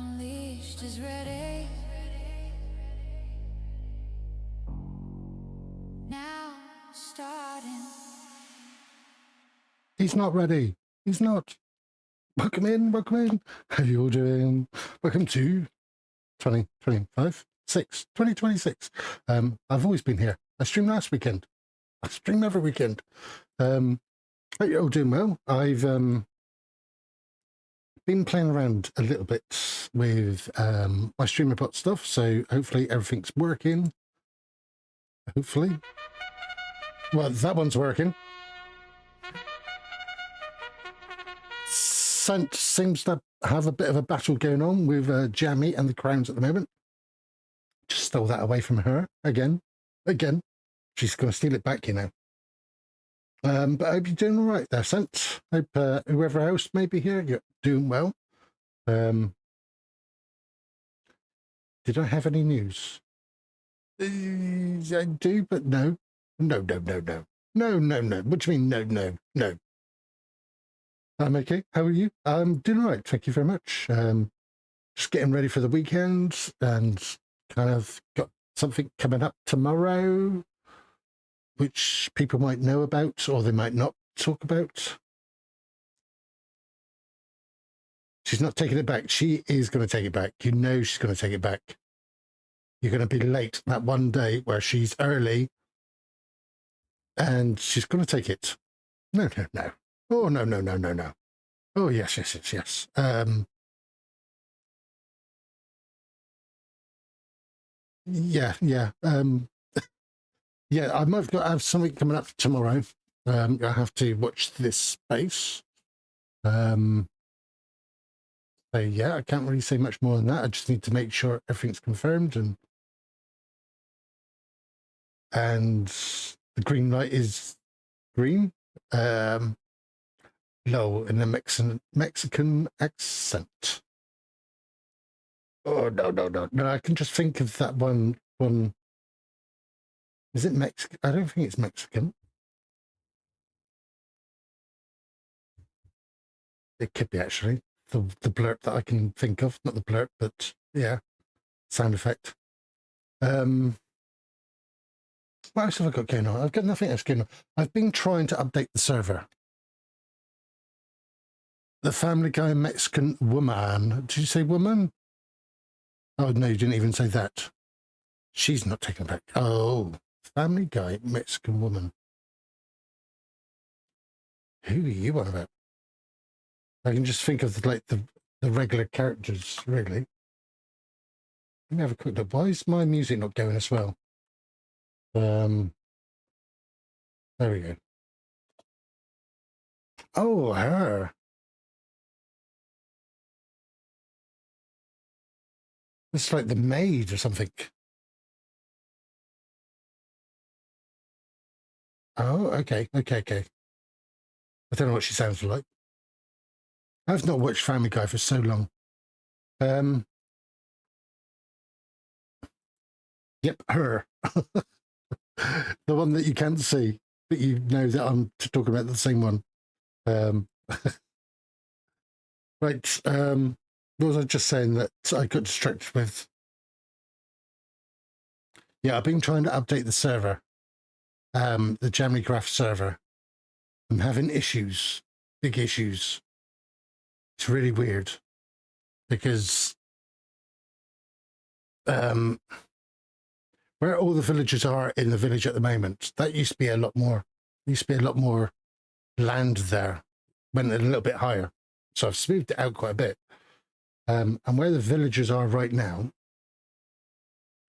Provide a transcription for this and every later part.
Unleashed is ready. Now starting. He's not ready. He's not. Welcome in, welcome in. How you all doing? Welcome to 2026. I've always been here. I streamed last weekend. I stream every weekend. Hope you're all doing well. I've been playing around a little bit with my StreamerBot stuff, so hopefully everything's working. Hopefully. Well, that one's working. Sant seems to have a bit of a battle going on with Jammy and the Crowns at the moment. Just stole that away from her again. She's going to steal it back, you know. But I hope you're doing all right there, Sant. Hope whoever else may be here, you're doing well. Did I have any news? I do, but no. No. What do you mean, no? I'm okay. How are you? I'm doing all right. Thank you very much. Just getting ready for the weekend and kind of got something coming up tomorrow, which people might know about or they might not talk about. She's not taking it back. She is going to take it back. You know she's going to take it back. You're going to be late that one day where she's early and she's going to take it. No. Oh, no. Oh, yes. Yeah. Yeah, I might have something coming up tomorrow. I have to watch this space. So yeah, I can't really say much more than that. I just need to make sure everything's confirmed and the green light is green. Low in a Mexican accent. Oh no! I can just think of that one. Is it Mexican? I don't think it's Mexican. It could be actually the blurb that I can think of, not the blurb, but yeah, sound effect. What else have I got going on? I've got nothing else going on. I've been trying to update the server. The Family Guy Mexican woman. Did you say woman? Oh, no, you didn't even say that. She's not taken back. Oh, Family Guy Mexican woman. Who are you on about? I can just think of the regular characters, really. Let me have a quick look. Why is my music not going as well? There we go. Oh, her. It's like the maid or something. Oh, okay. I don't know what she sounds like. I've not watched Family Guy for so long. Yep, her. The one that you can't see, but you know that I'm talking about the same one. Right. What was I just saying that I got distracted with? Yeah, I've been trying to update the server, the JamiGraph server. I'm having issues, big issues. It's really weird because where all the villagers are in the village at the moment, that used to be a lot more. Used to be a lot more land there, went a little bit higher. So I've smoothed it out quite a bit. And where the villagers are right now,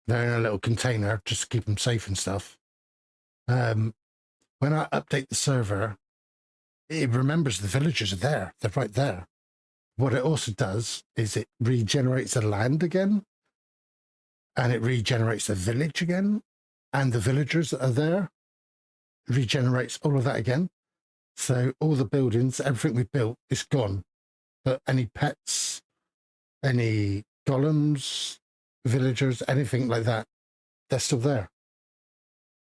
they're in a little container just to keep them safe and stuff. When I update the server, it remembers the villagers are there. They're right there. What it also does is it regenerates the land again, and it regenerates the village again, and the villagers that are there regenerates all of that again. So all the buildings, everything we built is gone. But any pets, any golems, villagers, anything like that, they're still there.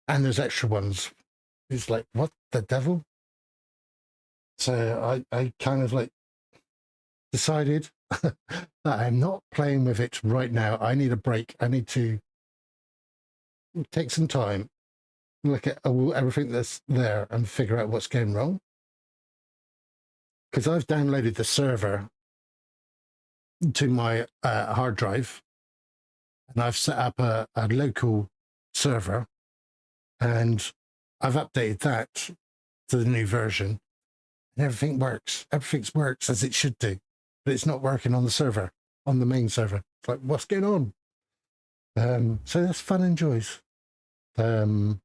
And there's extra ones. It's like, what the devil? So I kind of like decided that I'm not playing with it right now. I need a break. I need to take some time, look at everything that's there and figure out what's going wrong. Because I've downloaded the server to my hard drive, and I've set up a local server, and I've updated that to the new version, and everything works. Everything works as it should do, but it's not working on the server, on the main server. It's like, what's going on? So that's fun and joys. And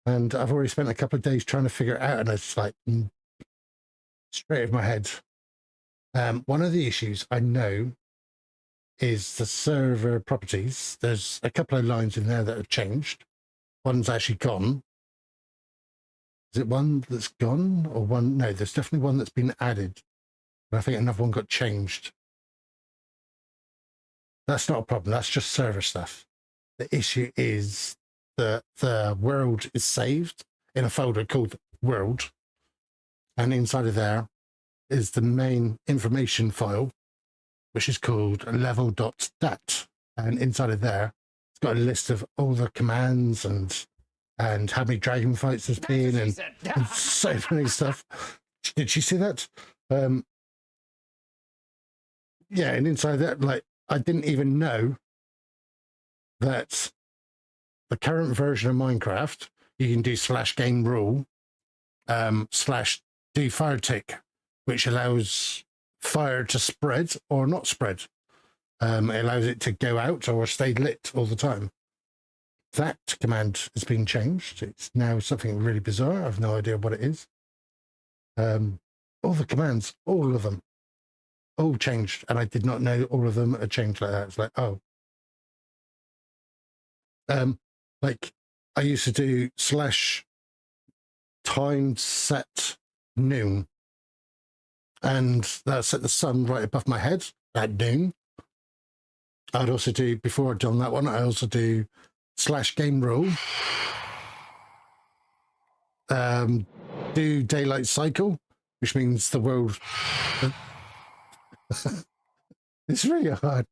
I've already spent a couple of days trying to figure it out, and it's like straight over my head. One of the issues I know is the server properties. There's a couple of lines in there that have changed. One's actually gone. Is it one that's gone or one? No, there's definitely one that's been added. And I think another one got changed. That's not a problem. That's just server stuff. The issue is that the world is saved in a folder called world. And inside of there is the main information file, which is called level.dat. And inside of there, it's got a list of all the commands and how many dragon fights there's been and so many stuff. Did she see that? Yeah, and inside that, like, I didn't even know that the current version of Minecraft, you can do /game rule /do fire tick, which allows fire to spread or not spread. It allows it to go out or stay lit all the time. That command has been changed. It's now something really bizarre. I have no idea what it is. All the commands, all of them, all changed, and I did not know all of them had changed like that. It's like, oh. Like, I used to do /time set noon, and that set the sun right above my head at noon. I'd also do, before I'd done that one, I also do /game rule, do daylight cycle, which means the world. It's really hard.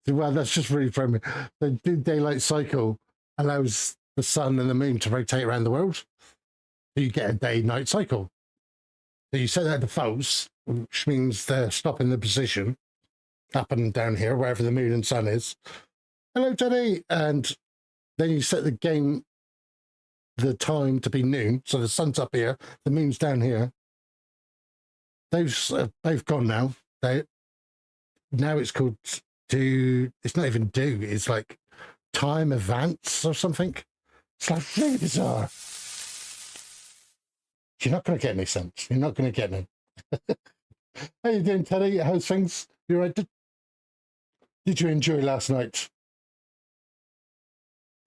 Well, that's just really from me. The daylight cycle allows the sun and the moon to rotate around the world. So you get a day-night cycle. So you set that to false, which means they're stopping the position up and down here, wherever the moon and sun is. Hello, Teddy. And then you set the time to be noon. So the sun's up here, the moon's down here. Those they've gone now. Now it's called it's not even do, it's like time advance or something. It's like really bizarre. You're not going to get any sense. You're not going to get any. How you doing, Teddy? How's things? You all right? Did you enjoy last night?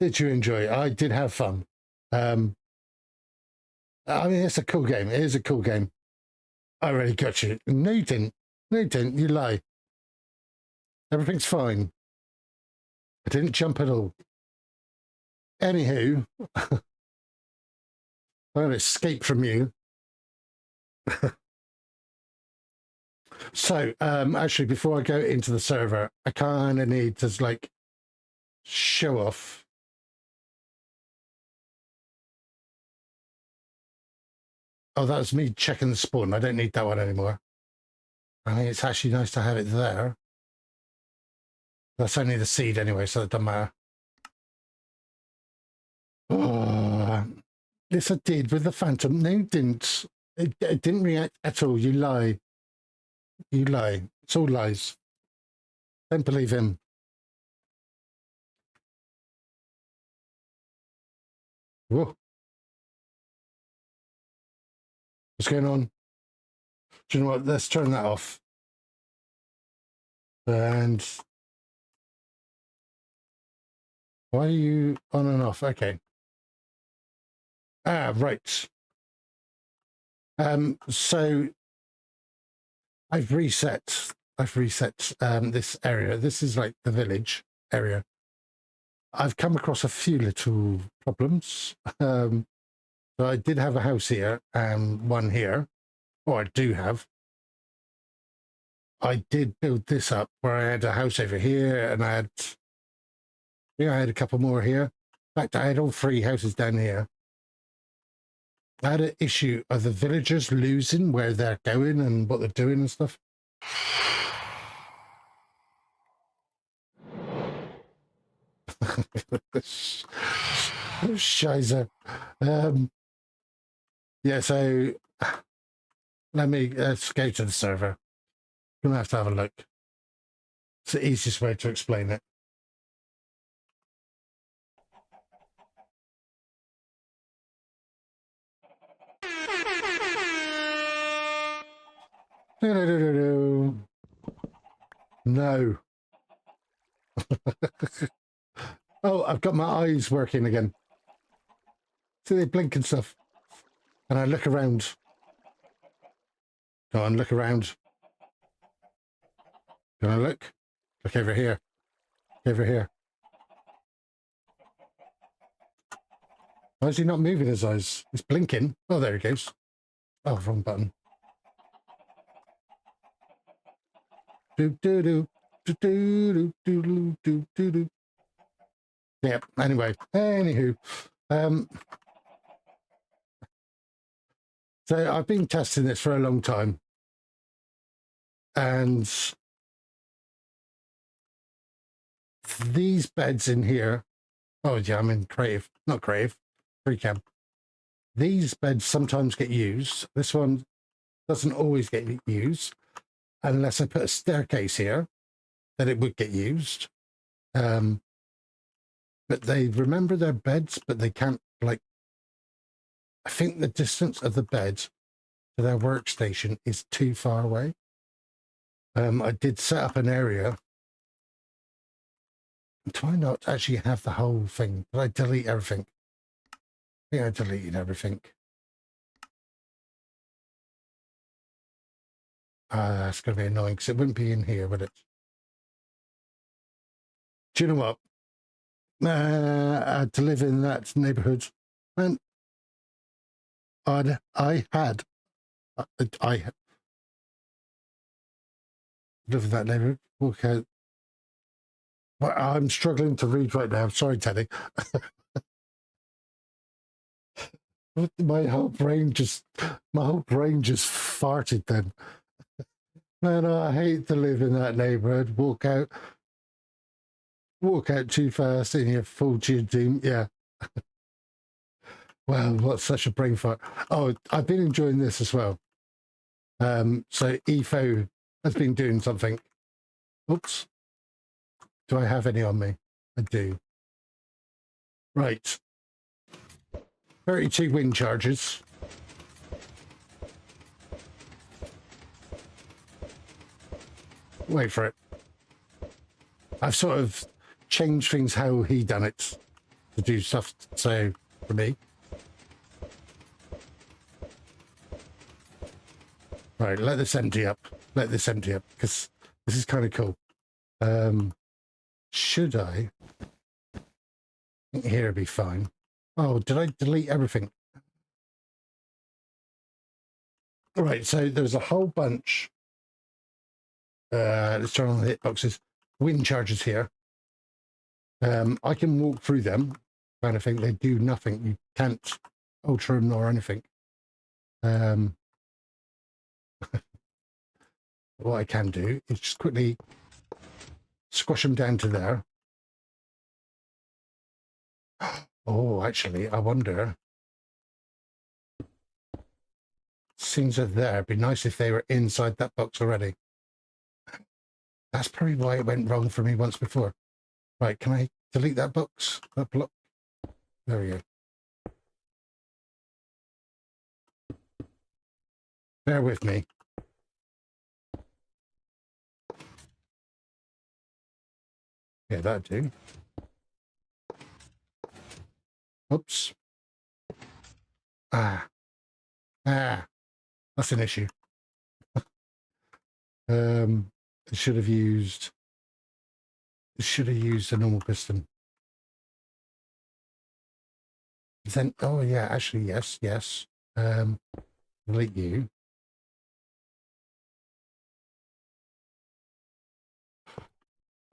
Did you enjoy? I did have fun. I mean, it's a cool game. It is a cool game. I really got you. No, you didn't. No, you didn't. You lie. Everything's fine. I didn't jump at all. Anywho, I'm going to escape from you. So, actually, before I go into the server, I kind of need to, like, show off. Oh, that was me checking the spawn. I don't need that one anymore. I mean, it's actually nice to have it there. That's only the seed anyway, so it doesn't matter. Oh, yes, I did with the Phantom. No, it didn't. It didn't react at all. You lie. You lie. It's all lies. Don't believe him. Whoa. What's going on? Do you know what? Let's turn that off. And why are you on and off? Okay. Ah, right. So I've reset this area. This is like the village area. I've come across a few little problems. So I did have a house here and one here. or I do have. I did build this up where I had a house over here, and I had a couple more here. In fact, I had all 3 houses down here. I had an issue of the villagers losing where they're going and what they're doing and stuff. Shizer. Yeah, so let's go to the server. I'm gonna have to have a look. It's the easiest way to explain it. No. Oh, I've got my eyes working again. See, they blink and stuff. And I look around. Go on, look around. Go on, look. Look over here. Over here. Why is he not moving his eyes? He's blinking. Oh, there he goes. Oh, wrong button. Do do do do do do do do do do. Yep. Anyway, anywho, so I've been testing this for a long time, and these beds in here. Oh yeah, I'm in creative, not creative, pre-cam. These beds sometimes get used. This one doesn't always get used, unless I put a staircase here, then it would get used. But they remember their beds, but they can't, like, I think the distance of the bed to their workstation is too far away. I did set up an area. Do I not actually have the whole thing? Did I delete everything? I think I deleted everything. That's going to be annoying because it wouldn't be in here, would it? Do you know what? To live in that neighborhood, and I live in that neighborhood. Okay. Well, I'm struggling to read right now. Sorry, Teddy. my whole brain just farted then. Man, I hate to live in that neighborhood. Walk out too fast in your full doom. Yeah. Wow, what such a brain fart. Oh, I've been enjoying this as well. So EFO has been doing something. Oops. Do I have any on me? I do. Right. 32 wind charges. Wait for it. I've sort of changed things how he done it to do stuff, so for me. Right, let this empty up. Let this empty up, because this is kind of cool. Should I? I think here would be fine. Oh, did I delete everything? Right, so there's a whole bunch. Let's turn on the hitboxes. Wind charges here. I can walk through them, kind of thing. They do nothing. You can't ultra them or anything. What I can do is just quickly squash them down to there. Oh, actually, I wonder. Seems that there. It'd be nice if they were inside that box already. That's probably why it went wrong for me once before. Right, can I delete that box? That block? There we go. Bear with me. Yeah, that'll do. Oops. That's an issue. It should have used a normal piston. Then, oh yeah, actually, yes. Delete you.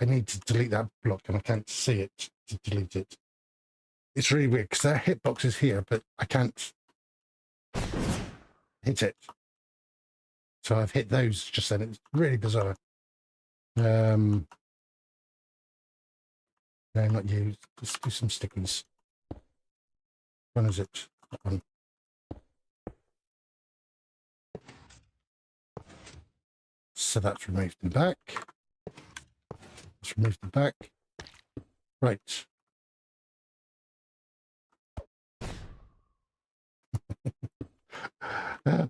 I need to delete that block and I can't see it to delete it. It's really weird because there are hitboxes here, but I can't hit it. So I've hit those just then. It's really bizarre. No, not you. Let's do some stickies. When is it? That one. So that's removed the back. Let's remove the back. Right.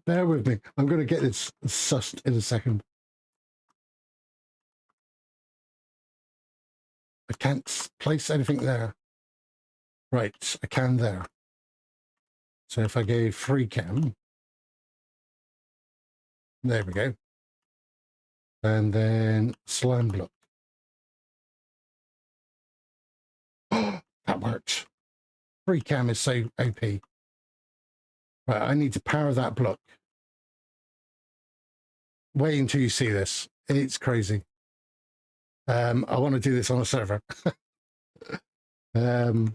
Bear with me. I'm going to get this sussed in a second. I can't place anything there. Right, I can there. So if I go free cam, there we go. And then slime block. That worked. Free cam is so OP. Right, I need to power that block. Wait until you see this. It's crazy. I want to do this on a server. Let's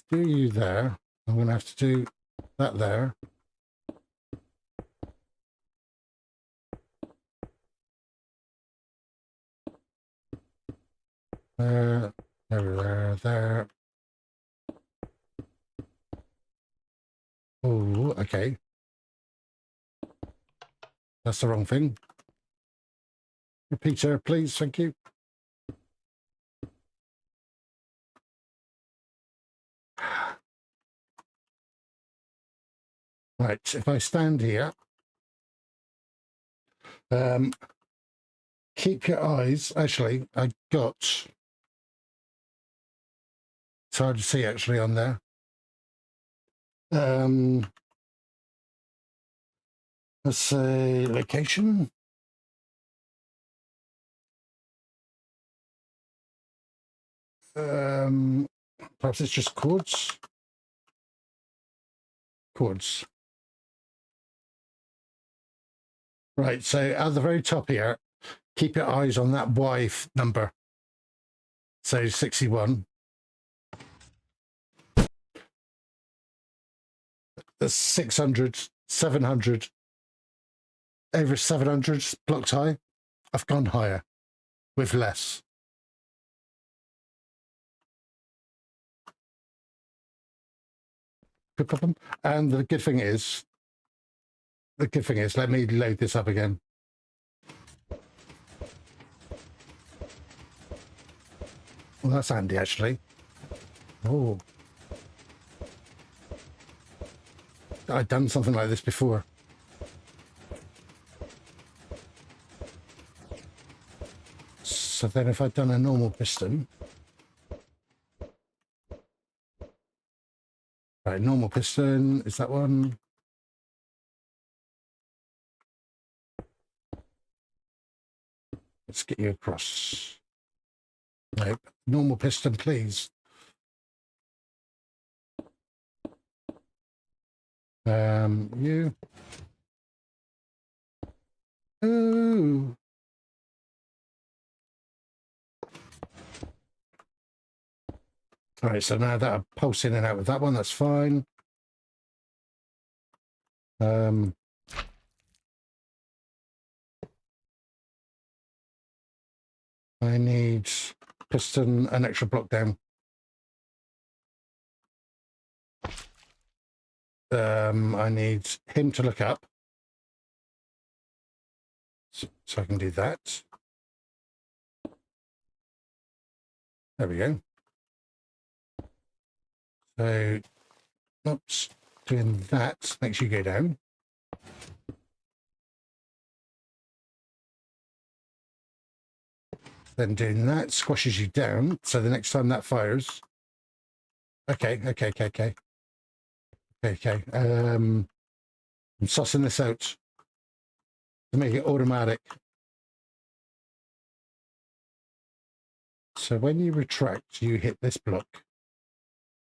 do you there. I'm going to have to do that there. There. Oh, okay. That's the wrong thing. Repeater, please. Thank you. Right, if I stand here, keep your eyes. Actually, I got. It's hard to see actually on there. Let's say location. Perhaps it's just chords. Chords. Right, so at the very top here, keep your eyes on that Y number. So 61. That's 600, 700, over 700 blocks high. I've gone higher with less. And the good thing is, let me load this up again. Well, that's handy, actually. Oh. I've done something like this before. So then if I'd done a normal piston. Right, normal piston, is that one? Let's get you across. Nope, normal piston, please. You. Ooh. All right, so now that I pulse in and out with that one, that's fine. I need piston an extra block down. I need him to look up. So I can do that. There we go. So, oops, doing that makes you go down. Then doing that squashes you down. So the next time that fires. Okay. I'm sussing this out to make it automatic. So when you retract, you hit this block.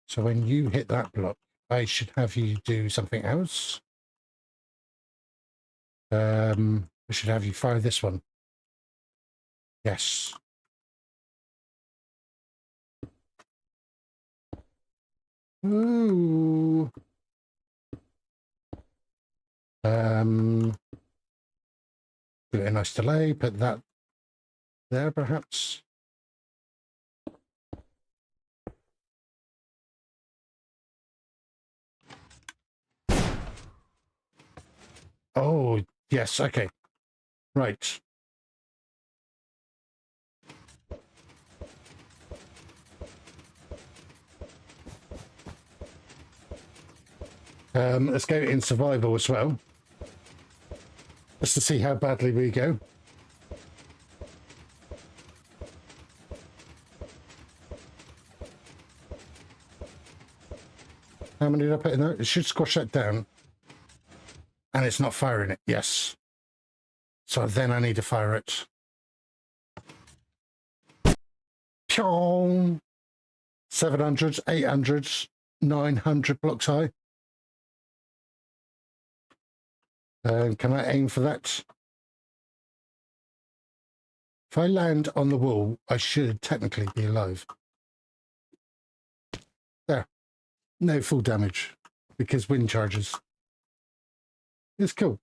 So when you hit that block, I should have you do something else. I should have you fire this one. Yes. Ooh. Give it a nice delay, put that there perhaps. Oh, yes, okay. Right. Let's go in survival as well. Just to see how badly we go. How many did I put in there? It should squash that down. And it's not firing it. Yes. So then I need to fire it. Pyong! 700s, 800s, 900 blocks high. Can I aim for that? If I land on the wall, I should technically be alive. There. No full damage because wind charges. It's cool.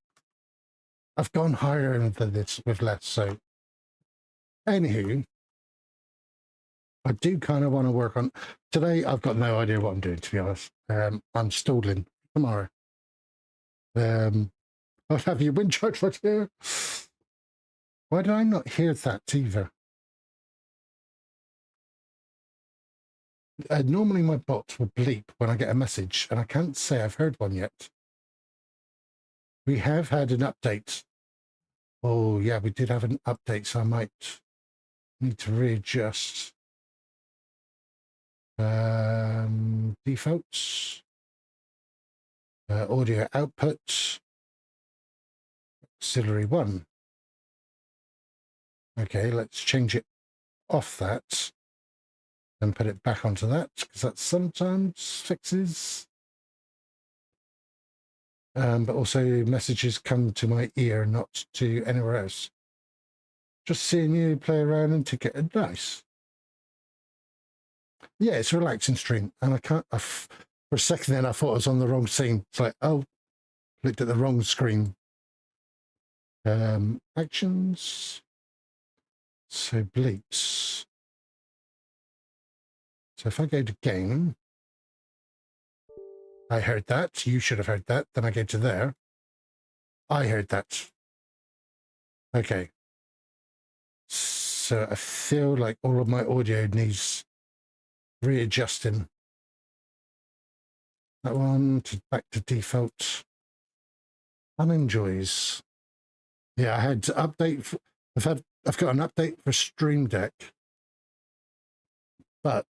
I've gone higher than this with less, so. Anywho, I do kind of want to work on. Today, I've got no idea what I'm doing, to be honest. I'm stalling tomorrow. I'll have your wind charge right here. Why did I not hear that either? Normally my bot will bleep when I get a message, and I can't say I've heard one yet. We have had an update. Oh, yeah, we did have an update, so I might need to readjust. Defaults. Audio output. Auxiliary 1. Okay, let's change it off that and put it back onto that, because that sometimes fixes. But also messages come to my ear, not to anywhere else. Just seeing you play around and ticket advice. Yeah, it's a relaxing stream, and I can't. For a second, then I thought I was on the wrong scene. It's like, oh, looked at the wrong screen. Actions. So bleeps. So if I go to game, I heard that. You should have heard that. Then I go to there. I heard that. Okay. So I feel like all of my audio needs readjusting. That one back to default. Unenjoys. Yeah, I had to update. I've got an update for Stream Deck, but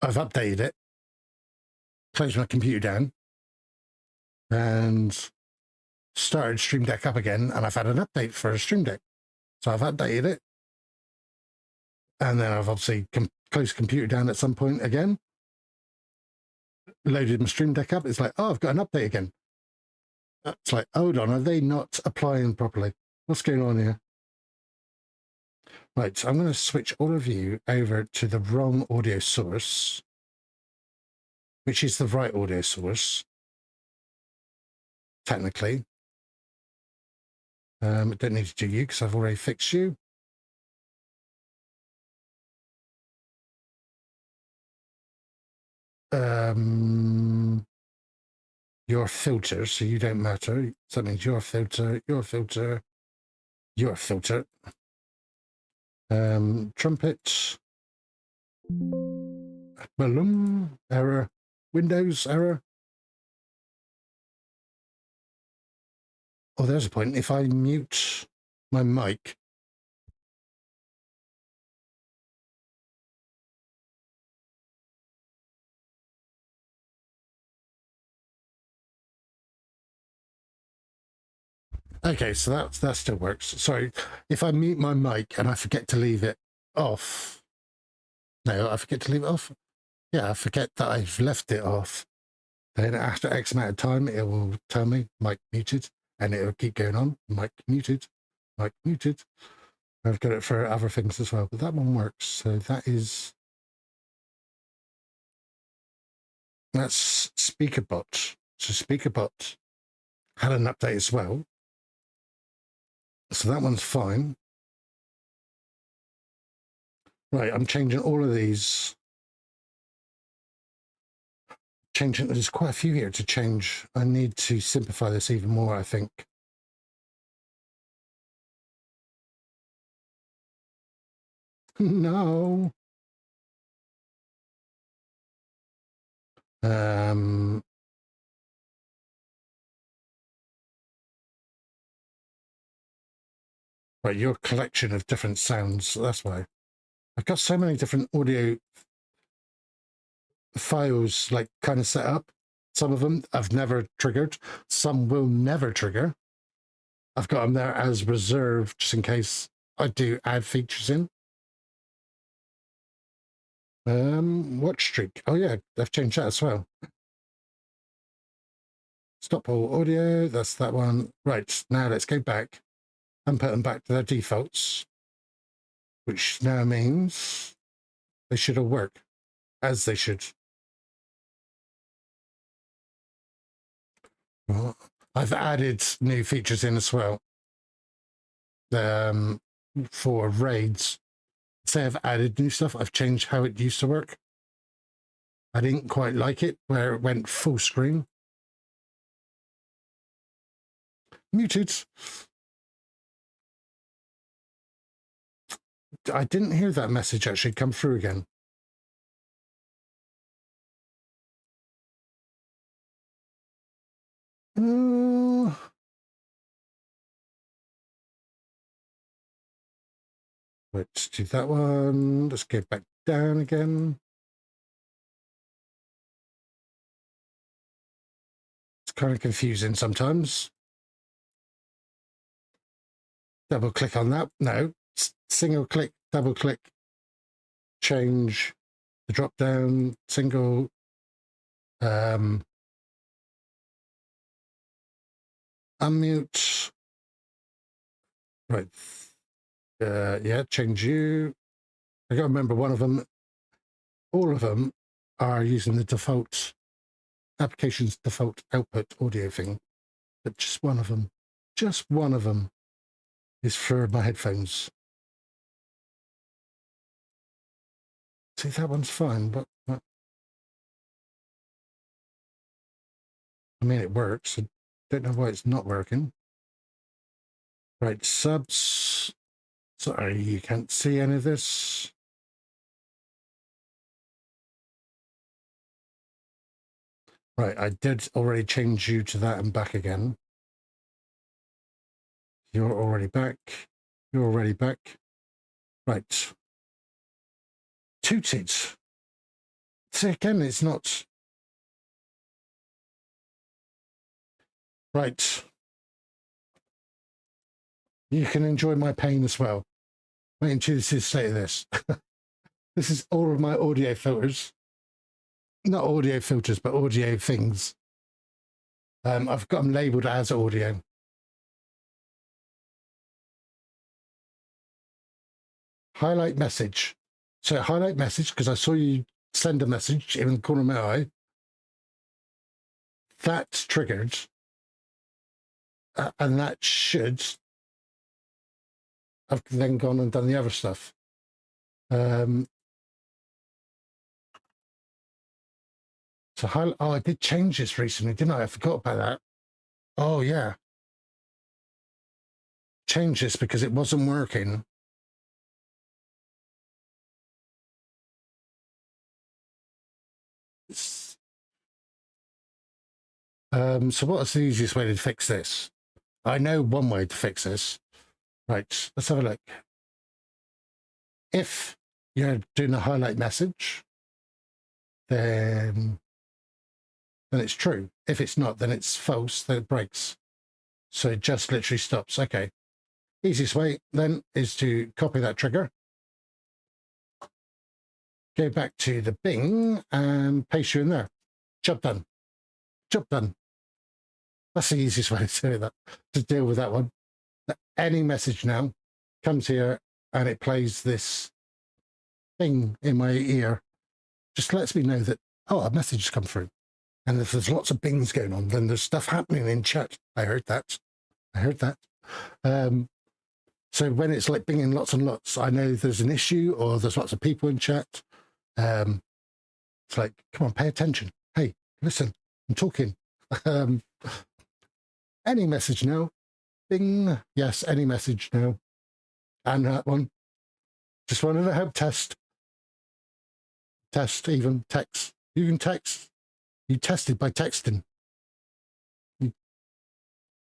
I've updated it, closed my computer down, and started Stream Deck up again, and I've had an update for a Stream Deck. So I've updated it, and then I've obviously closed the computer down at some point again, loaded my Stream Deck up. It's like, oh, I've got an update again. It's like, hold on, are they not applying properly? What's going on here? Right, so I'm going to switch all of you over to the wrong audio source, which is the right audio source, technically. I don't need to do you because I've already fixed you. Your filter, so you don't matter. So that means your filter, your filter, your filter. Trumpet. Balloon. Error. Windows error. Oh, there's a point. If I mute my mic. Okay, so that still works. Sorry, if I mute my mic and I forget to leave it off. No, I forget to leave it off. Yeah, I forget that I've left it off. Then after X amount of time, it will tell me mic muted, and it will keep going on, mic muted. like muted. I've got it for other things as well, but that one works. So that's SpeakerBot. So SpeakerBot had an update as well. So that one's fine. Right, I'm changing all of these. There's quite a few here to change. I need to simplify this even more, I think. No. Right, your collection of different sounds, that's why. I've got so many different audio files like kind of set up. Some of them I've never triggered. Some will never trigger. I've got them there as reserved just in case I do add features in. Watch streak. Oh yeah, I've changed that as well. Stop all audio. That's that one. Right, now let's go back and put them back to their defaults, which now means they should all work as they should. Well, I've added new features in as well for raids. Say I've added new stuff. I've changed how it used to work. I didn't quite like it where it went full screen. Muted. I didn't hear that message actually come through again. Let's do that one. Let's go back down again. It's kind of confusing sometimes. Double click on that. No, single click, double click, change the drop down, single. Unmute. Right. Yeah, change you. I got to remember one of them. All of them are using the default application's default output audio thing, but just one of them is for my headphones. See, that one's fine, but I mean, it works. I don't know why it's not working. Right, subs. Sorry, you can't see any of this. Right, I did already change you to that and back again. You're already back. You're already back. Right. Tooted. See, again, it's not. Right. You can enjoy my pain as well. Wait until this is state of this. This is all of my audio filters. Not audio filters, but audio things. I've got them labeled as audio. Highlight message. So highlight message, because I saw you send a message in the corner of my eye. That's triggered. And that should. I've then gone and done the other stuff. So I did change this recently, didn't I? I forgot about that. Oh yeah. Change this because it wasn't working. So what's the easiest way to fix this? I know one way to fix this. Right, let's have a look. If you're doing a highlight message, then it's true. If it's not, then it's false, then it breaks. So it just literally stops. Okay. Easiest way then is to copy that trigger, go back to the Bing and paste you in there. Job done. Job done. That's the easiest way to do that, to deal with that one. any message now comes here and it plays this thing in my ear, just lets me know that, oh, a message has come through. And if there's lots of bings going on, then there's stuff happening in chat. I heard that. So when it's like binging lots and lots, I know there's an issue or there's lots of people in chat. It's like, come on, pay attention. Hey, listen, I'm talking. Any message now? Bing. Yes, any message now. And that one. Just wanted to help test. Test, even text. You can text. You tested by texting.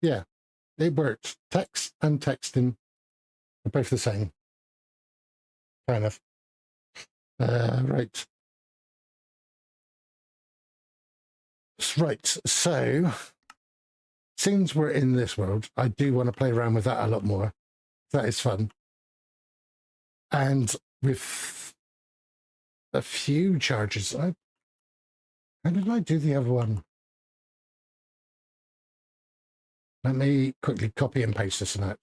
Yeah, it worked. Text and texting are both the same. Kind of. Right. Right, so since we're in this world, I do want to play around with that a lot more. That is fun. And with a few charges, how did I do the other one? Let me quickly copy and paste this and that.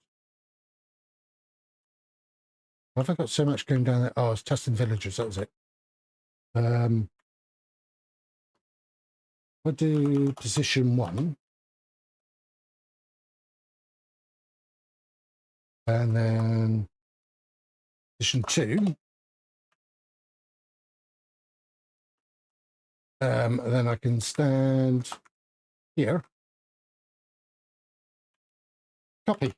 Why have I got so much going down there? Oh, I was testing villagers, that was it. I'll do position 1. And then position 2. And then I can stand here. Copy.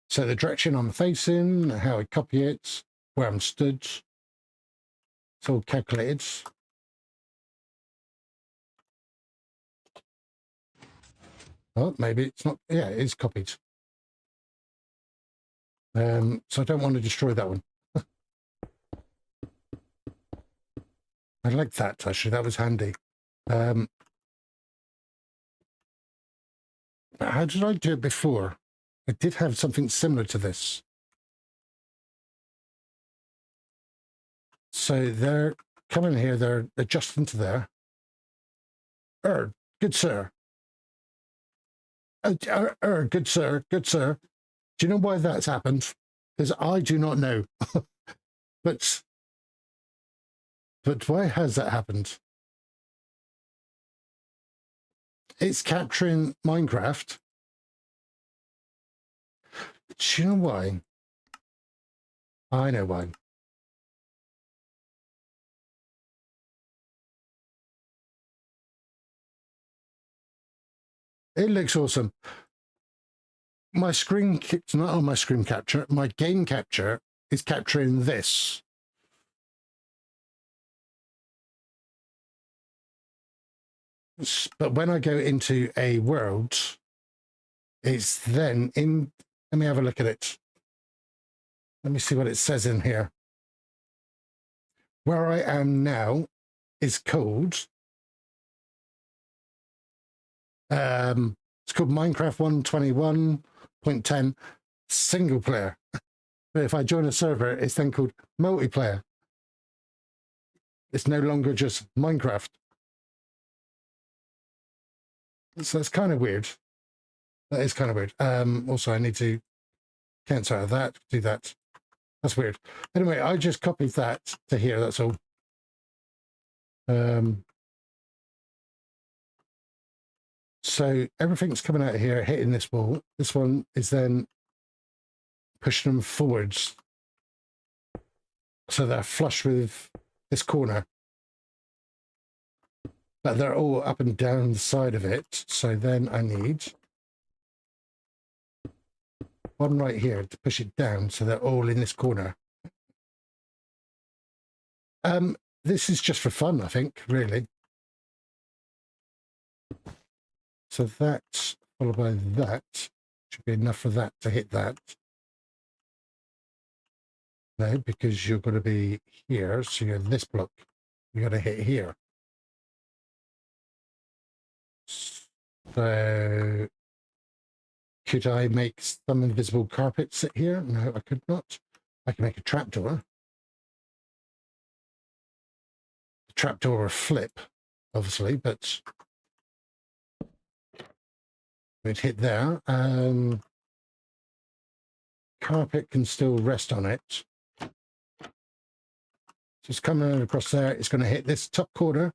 So the direction I'm facing, how I copy it, where I'm stood, it's all calculated. Oh, maybe it's not. Yeah, it is copied. So I don't want to destroy that one. I like that, actually. That was handy. How did I do it before? I did have something similar to this. So they're coming here, they're adjusting to there. Good sir. Good sir, good sir. Do you know why that's happened? Because I do not know. But why has that happened? It's capturing Minecraft. Do you know why? I know why. It looks awesome. My screen, it's not on my screen capture. My game capture is capturing this. But when I go into a world, it's then in. Let me have a look at it. Let me see what it says in here. Where I am now is called. It's called Minecraft 121.10 single player. But if I join a server, it's then called multiplayer. It's no longer just Minecraft. So that's kind of weird. That is kind of weird. Also, I need to cancel out of that, do that. That's weird. Anyway, I just copied that to here, that's all. So everything's coming out of here, hitting this wall. This one is then pushing them forwards. So they're flush with this corner. But they're all up and down the side of it. So then I need one right here to push it down so they're all in this corner. This is just for fun, I think, really. So that, followed by that, should be enough for that to hit that. No, because you're going to be here, so you're in this block. You're going to hit here. So could I make some invisible carpet sit here? No, I could not. I can make a trapdoor. The trapdoor will flip, obviously, but We'd hit there. Carpet can still rest on it. Just coming across there. It's going to hit this top corner.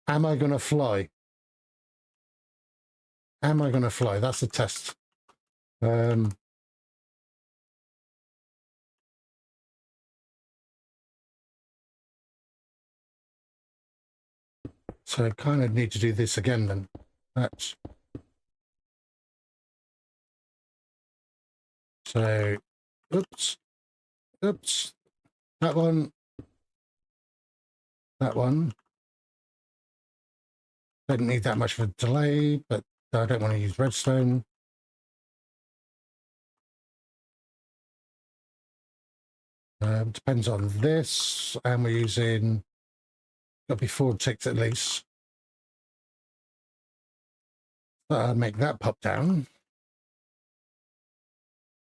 Am I going to fly? Am I going to fly? That's the test. So I kind of need to do this again then. That's so. Oops. Oops. That one. That one. Don't need that much of a delay, but I don't want to use redstone. Depends on this, and we're using, got to be 4 ticks at least. Make that pop down,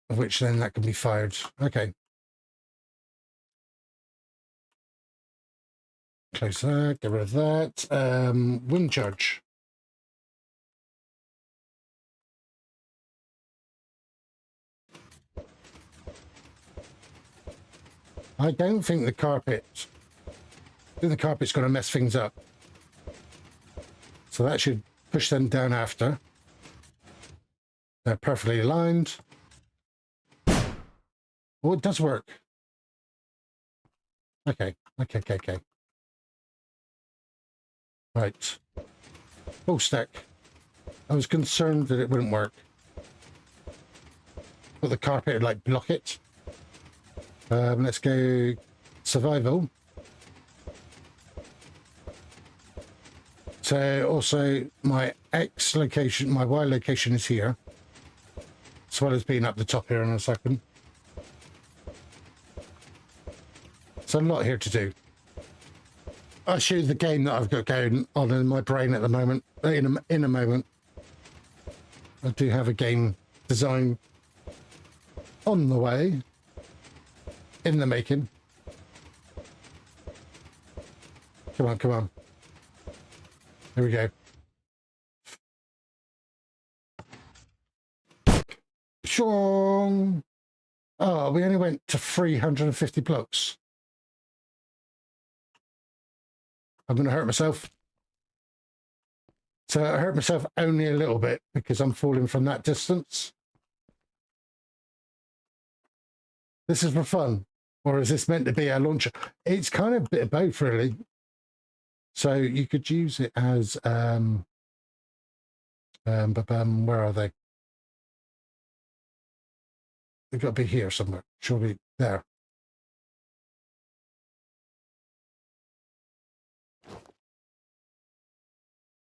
of which then that can be fired. Okay. Close that, get rid of that. Wind charge. I don't think the carpet, the carpet's going to mess things up. So that should push them down after. They're perfectly aligned. Oh, it does work. Okay. Right. Full stack. I was concerned that it wouldn't work. But the carpet would like block it. Let's go survival. So also my X location, my Y location is here, as well as being up the top here in a second. So a lot here to do. I'll show you the game that I've got going on in my brain at the moment. In a moment, I do have a game design on the way, in the making. Come on. Here we go. Shong. Oh, we only went to 350 blocks. I'm going to hurt myself. So I hurt myself only a little bit because I'm falling from that distance. This is for fun, or is this meant to be a launcher? It's kind of a bit of both, really. So you could use it as where are they? They've got to be here somewhere. Surely there.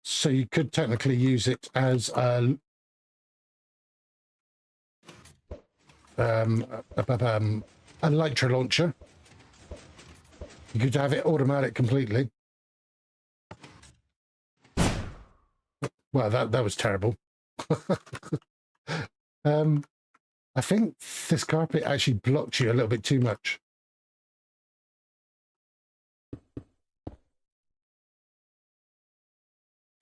So you could technically use it as a Elytra launcher. You could have it automatic completely. Well, that was terrible. I think this carpet actually blocked you a little bit too much.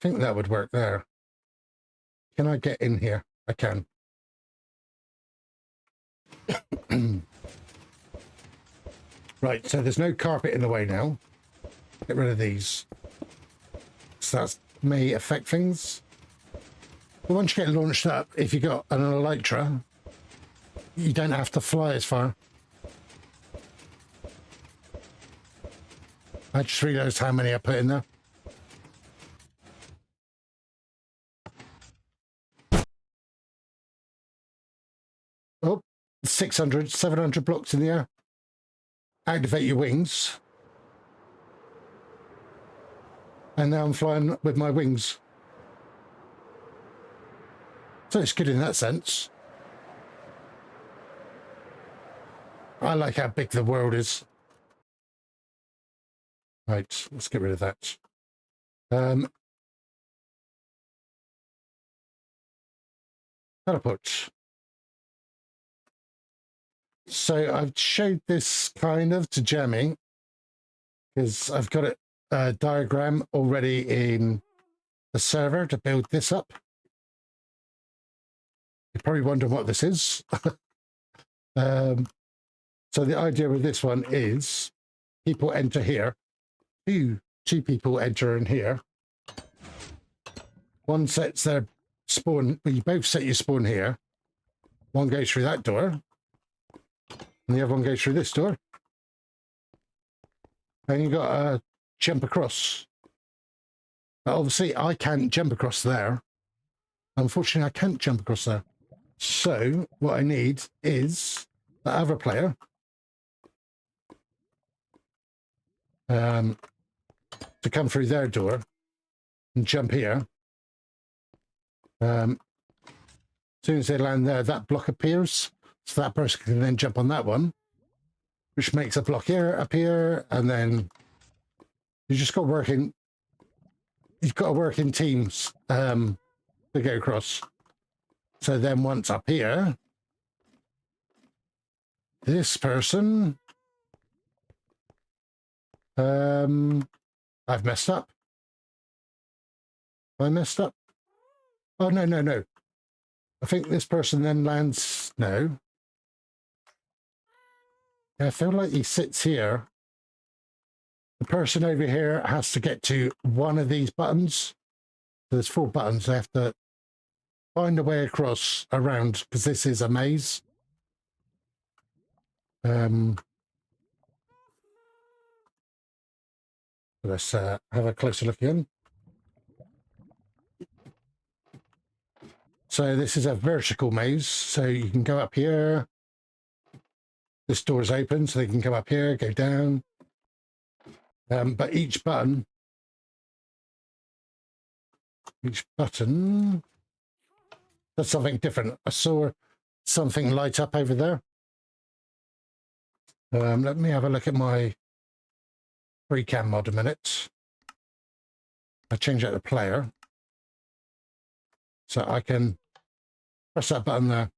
I think that would work there. Can I get in here? I can. Right, so there's no carpet in the way now. Get rid of these. So that may affect things. But once you get launched up, if you got an Elytra, you don't have to fly as far. I just realized how many I put in there. Oh, 600, 700 blocks in the air. Activate your wings. And now I'm flying with my wings. So it's good in that sense. I like how big the world is. Right, let's get rid of that. Teleport. So I've showed this kind of to Jamie because I've got a diagram already in a server to build this up. You're probably wondering what this is. So the idea with this one is people enter here. Two people enter in here. One sets their spawn. Well, you both set your spawn here. One goes through that door. And the other one goes through this door. And you got to jump across. But obviously, I can't jump across there. Unfortunately, I can't jump across there. So what I need is the other player to come through their door and jump here. As soon as they land there, that block appears, so that person can then jump on that one, which makes a block here appear, and then you just got working. You've got to work in teams to go across. So then once up here, this person, I've messed up. I messed up. Oh, no. I think this person then lands, no. Yeah, I feel like he sits here. The person over here has to get to one of these buttons. So there's 4 buttons. They have to find a way across around, because this is a maze. Let's have a closer look again. So this is a vertical maze. So you can go up here. This door's open, so they can come up here, go down. But each button does something different. I saw something light up over there. Let me have a look at my FreeCam mod a minute. I change out the player so I can press that button there.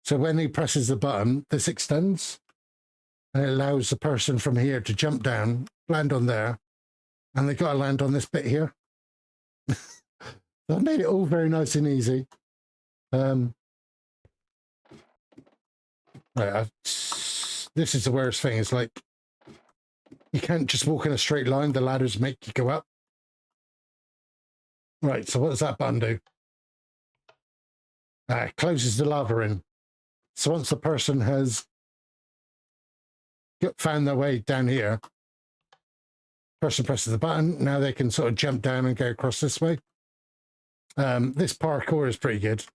So when he presses the button, this extends and it allows the person from here to jump down, land on there, and they've got to land on this bit here. I've made it all very nice and easy. Right, this is the worst thing. It's like you can't just walk in a straight line. The ladders make you go up. Right, so what does that button do? It closes the lava in. So once the person has found their way down here, person presses the button. Now they can sort of jump down and go across this way. This parkour is pretty good.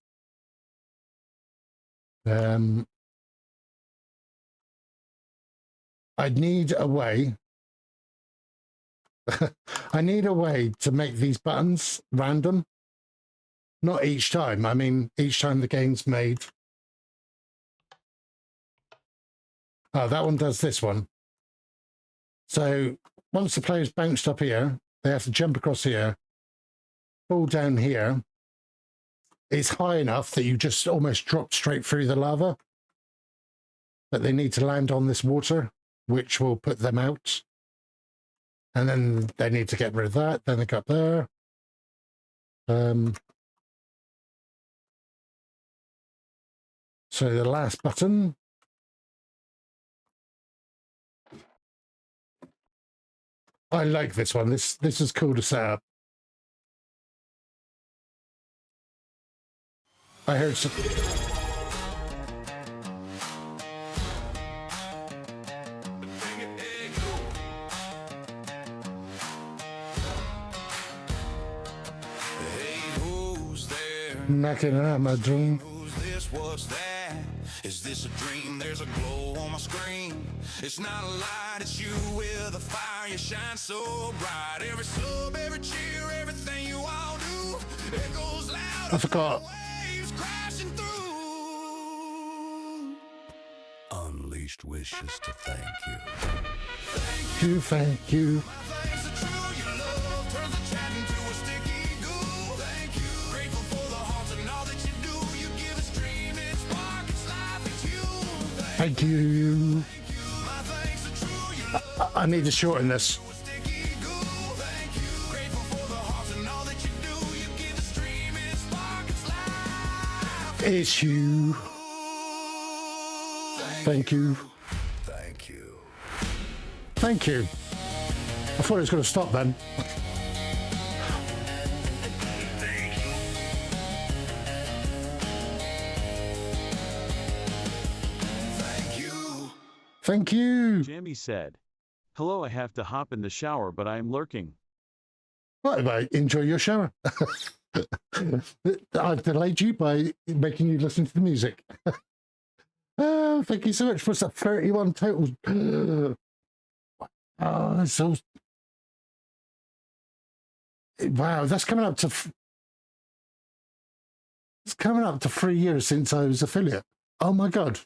I'd need a way. I need a way to make these buttons random. Not each time. I mean, each time the game's made. Oh, that one does this one. So once the player's bounced up here, they have to jump across here, fall down here. It's high enough that you just almost drop straight through the lava. But they need to land on this water, which will put them out. And then they need to get rid of that. Then they go up there. So the last button. I like this one. This is cool to set up. I heard some. Knocking at my dream. Who's this? What's that? Is this a dream? There's a glow on my screen. It's not a light, it's you with a fire. You shine so bright. Every sub, every cheer, everything you all do, it goes loud. I forgot. Waves crashing through. Unleashed wishes to thank you. Thank you. Thanks are true, your love turns the chat into a sticky goo. Thank you, grateful for the hearts and all that you do. You give us dream, it's spark, it's life, it's you. Thank you. My thanks are true, your love I need to shorten this. sticky goo. Thank you, grateful for the hearts and It's you. Thank you. Thank you. Thank you. I thought it was going to stop then. Thank you. Thank you. Jammy said, "Hello, I have to hop in the shower, but I am lurking." Right, mate, enjoy your shower. I've delayed you by making you listen to the music. Oh, thank you so much. What's that? 31 total. Oh, that's so. Wow, that's coming up to. It's coming up to 3 years since I was affiliate. Oh my god.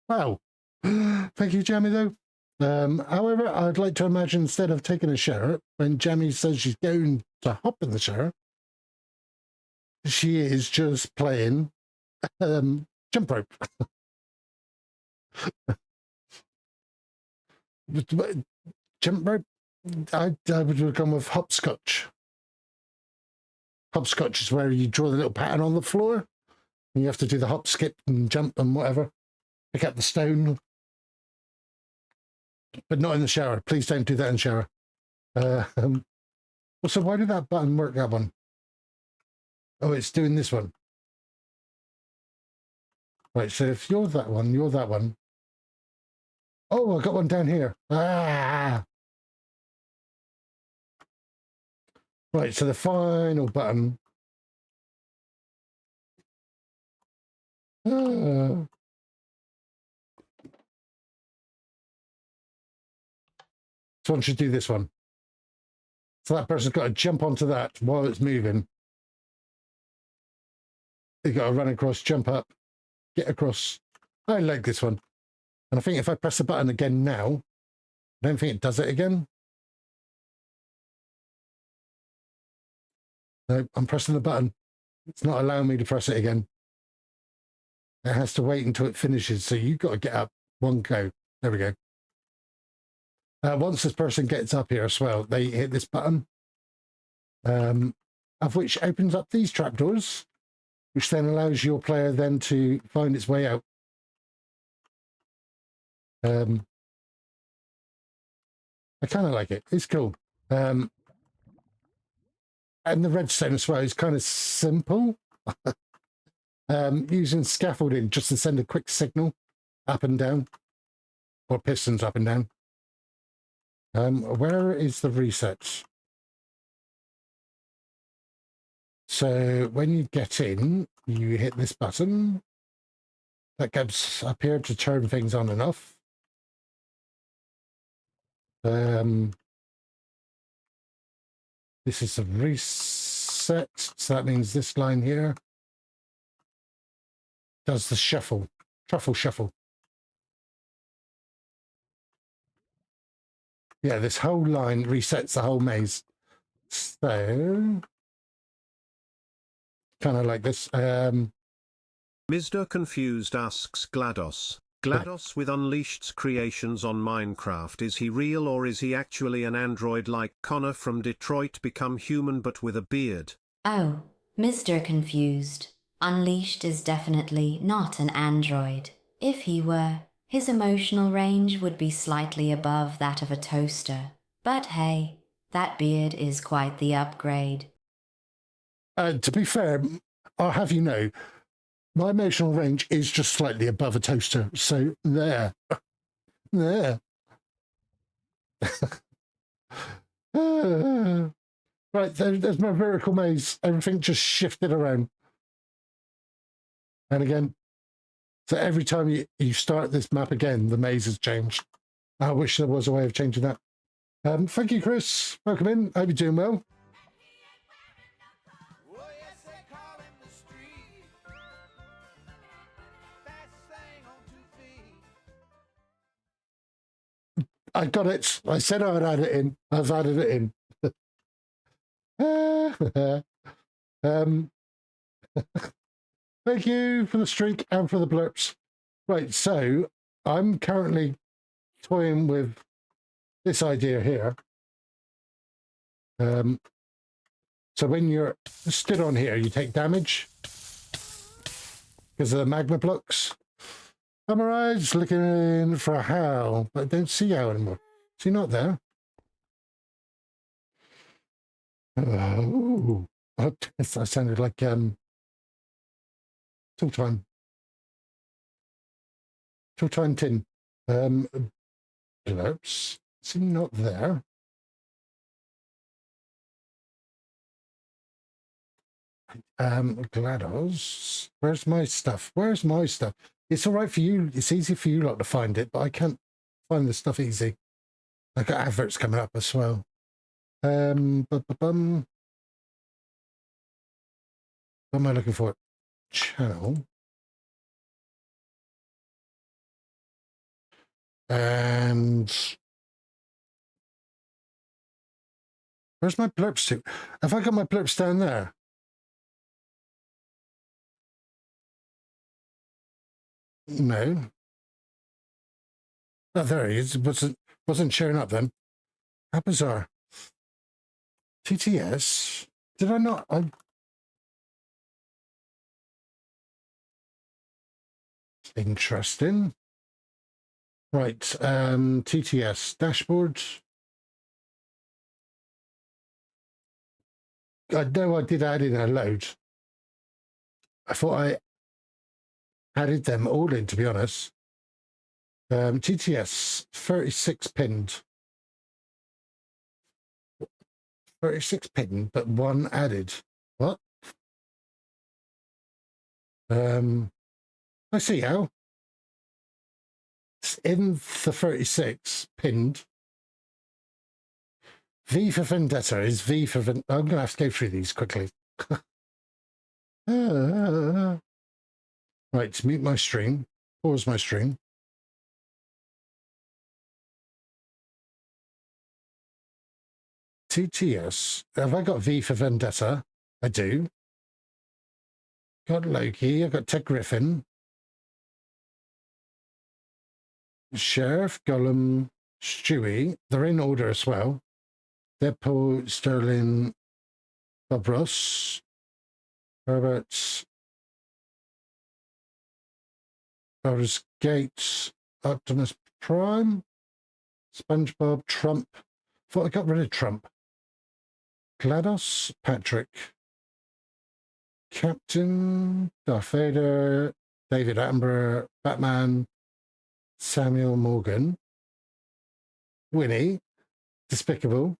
Wow. Thank you, Jammy, though. However, I'd like to imagine instead of taking a shower, when Jammy says she's going to hop in the shower, she is just playing jump rope. Jump rope? I would have gone with hopscotch. Hopscotch is where you draw the little pattern on the floor, and you have to do the hop, skip, and jump and whatever. Pick up the stone. But not in the shower. Please don't do that in the shower. So why did that button work, that one? Oh, it's doing this one. Right, so if you're that one, you're that one. Oh, I got one down here. Ah! Right, so the final button. Ah. So one should do this one. So that person's got to jump onto that while it's moving. You've got to run across, jump up, get across. I like this one. And I think if I press the button again now, I don't think it does it again. No, I'm pressing the button. It's not allowing me to press it again. It has to wait until it finishes. So you've got to get up one go. There we go. Once this person gets up here as well, they hit this button, of which opens up these trapdoors, which then allows your player then to find its way out. I kind of like it. It's cool. And the redstone as well is kind of simple. Using scaffolding just to send a quick signal up and down, or pistons up and down. Where is the reset? So when you get in, you hit this button. That gets up here to turn things on and off. This is a reset. So that means this line here does the shuffle. Truffle shuffle. Yeah, this whole line resets the whole maze. So, kind of like this. Mr. Confused asks GLaDOS. GLaDOS with Unleashed's creations on Minecraft, is he real or is he actually an android like Connor from Detroit become human but with a beard? Oh, Mr. Confused. Unleashed is definitely not an android. If he were, his emotional range would be slightly above that of a toaster. But hey, that beard is quite the upgrade. To be fair, I'll have you know, my emotional range is just slightly above a toaster. So there. There. Right, there's my vertical maze. Everything just shifted around. And again, so every time you start this map again, the maze has changed. I wish there was a way of changing that. Thank you, Chris. Welcome in. Hope you're doing well. I got it. I said I'd add it in. I've added it in. Thank you for the streak and for the blurps. Right, so I'm currently toying with this idea here. So when you're stood on here, you take damage. because of the magma blocks. I'm alright, just looking for Hal, but I don't see Hal anymore. Is he not there? Oh, that sounded like talk time. Talk time tin. Oops. Is he not there? GLaDOS. Where's my stuff? Where's my stuff? It's all right for you. It's easy for you lot to find it, but I can't find the stuff easy. I got adverts coming up as well. What am I looking for? Channel. And where's my blurps to? Have I got my blurps down there? No. Oh, there he is. Wasn't showing up then. How bizarre. TTS. Did I not? Interesting. Right. TTS dashboard. I know I did add in a load. I thought I added them all in, to be honest. TTS 36 pinned. 36 pinned, but one added. What? I see how. It's in the 36 pinned. V for Vendetta is V for I'm going to have to go through these quickly. Right, mute my stream. Pause my stream. TTS. Have I got V for Vendetta? I do. Got Loki. I've got Ted Griffin. Sheriff, Gollum, Stewie. They're in order as well. Deadpool, Sterling, Bob Ross, Herbert, Baldur's Gate, Optimus Prime, SpongeBob, Trump. Thought I got rid of Trump. GLaDOS, Patrick, Captain, Darth Vader, David Attenborough, Batman, Samuel Morgan, Winnie, Despicable,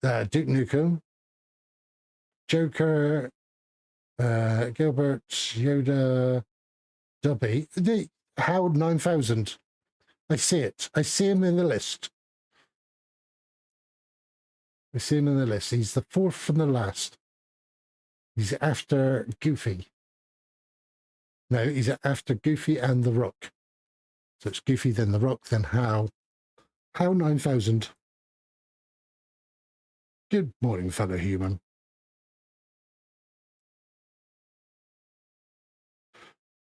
Duke Nukem, Joker, Gilbert, Yoda, Dobby, Howard 9000. I see it. I see him in the list. I see him in the list. He's the fourth from the last. He's after Goofy. No, he's after Goofy and The Rock. So it's Goofy, then The Rock, then Hal. Hal 9000. Good morning, fellow human.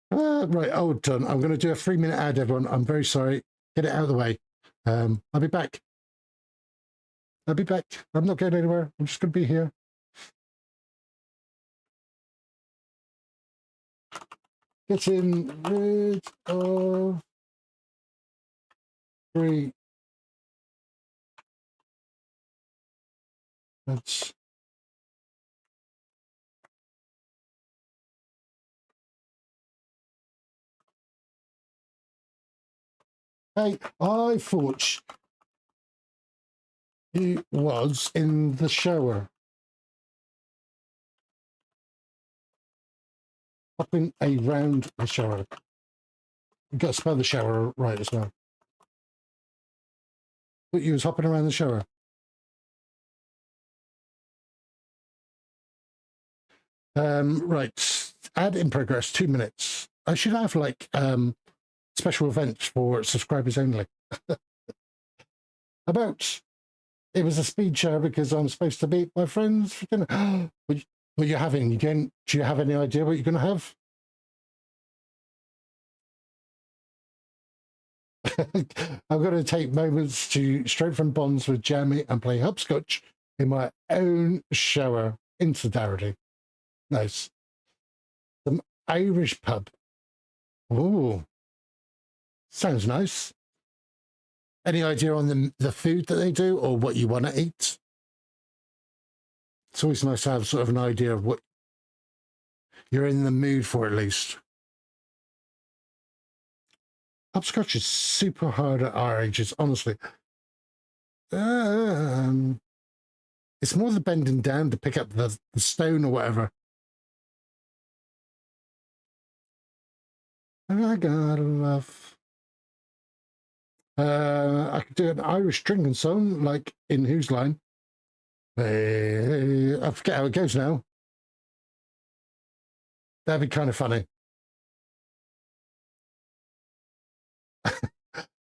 Right, hold on. I'm going to do a 3-minute ad, everyone. I'm very sorry. Get it out of the way. I'll be back. I'll be back. I'm not going anywhere. I'm just going to be here. Getting rid of 3. That's hey, I thought he was in the shower. Hopping around the shower. You got to spell the shower right as well. But you was hopping around the shower. Right. Ad in progress, 2 minutes. I should have like special events for subscribers only. About it was a speed shower because I'm supposed to meet my friends for dinner. What you're having? Do you have any idea what you're going to have? I'm going to take moments to strengthen bonds with Jamie and play hopscotch in my own shower in solidarity. Nice. Irish pub. Ooh, sounds nice. Any idea on the food that they do or what you want to eat? It's always nice to have sort of an idea of what you're in the mood for, at least. Hopscotch is super hard at our ages, honestly. It's more the bending down to pick up the stone or whatever. I gotta love. I could do an Irish drinking song, like in Whose Line? I forget how it goes now. That'd be kind of funny.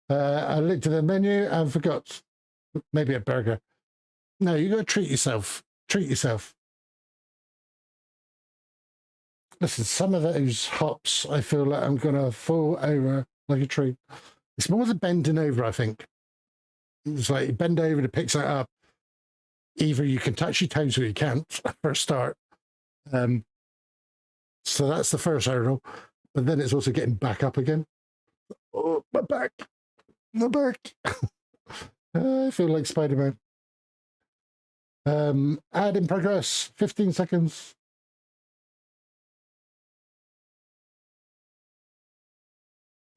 I looked at the menu and forgot. Maybe a burger. No, you got to treat yourself. Treat yourself. Listen, some of those hops, I feel like I'm going to fall over like a tree. It's more the bending over, I think. It's like you bend over to pick that up. Either you can touch your toes or you can't for a start. So that's the first hurdle. But then it's also getting back up again. Oh, my back. My back. I feel like Spider-Man. Add in progress. 15 seconds.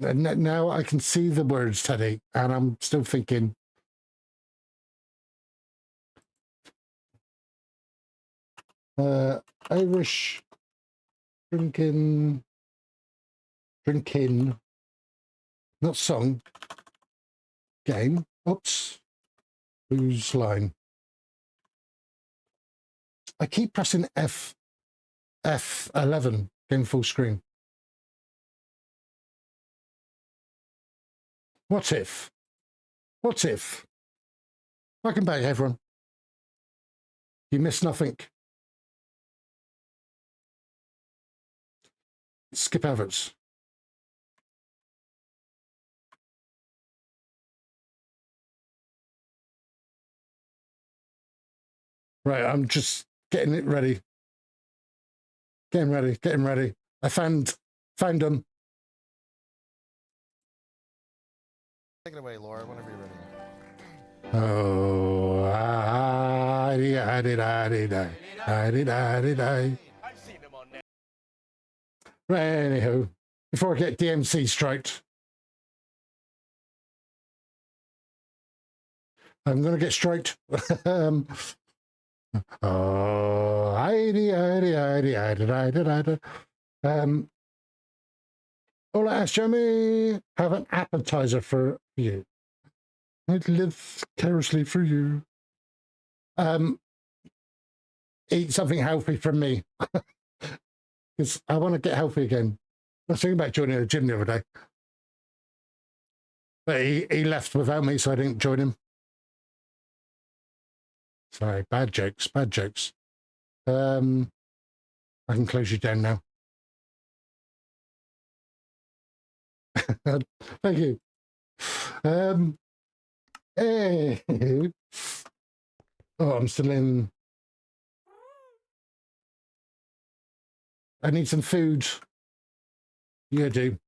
And now I can see the words, Teddy, and I'm still thinking. Irish drinking, not song, game. Oops. Whose Line? I keep pressing F11, going full screen. What if? What if? Welcome back, everyone. You missed nothing. Skip adverts. Right, I'm just getting it ready. Getting ready. I found them. Take it away, Laura, whenever you're ready. Oh, I did. Right, anyhow, before I get DMC striked, I'm going to get striked. Oh, all I ask, Jeremy, have an appetizer for you. I'd live carelessly for you. Eat something healthy from me. Because I want to get healthy again. I was thinking about joining a gym the other day. But he left without me, so I didn't join him. Sorry, bad jokes. I can close you down now. Thank you. Hey. Oh, I'm still in. I need some food. Yeah, I do.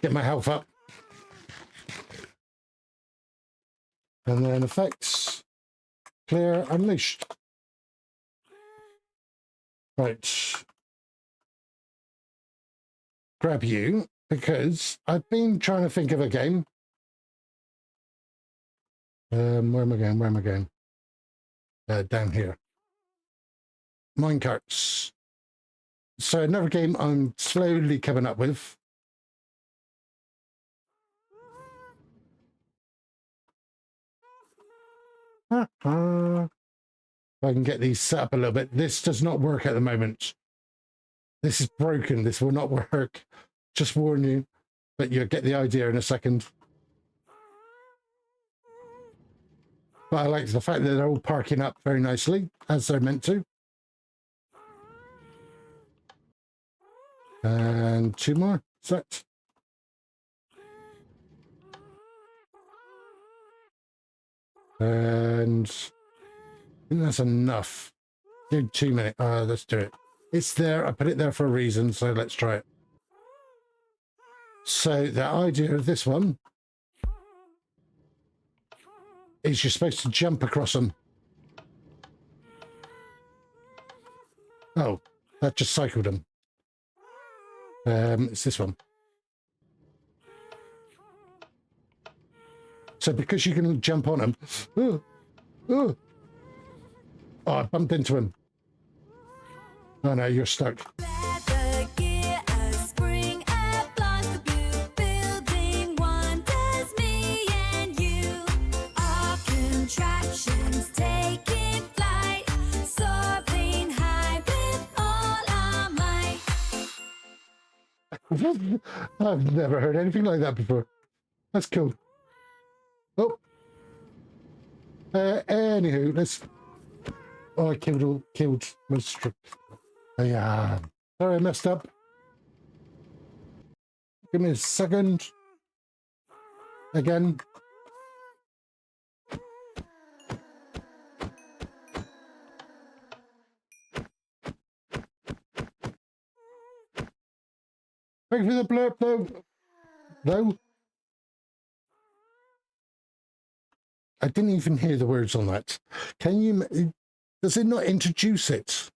Get my health up. And then effects. Clear, unleashed. Right. Grab you, because I've been trying to think of a game. Where am I going? Down here. Minecarts. So another game I'm slowly coming up with. If I can get these set up a little bit. This does not work at the moment. This is broken. This will not work. Just warn you. But you'll get the idea in a second. But I like the fact that they're all parking up very nicely, as they're meant to. And two more. Set. And I think that's enough. Do 2 minutes. Let's do it. It's there. I put it there for a reason, so let's try it. So the idea of this one is you're supposed to jump across them. Oh, that just cycled them. It's this one. So because you can jump on them, oh, I bumped into him. Oh no, you're stuck. Leather gear, a spring, a blonde view, building wonders, me and you. Our contraptions taking flight, soaring high with all our might. I've never heard anything like that before. That's cool. Oh. Anywho, let's. Oh, I killed most. Yeah. Sorry, I messed up. Give me a second. Again. Thank you for the blurb, though. Though. I didn't even hear the words on that. Can you? Does it not introduce it?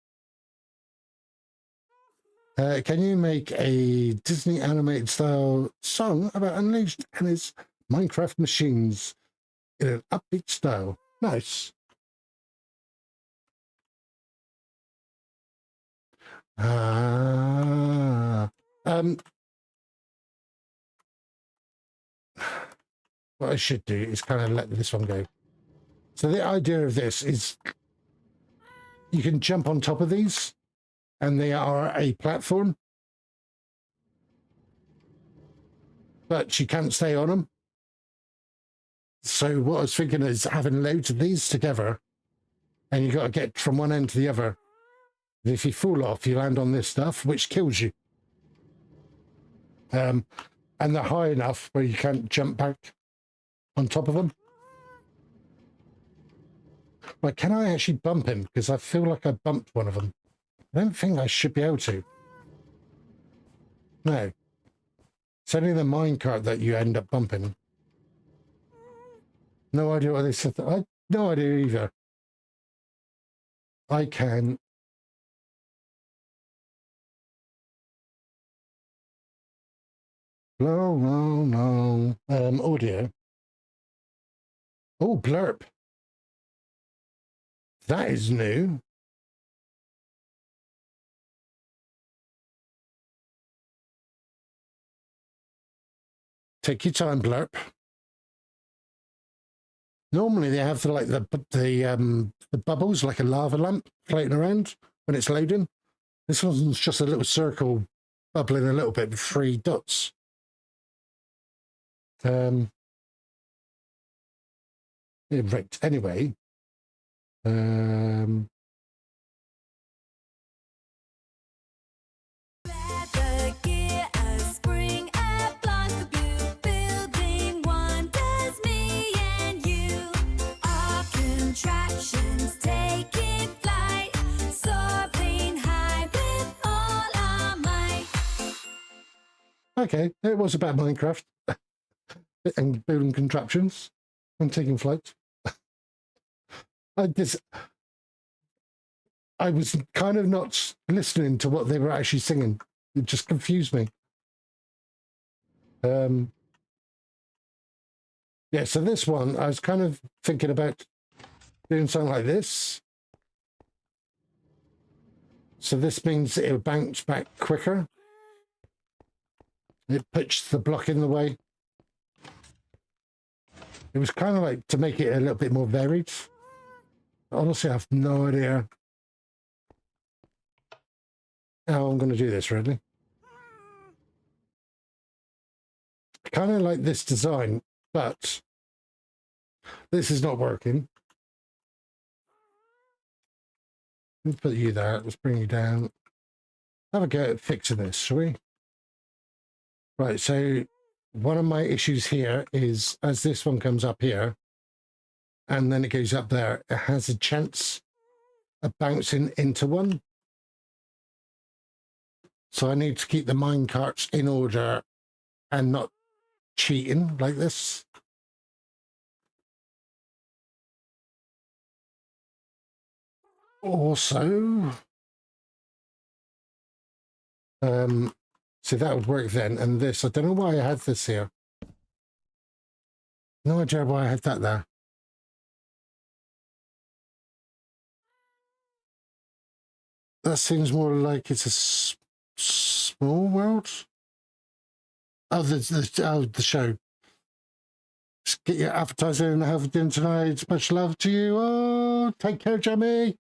Can you make a Disney animated style song about Unleashed and his Minecraft machines in an upbeat style? Nice. What I should do is kind of let this one go. So the idea of this is you can jump on top of these and they are a platform, but you can't stay on them. So what I was thinking is having loads of these together and you got to get from one end to the other. If you fall off, you land on this stuff, which kills you. And they're high enough where you can't jump back on top of them. But can I actually bump him? Because I feel like I bumped one of them. I don't think I should be able to. No. It's only the minecart that you end up bumping. No idea what they said. I no idea either. I can. No. Audio. Oh, blurb. That is new. Take your time, blurb. Normally they have the bubbles like a lava lamp floating around when it's loading. This one's just a little circle bubbling a little bit with 3 dots. Yeah, right. Anyway, Leather gear, a spring, a blonde view, building wonders, me and you. Our contraptions taking flight, soaring high with all our might. okay, it was about Minecraft and building contraptions and taking flight. I was kind of not listening to what they were actually singing. It just confused me. Yeah, so this one, I was kind of thinking about doing something like this. So this means it'll bounce back quicker. It puts the block in the way. It was kind of like to make it a little bit more varied. Honestly, I have no idea how I'm going to do this, really. I kind of like this design, but this is not working. Let's put you there. Let's bring you down. Have a go at fixing this, shall we? Right, so one of my issues here is as this one comes up here and then it goes up there, it has a chance bouncing into one. So I need to keep the mine carts in order and not cheating like this. Also, so that would work then. And this, I don't know why I had this here. No idea why I had that there. That seems more like it's a small world. Oh, the show. Just get your appetizer and have dinner tonight. Much love to you. Oh, take care, Jamie.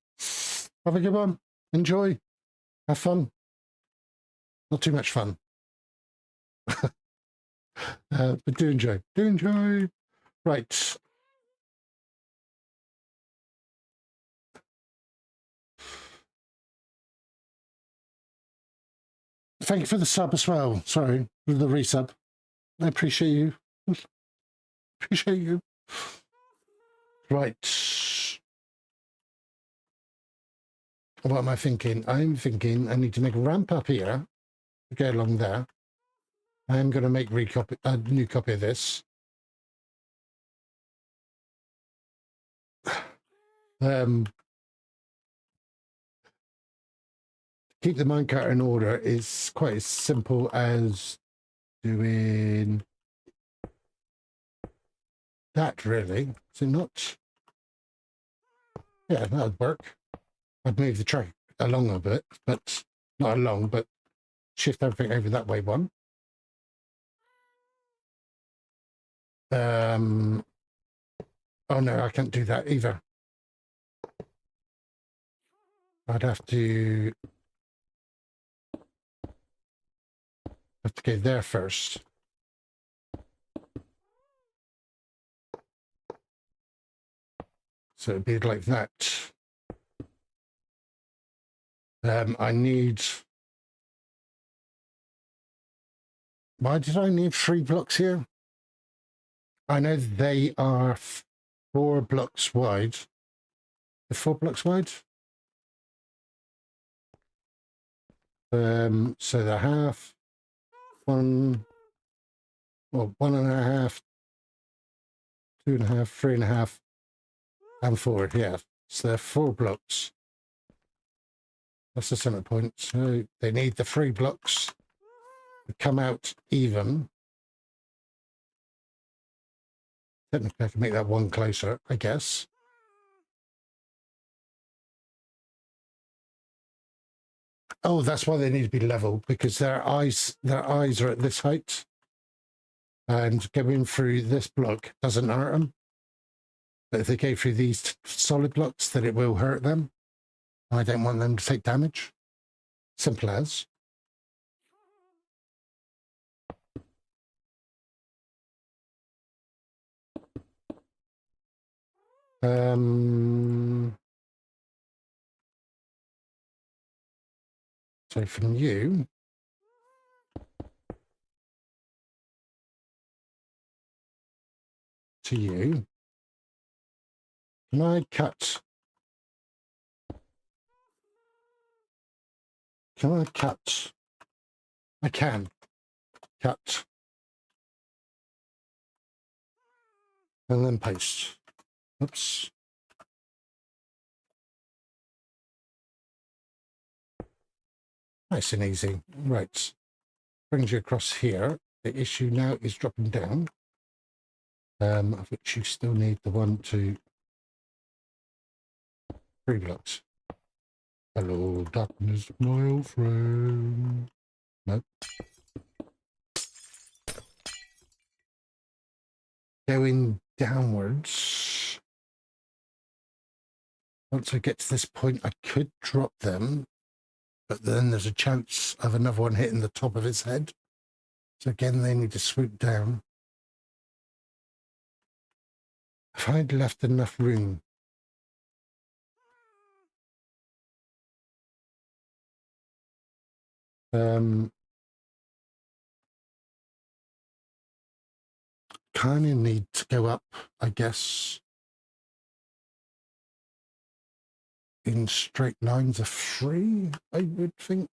Have a good one. Enjoy. Have fun. Not too much fun. But do enjoy. Do enjoy. Right. Thank you for the sub as well. Sorry, for the resub. I appreciate you. Appreciate you. Right. What am I thinking? I'm thinking I need to make a ramp up here to go along there. I'm going to make a new copy of this. Keep the minecart in order is quite as simple as doing that, really. Is it not? Yeah, that would work. I'd move the track along a bit, but not along, but shift everything over that way one. Oh no, I can't do that either. I'd have to go there first. So it'd be like that. I need... Why did I need 3 blocks here? I know they are 4 blocks wide. They're 4 blocks wide? So they're half, 1, well, 1.5, 2.5, 3.5, and 4, yeah. So they're 4 blocks. That's the center point. So they need the 3 blocks to come out even. Technically, I can make that one closer, I guess. Oh, that's why they need to be level, because their eyes are at this height. And going through this block doesn't hurt them. But if they go through these solid blocks, then it will hurt them. I don't want them to take damage. Simple as. So from you to you, can I cut? Can I cut? I can cut and then paste. Oops. Nice and easy. Right. Brings you across here. The issue now is dropping down. Of which you still need the 1, 2, 3 blocks. Hello, darkness, my old friend. Nope. Going downwards. Once I get to this point, I could drop them, but then there's a chance of another one hitting the top of its head. So again, they need to swoop down. If I'd left enough room, kind of need to go up, I guess. in straight lines of 3, I would think.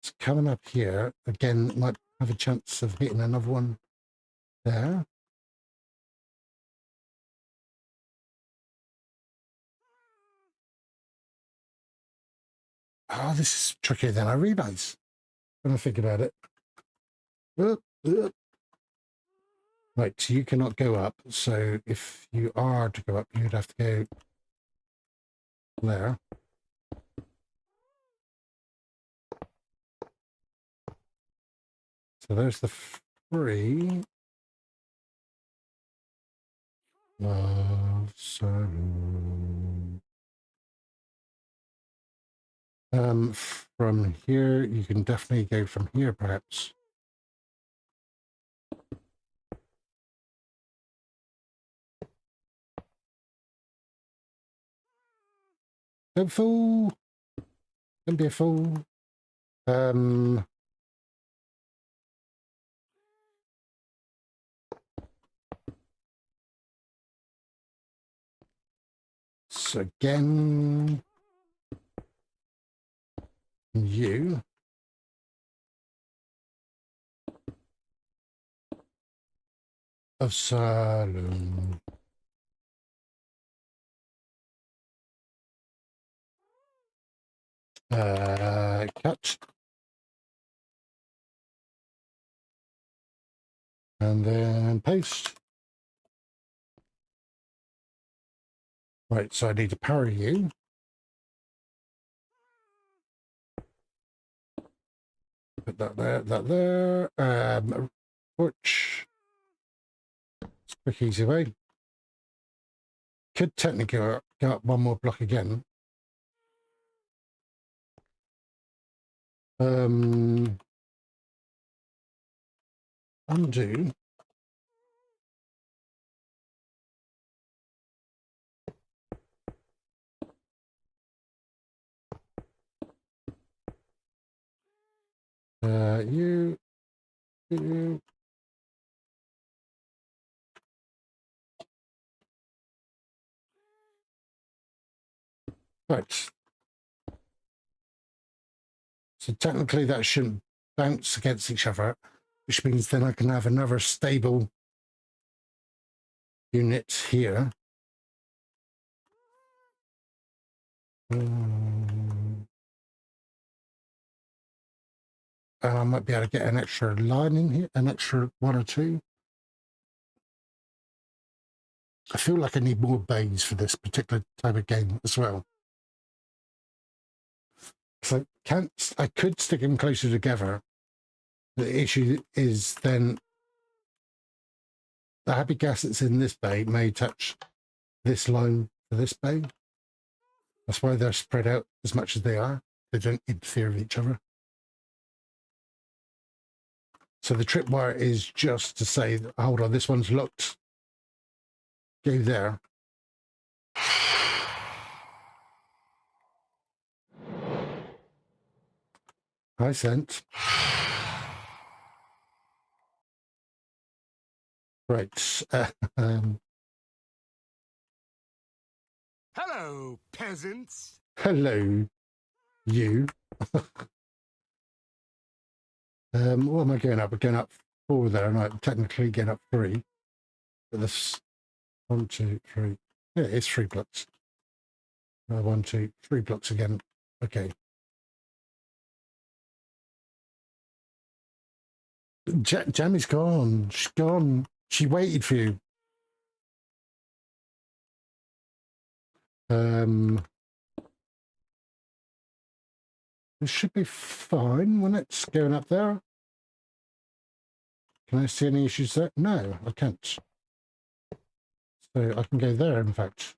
It's coming up here. Again, might have a chance of hitting another one there. Oh, this is trickier than I realise when I think about it. Right, so you cannot go up. So if you are to go up, you'd have to go there. So there's the 3. From here, you can definitely go from here, perhaps. Don't fool. Don't be a fool. So again, you. Of Salem. Cut. And then paste. Right, so I need to parry you. Put that there, that there. Which it's a quick, easy way. Could technically go up one more block again. Undo. You. Right. So technically that shouldn't bounce against each other, which means then I can have another stable unit here. And I might be able to get an extra line in here, an extra 1 or 2. I feel like I need more bays for this particular type of game as well. So I could stick them closer together. The issue is then the happy gas that's in this bay may touch this line for this bay. That's why they're spread out as much as they are. They don't interfere with each other. So the tripwire is just to say, hold on, this one's locked. Go there. Hi, Sent. Right. Hello, peasants. Hello, you. What am I going up? We're going up 4 there, and I'm technically getting up 3. But this 1, 2, 3. Yeah, it's 3 blocks. 1, 2, 3 blocks again. Okay. Jammy's gone. She's gone. She waited for you. This should be fine when it's going up there. Can I see any issues there? No, I can't. So I can go there, in fact.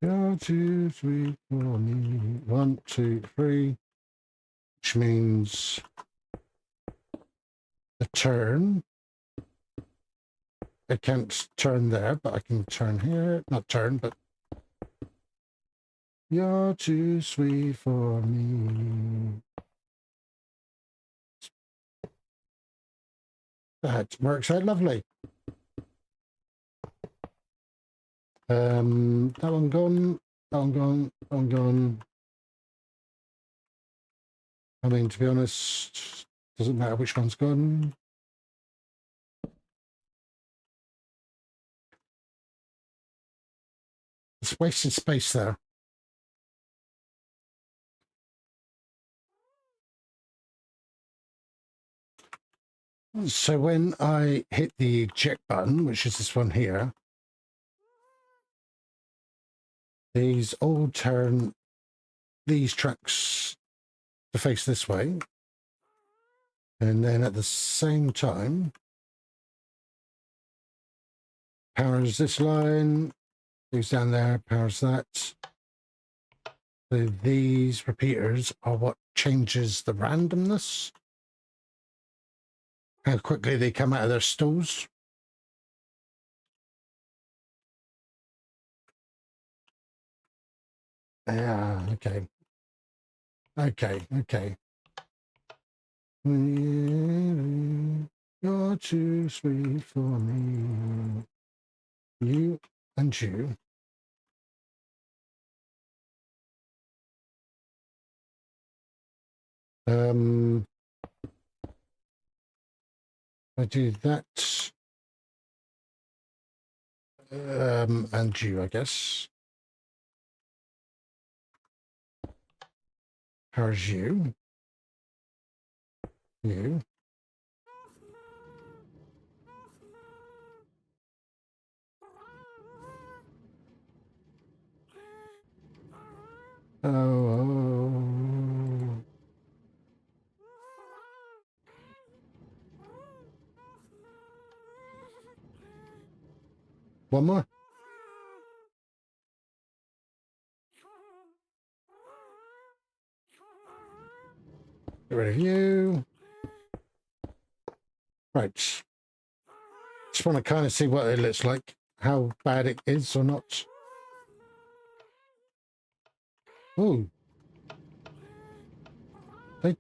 1, 2, 3, 4, 1, 2, 3. Which means a turn. I can't turn there, but I can turn here. Not turn, but you're too sweet for me. That works out lovely. That one gone. That one gone. That one gone. I mean, to be honest, doesn't matter which one's gone. It's wasted space there. So when I hit the eject button, which is this one here, these all turn these tracks to face this way. And then at the same time, powers this line, goes down there, powers that. So these repeaters are what changes the randomness. How quickly they come out of their stalls. Yeah, okay. Okay. You're too sweet for me. You and you. I do that. And you, I guess. How's you? You. Oh. One more. Get rid of you. Right. Just want to kind of see what it looks like, how bad it is or not. Oh. They...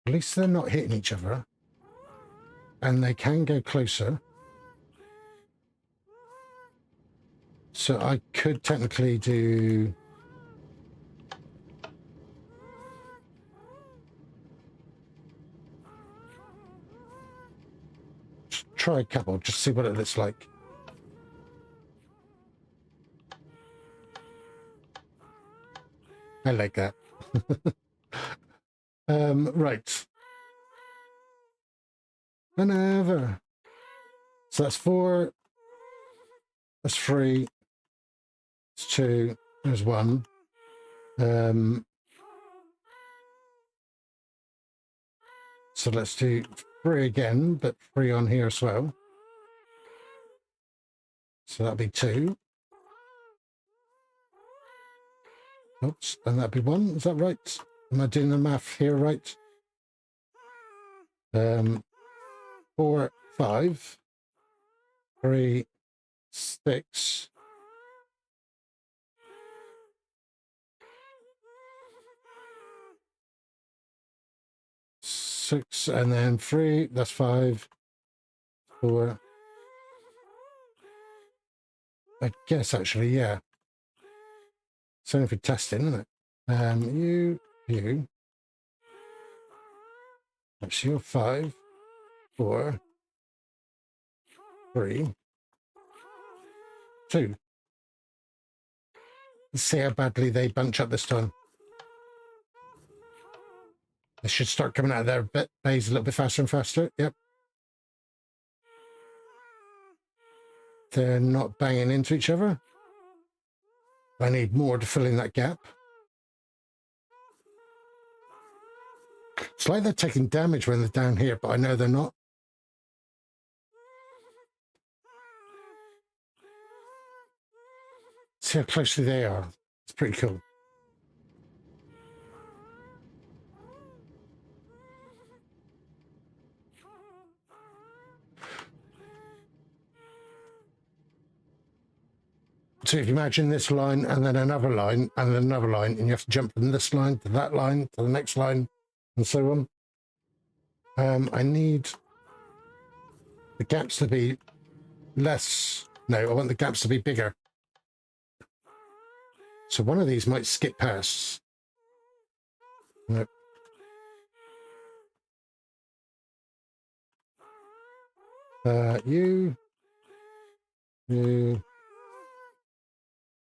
At least they're not hitting each other. And they can go closer. So I could technically do... Try a couple, just see what it looks like. I like that. Right. Whenever. So that's 4. That's 3. It's 2. There's 1. So let's do 3 again, but 3 on here as well. So that'll be 2. Oops, and that'd be 1. Is that right? Am I doing the math here right? 4, 5, 3, 6. 6 and then 3, that's 5, 4. I guess actually, yeah. It's only for testing, isn't it? You. That's your 5, 4, 3, 2. Let's see how badly they bunch up this time. They should start coming out of their bays a little bit faster and faster. Yep. They're not banging into each other. I need more to fill in that gap. It's like they're taking damage when they're down here, but I know they're not. See how closely they are. It's pretty cool. So if you imagine this line and then another line and then another line, and you have to jump from this line to that line to the next line and so on. I need the gaps to be less. No, I want the gaps to be bigger. So one of these might skip past. Nope. You.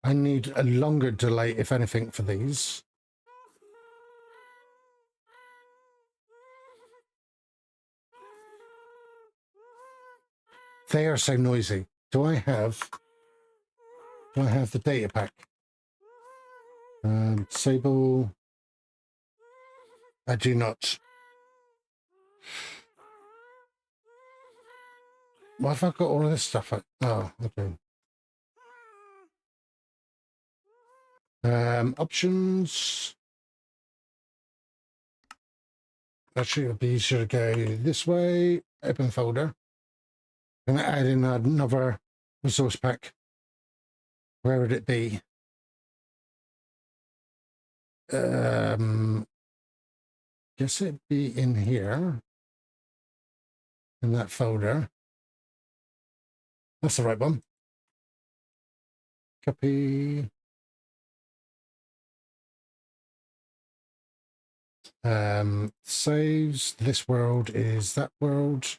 I need a longer delay, if anything, for these. They are so noisy. Do I have the data pack? Disable. I do not. Why have I got all of this stuff? Oh, okay. Options. Actually, it'll be easier to go this way. Open folder. I'm going to add in another resource pack. Where would it be? Guess it'd be in here. In that folder. That's the right one. Copy. Saves. This world is that world.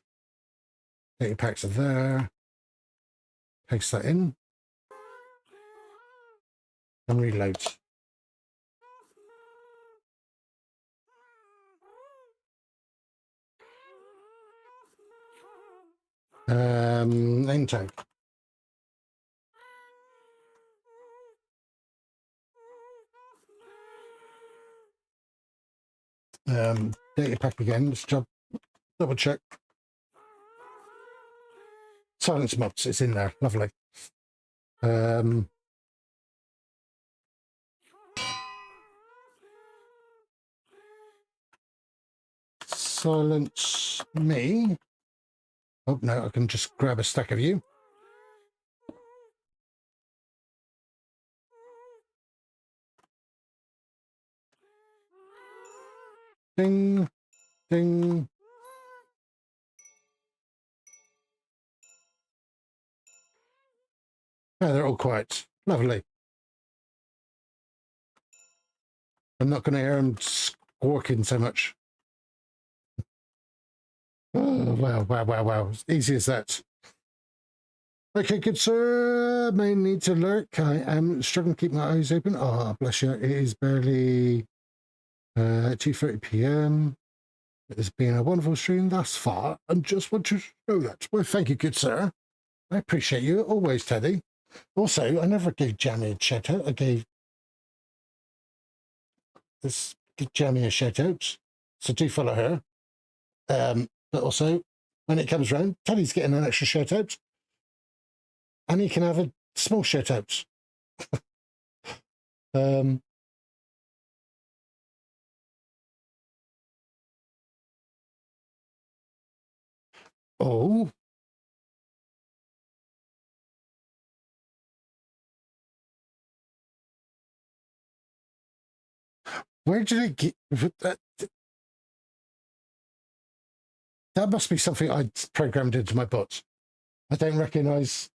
Data packs are there. Paste that in. And reload. Name tag. Data pack again. Let's double check. Silence mobs. It's in there. Lovely. Silence me. Oh, no, I can just grab a stack of you. Ding, ding. Oh, they're all quiet. Lovely. I'm not going to hear them squawking so much. Oh, wow, wow, wow, wow. Easy as that. Okay, good sir. May need to lurk. I am struggling to keep my eyes open. Oh, bless you. It is barely 2:30 p.m. It has been a wonderful stream thus far, and just want to know that. Well, thank you, good sir. I appreciate you always, Teddy. Also, I never gave Jamie a shout out. I gave Jamie a shout out, so do follow her. But also, when it comes round, Teddy's getting an extra shout out, and he can have a small shout out. Oh. Where did it get that? That must be something I programmed into my bot. I don't recognize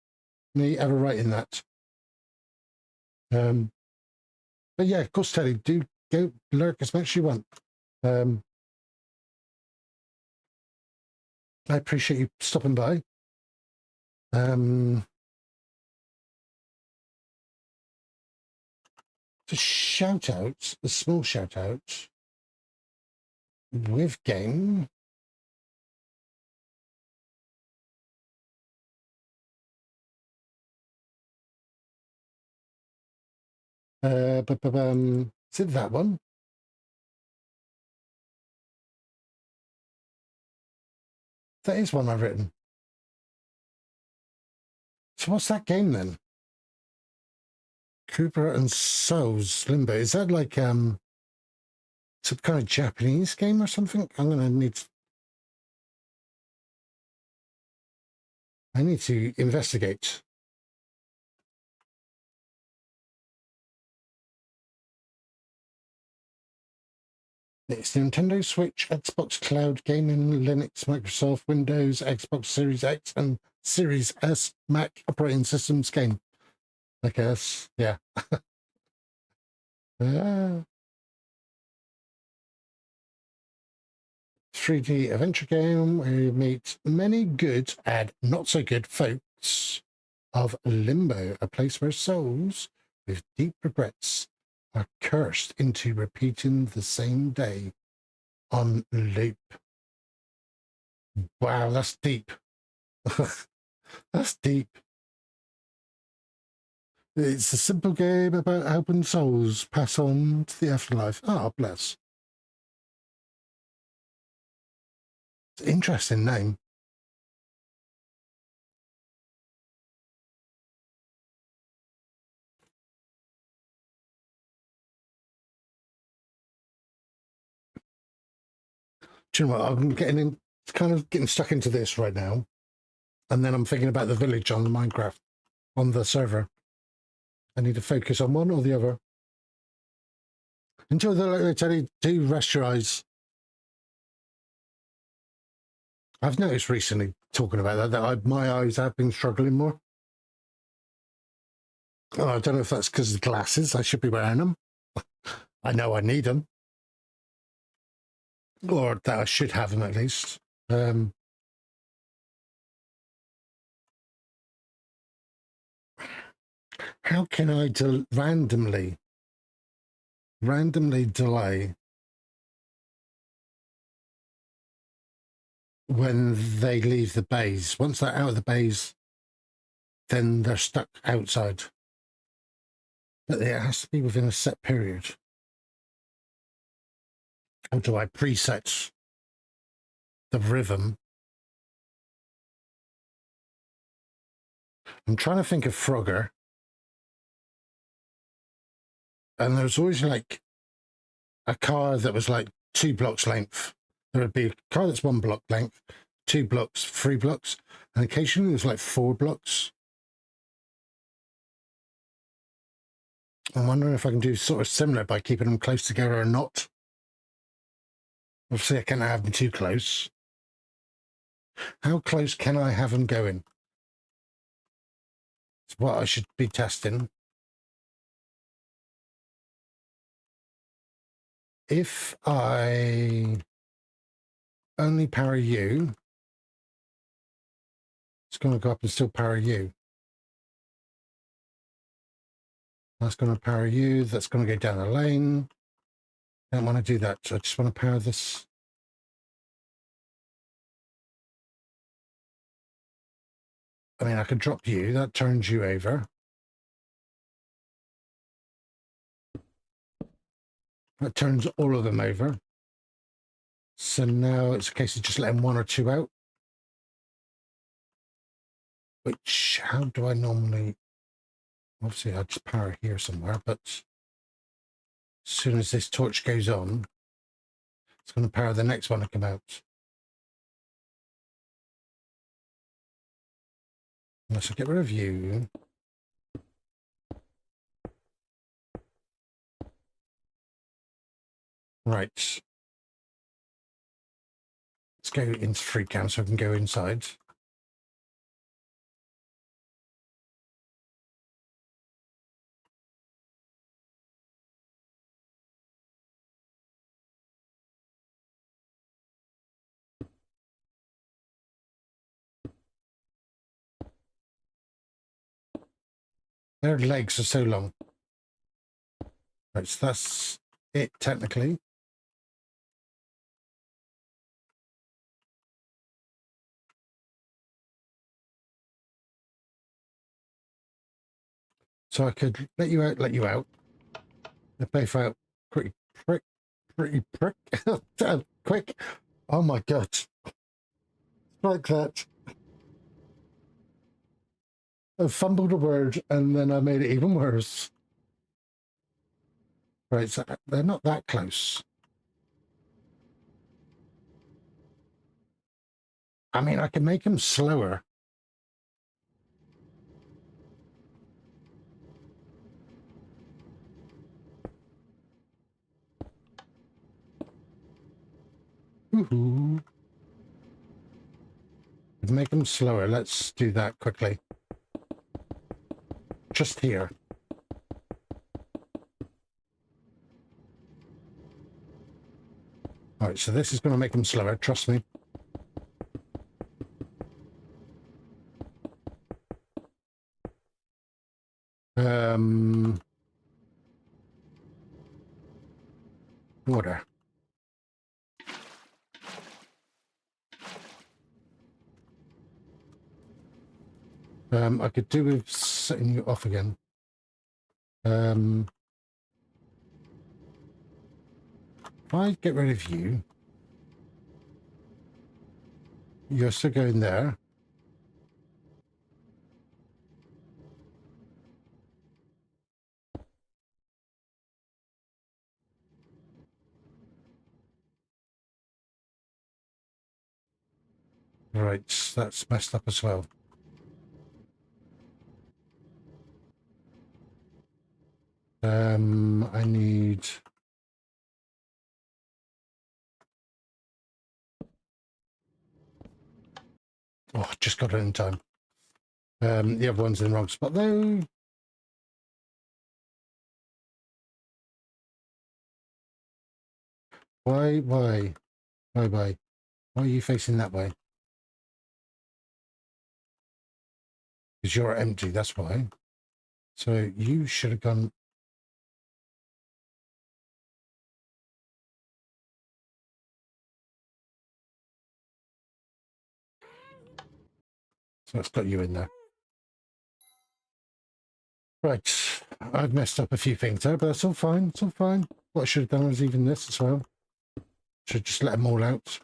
me ever writing that. But yeah, of course, Teddy, do go lurk as much as you want. I appreciate you stopping by. The shout out, the small shout out with game. Is it that one? That is one I've written. So what's that game then? Cooper and Souls Limbo. Is that like some kind of Japanese game or something? I need to investigate. It's Nintendo Switch, Xbox Cloud Gaming, Linux, Microsoft, Windows, Xbox Series X, and Series S Mac operating systems game. I guess, yeah. 3D adventure game where you meet many good and not so good folks of Limbo, a place where souls with deep regrets are cursed into repeating the same day on loop. Wow, that's deep. That's deep. It's a simple game about helping souls pass on to the afterlife. Ah, bless. It's an interesting name. Do you know what? I'm kind of getting stuck into this right now. And then I'm thinking about the village on the Minecraft, on the server. I need to focus on one or the other. Until they tell you to rest your eyes. I've noticed recently, talking about that my eyes have been struggling more. Oh, I don't know if that's because of the glasses. I should be wearing them. I know I need them. Or that I should have them at least. How can I randomly delay when they leave the bays? Once they're out of the bays, then they're stuck outside. But it has to be within a set period. Or do I preset the rhythm? I'm trying to think of Frogger. And there's always like a car that was like 2 blocks length. There would be a car that's 1 block length, 2 blocks, 3 blocks, and occasionally there's like 4 blocks. I'm wondering if I can do sort of similar by keeping them close together or not. Obviously, I can't have them too close. How close can I have them going? It's what I should be testing. If I only power you, it's going to go up and still power you. That's going to power you. That's going to go down the lane. I don't want to do that. I just want to power this. I mean, I could drop you. That turns you over. That turns all of them over. So now it's a case of just letting 1 or 2 out. Which, how do I normally... Obviously, I'll just power here somewhere, but as soon as this torch goes on, it's going to power the next one to come out. Unless I get rid of you. Right. Let's go into free cam so I can go inside. Their legs are so long. Right, so that's it technically. So I could let you out. They both out pretty quick. Oh my god. Like that. I fumbled a word and then I made it even worse. Right, so they're not that close. I mean, I can make them slower. Woohoo. Make them slower. Let's do that quickly. Just here. Alright, so this is going to make them slower, trust me. Water. I could do with setting you off again. If I get rid of you, you're still going there. Right, that's messed up as well. I need... Oh, just got it in time. The other one's in the wrong spot though. Why? Why are you facing that way? Because you're empty, that's why. So you should have gone... So it's got you in there. Right, I've messed up a few things there, but that's all fine, it's all fine. What I should have done was even this as well. Should just let them all out.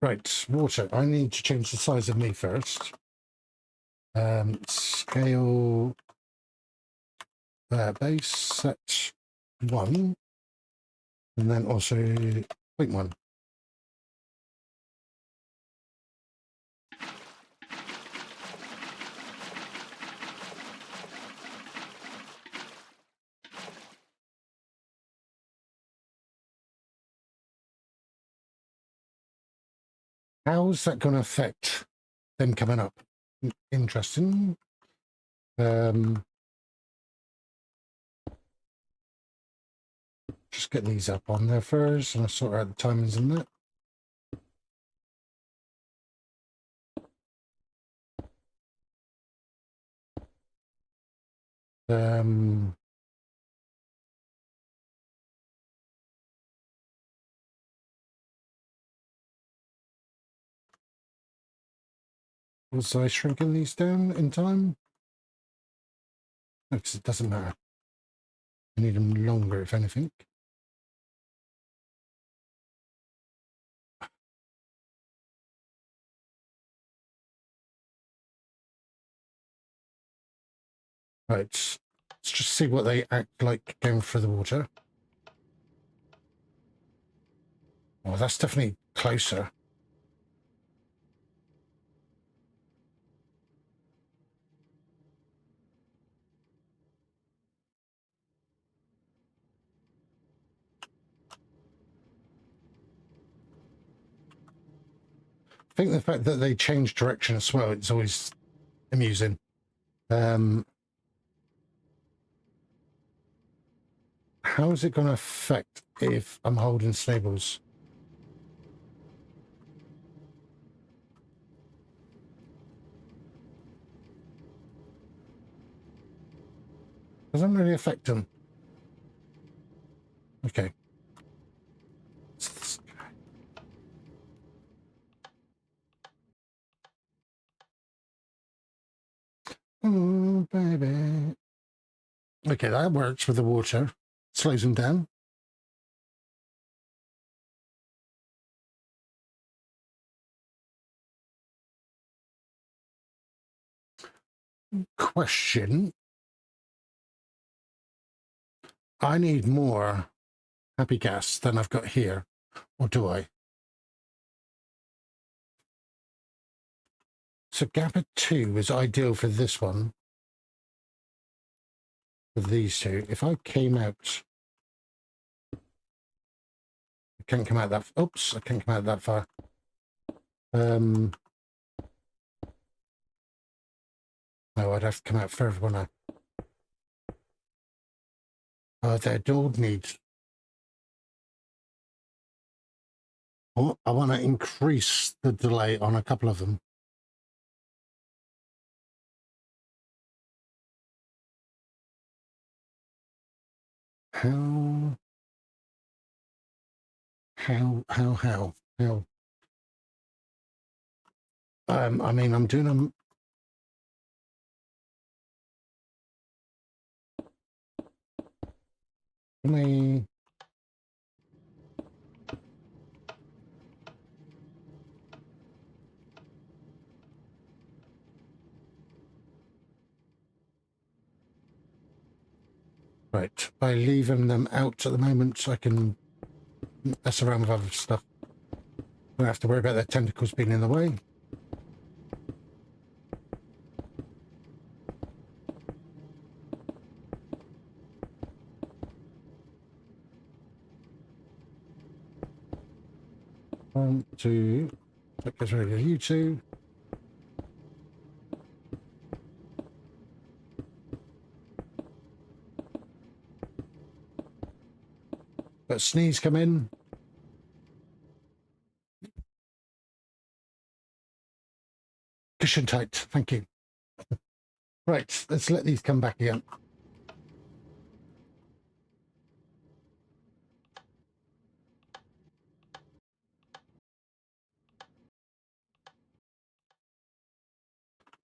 Right, water. I need to change the size of me first. Scale base set 1, and then also 0.1. How's that going to affect them coming up? Interesting. Just get these up on there first, and I'll sort out the timings in that. Was I shrinking these down in time? No, because it doesn't matter. I need them longer, if anything. Right, let's just see what they act like going through the water. Oh, that's definitely closer. I think the fact that they change direction as well, it's always amusing. How is it going to affect if I'm holding stables? Doesn't really affect them. Okay. Oh, baby. Okay, that works with the water. Slows them down. Question. I need more happy gas than I've got here, or do I? So Gappa 2 is ideal for this one. for these two. If I came out, I can't come out that. Oops, I can't come out that far. No, I'd have to come out further, wouldn't I? Oh, they all need. Oh, I want to increase the delay on a couple of them. How? I mean, I'm doing them. Let me. Right, by leaving them out at the moment, so I can mess around with other stuff. Don't have to worry about their tentacles being in the way. One, two. That gets rid of you two. But sneeze come in. Cushion tight, thank you. Right, let's let these come back again.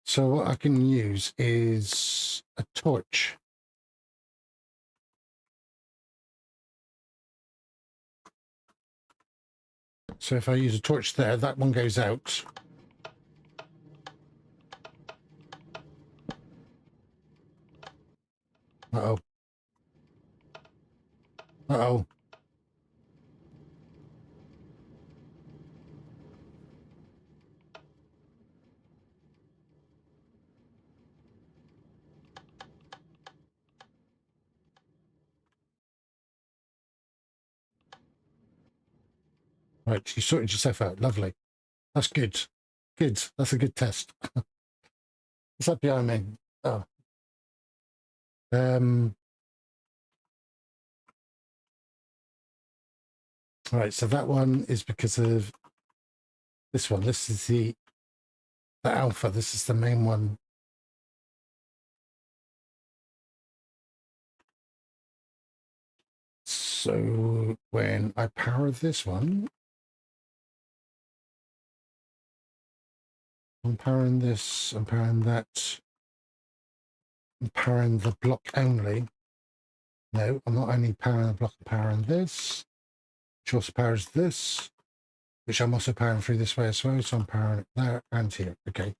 So what I can use is a torch. So if I use a torch there, that one goes out. Uh-oh. Uh-oh. Right, you sorted yourself out. Lovely. That's good. Good. That's a good test. What's that behind me? Oh. Right, so that one is because of this one. This is the alpha. This is the main one. So when I power this one, I'm powering this, I'm powering that, I'm powering the block only. No, I'm not only powering the block, I'm powering this, which also powers this, which I'm also powering through this way as well. So I'm powering it there and here. Okay.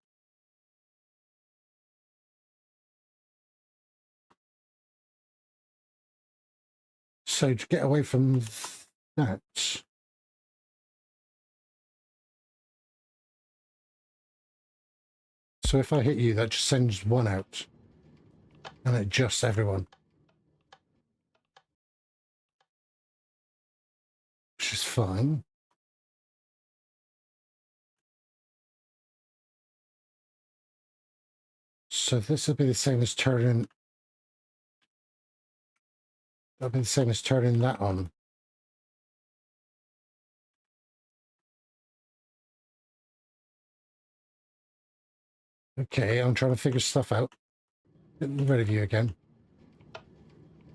So to get away from that, so if I hit you, that just sends one out and it adjusts everyone. Which is fine. So this will be the same as turning. That'll be the same as turning that on. Okay, I'm trying to figure stuff out. Get rid of you again.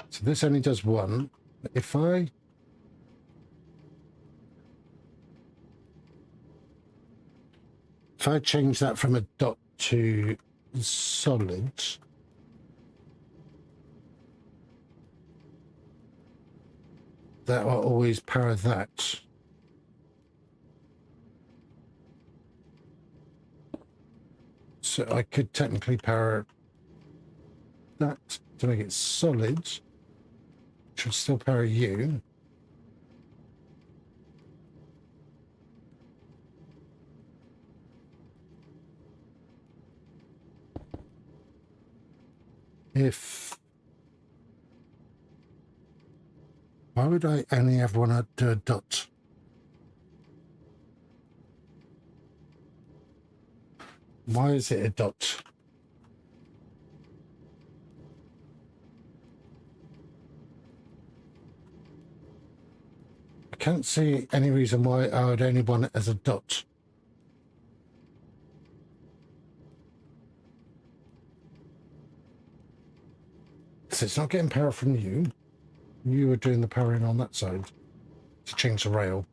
So this only does one. If I change that from a dot to solid, that will always power that. So I could technically power that to make it solid, which will still power you. If Why would I only ever want to do a dot? Why is it a dot? I can't see any reason why I would only want it as a dot. So it's not getting power from you. You were doing the powering on that side to change the rail.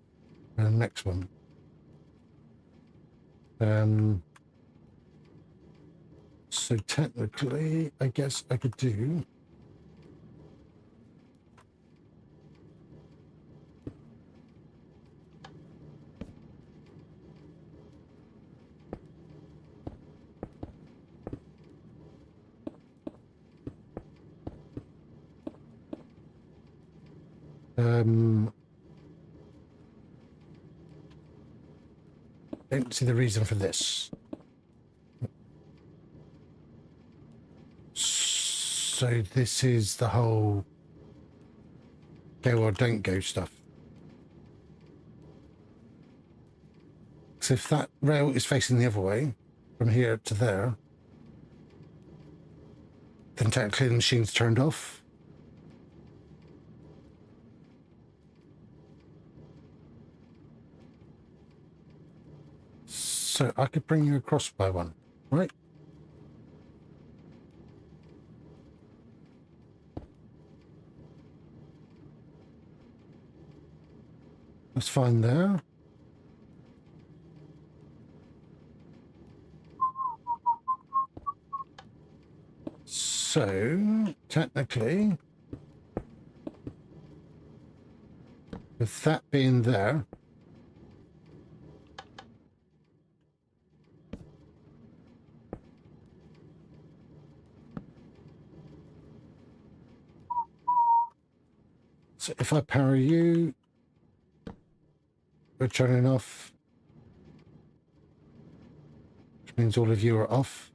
And the next one. So technically, I guess I could do... don't see the reason for this. So this is the whole go or don't go stuff. So if that rail is facing the other way, from here to there, then technically the machine's turned off. So I could bring you across by one, right? That's fine there. So, technically, with that being there, so if I power you, we're turning off, which means all of you are off.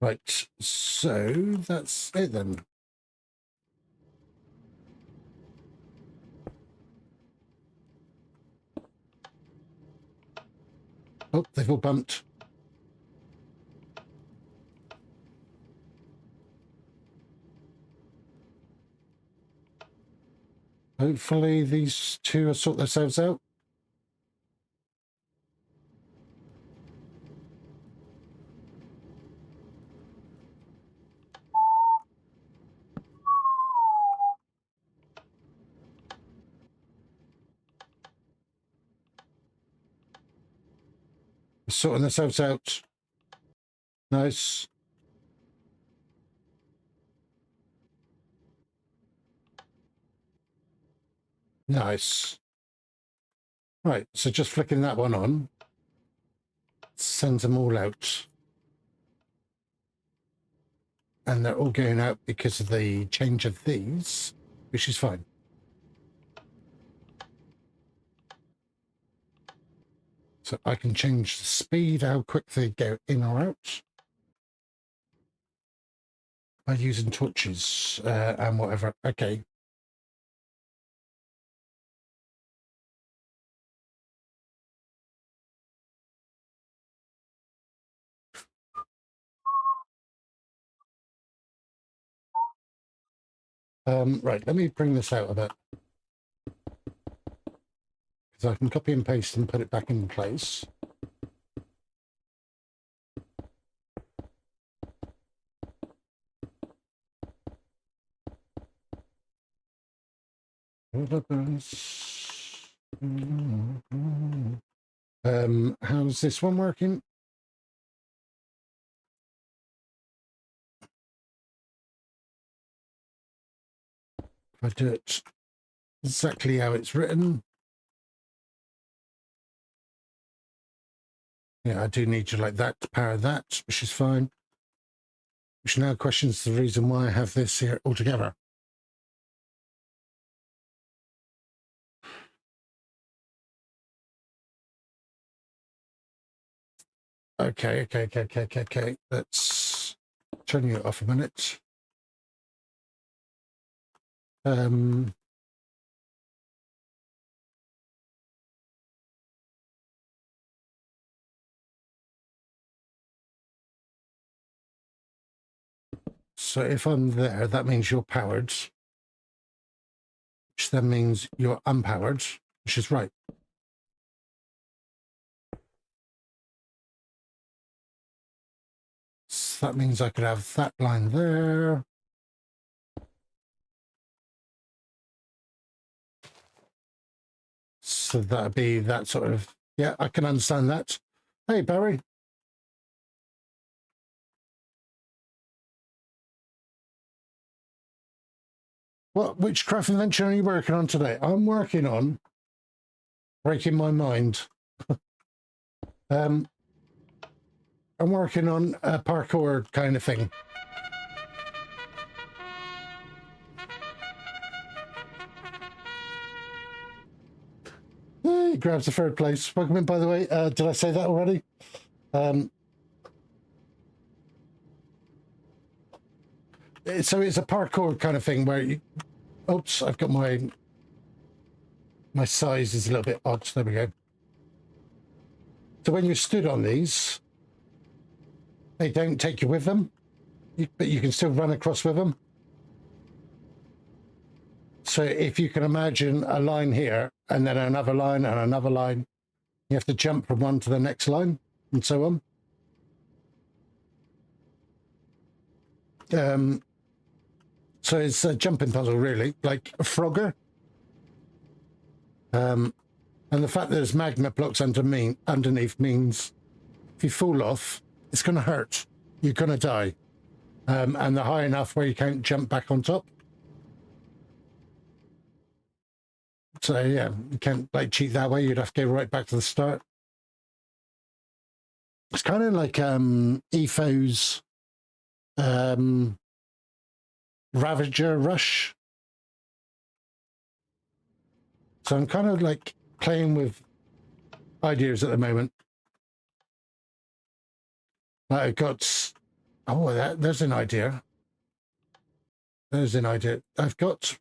Right, so that's it then. Oh, they've all bumped. Hopefully these two will sort themselves out. Sorting themselves out. Nice. Nice. Right, so just flicking that one on sends them all out. And they're all going out because of the change of these, which is fine. So I can change the speed, how quick they go in or out, by using torches and whatever. Okay. Right, let me bring this out a bit. Because I can copy and paste and put it back in place. How's this one working? If I do it exactly how it's written. Yeah, I do need you like that to power that, which is fine. Which now questions the reason why I have this here altogether. Okay. Let's turn you off a minute. So if I'm there, that means you're powered, which then means you're unpowered, which is right. So that means I could have that line there. So that'd be that sort of, yeah, I can understand that. Hey, Barry. What witchcraft invention are you working on today? I'm working on breaking my mind. I'm working on a parkour kind of thing. He grabs the third place. Welcome in, by the way. Did I say that already? So it's a parkour kind of thing where you... Oops, I've got my size is a little bit odd. There we go. So when you're stood on these, they don't take you with them, but you can still run across with them. So if you can imagine a line here and then another line and another line, you have to jump from one to the next line and so on. So it's a jumping puzzle, really, like a Frogger. And the fact that there's magma blocks underneath means if you fall off, it's going to hurt. You're going to die. And they're high enough where you can't jump back on top. So yeah, you can't like cheat that way. You'd have to go right back to the start. It's kind of like EFO's Ravager Rush. So I'm kind of like playing with ideas at the moment. Like I've got, there's an idea. There's an idea. I've got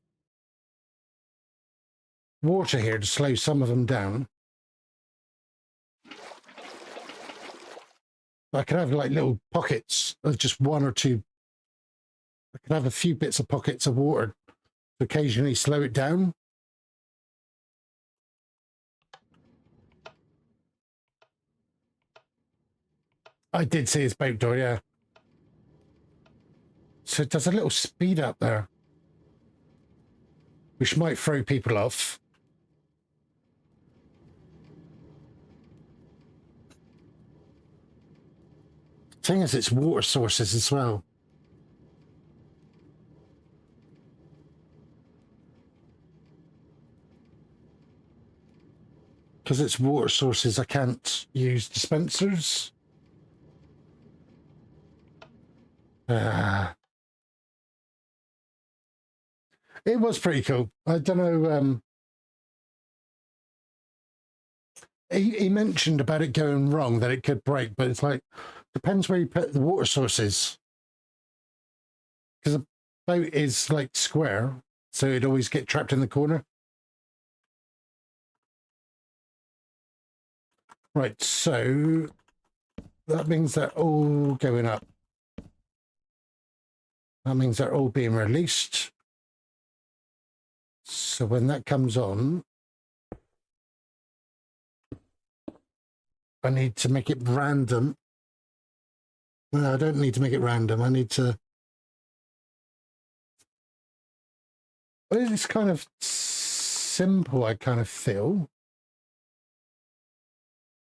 water here to slow some of them down. I could have like little pockets of just one or two. I could have a few bits of pockets of water to occasionally slow it down. I did see his boat door, yeah. So it does a little speed up there, which might throw people off. Thing is, it's water sources as well. Because it's water sources, I can't use dispensers. It was pretty cool. I don't know. He mentioned about it going wrong, that it could break, but it's like, depends where you put the water sources. Because the boat is like square, so it'd always get trapped in the corner. Right, so that means they're all going up. That means they're all being released. So when that comes on, I need to make it random. No, I don't need to make it random. I need to... It's kind of simple, I kind of feel.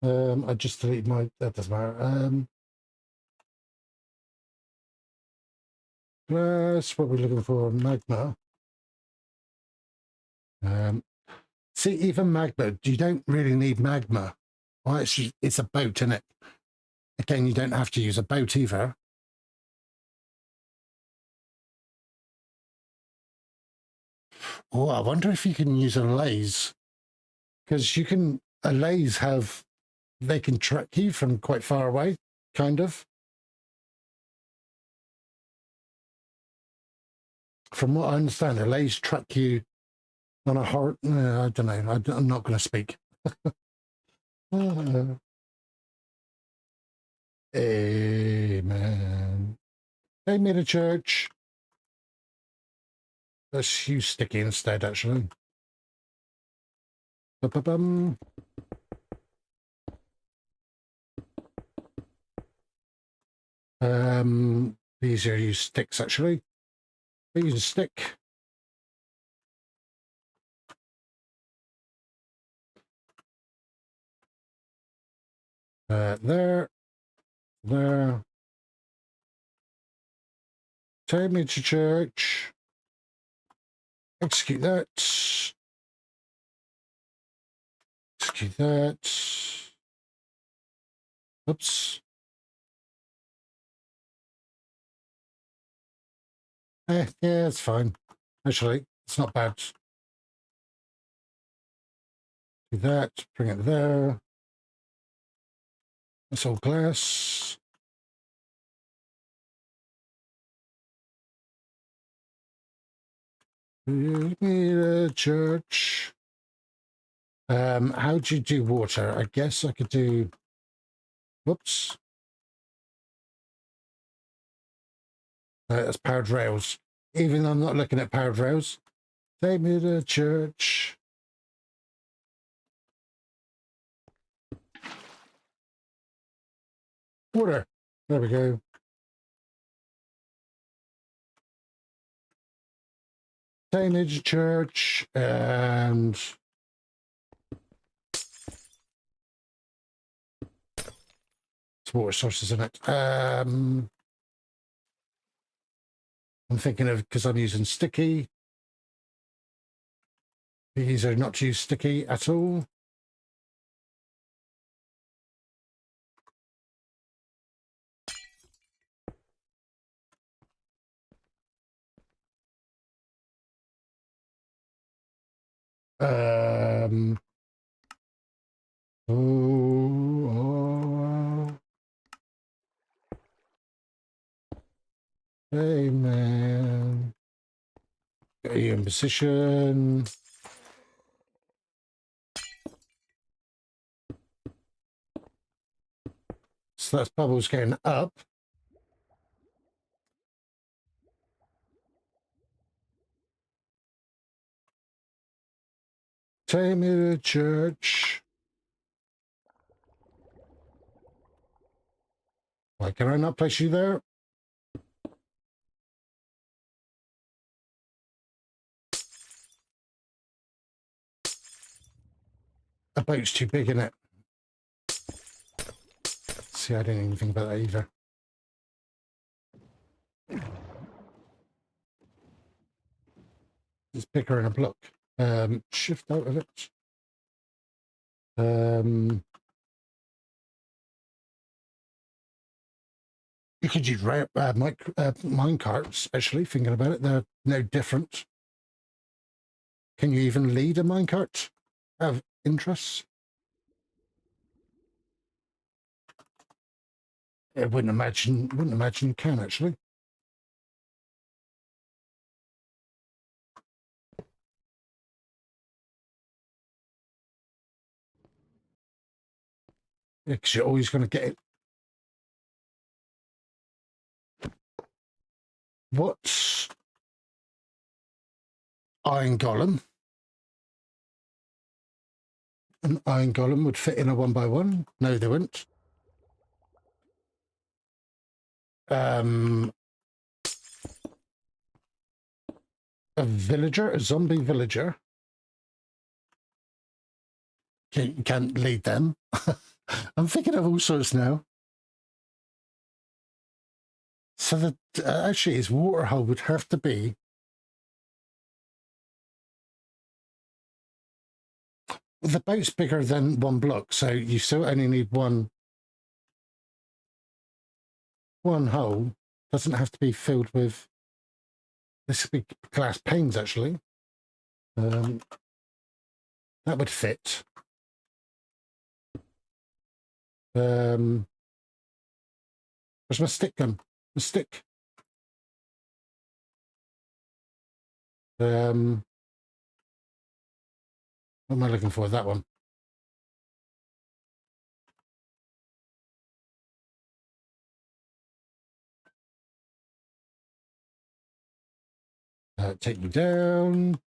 I just deleted my... That doesn't matter. That's what we're looking for, magma. See, even magma, you don't really need magma. Well, it's a boat, isn't it? Again, you don't have to use a boat either. Oh, I wonder if you can use a lathe. Because you can, a lathe have they can track you from quite far away, kind of. From what I understand, the lays track you on a heart. I don't know. I'm not going to speak. Amen. They made a church. Let's use sticky instead, actually. Ba-ba-bum. Easier to use sticks, actually. I use a stick. There. Take me to church. Execute that. Execute that. Oops. Yeah, it's fine. Actually, it's not bad. Do that. Bring it there. It's all glass. Take me to church. How do you do water? I guess I could do. Whoops. That's powered rails. Even though I'm not looking at powered rails. Take me to church. Water. There we go. Take me to church and. It's water sources in it. I'm thinking of, because I'm using sticky. These are not to use sticky at all. Hey, man. Get you in position. So that's bubbles getting up. Take me to church. Why can I not place you there? A boat's too big, isn't it? See, I didn't even think about that either. It's bigger in a block. Shift out of it. You could use mine carts, actually, thinking about it. They're no different. Can you even lead a minecart? Have interests? I wouldn't imagine you can, actually. Yeah, because you're always going to get it. What's Iron Golem? An Iron Golem would fit in a 1x1? No, they wouldn't. A villager, a zombie villager. Can't lead them. I'm thinking of all sorts now. So that actually his water hull would have to be the boat's bigger than one block, so you still only need one hull. Doesn't have to be filled with. This would be glass panes, actually. That would fit. Where's my stick gun? The stick. What am I looking for? That one. Take me down.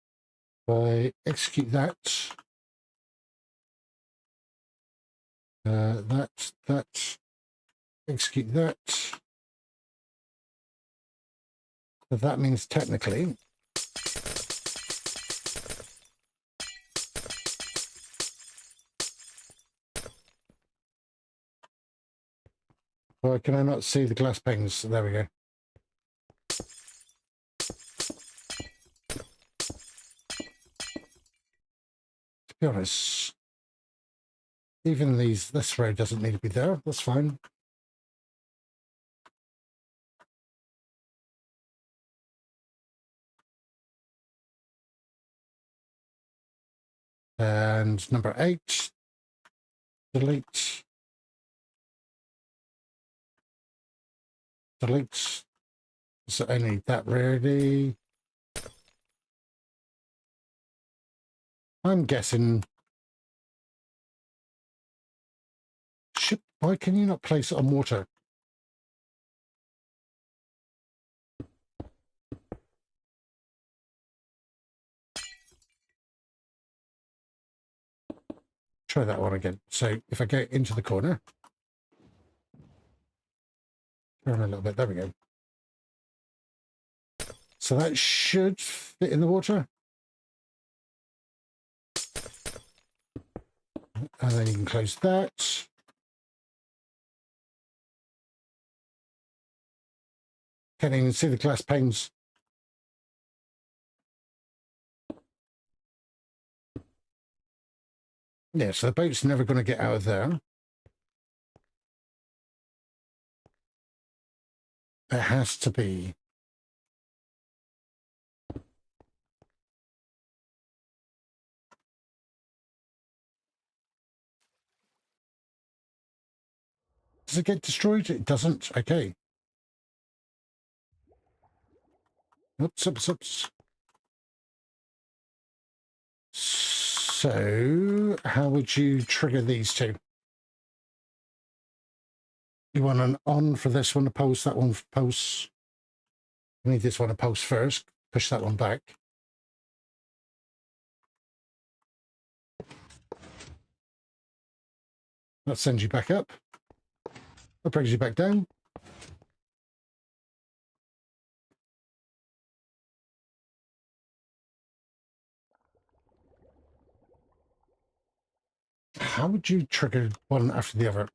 I execute that. That. Execute that. So that means technically why can I not see the glass panes? There we go. To be honest, even this row doesn't need to be there. That's fine. And number 8, delete. Delete. So I need that ready. I'm guessing. Ship, why can you not place it on water? Try that one again. So if I go into the corner, turn a little bit, there we go. So that should fit in the water. And then you can close that. Can't even see the glass panes. Yeah, so the boat's never going to get out of there. It has to be. Does it get destroyed? It doesn't. Okay. Oops. So, how would you trigger these two? You want an on for this one to pulse, that one for pulse. We need this one to pulse first. Push that one back. That sends you back up. That brings you back down. How would you trigger one after the other?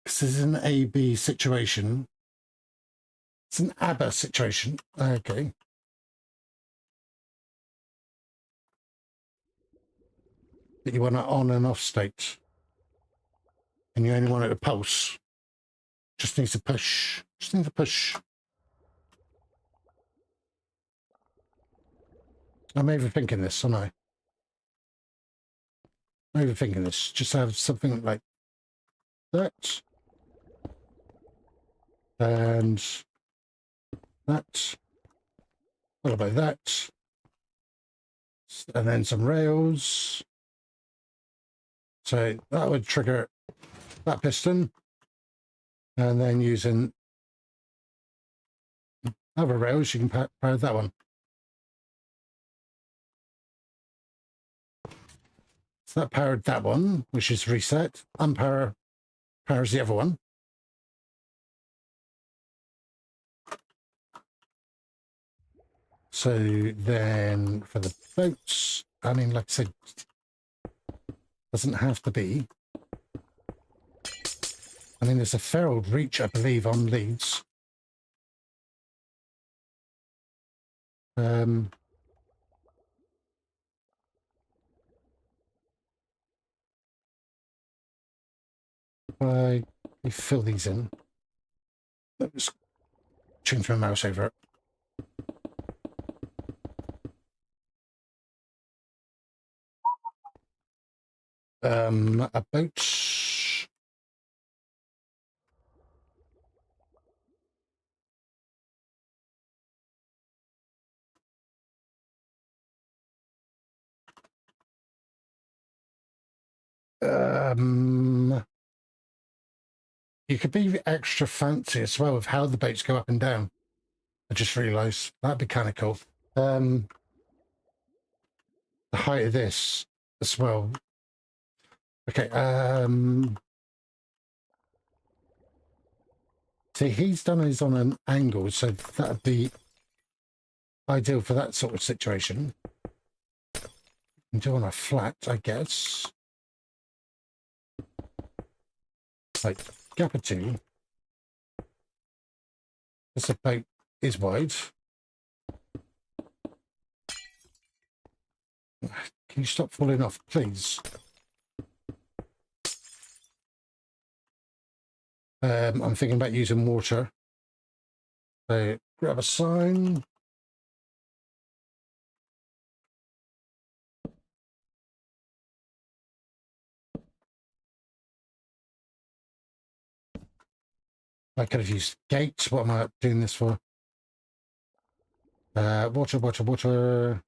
This is an A-B situation. It's an ABBA situation. Okay. But you want an on and off state. And you only want it to pulse. Just needs to push. Just needs to push. I'm overthinking this, aren't I? I'm overthinking this. Just have something like that. And that. What about that? And then some rails. So that would trigger that piston. And then using other rails, you can power that one. So that powered that one, which is reset. Unpower powers the other one. So then for the boats, I mean, like I said, doesn't have to be. I mean, there's a ferruled reach, I believe, on leads. I fill these in. Let's change my mouse over it. A boat. You could be extra fancy as well with how the boats go up and down. I just realised that'd be kind of cool. The height of this as well. Okay. See, he's done his on an angle, so that'd be ideal for that sort of situation. And do on a flat, I guess. Like gap of 2. This boat is wide. Can you stop falling off, please? I'm thinking about using water. So grab a sign. I could have used gates. What am I doing this for? Water, water, water.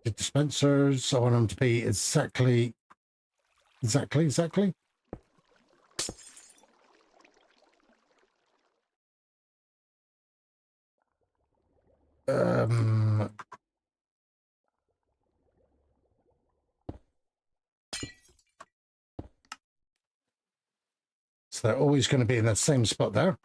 The dispensers, I want them to be exactly. So they're always going to be in that same spot there.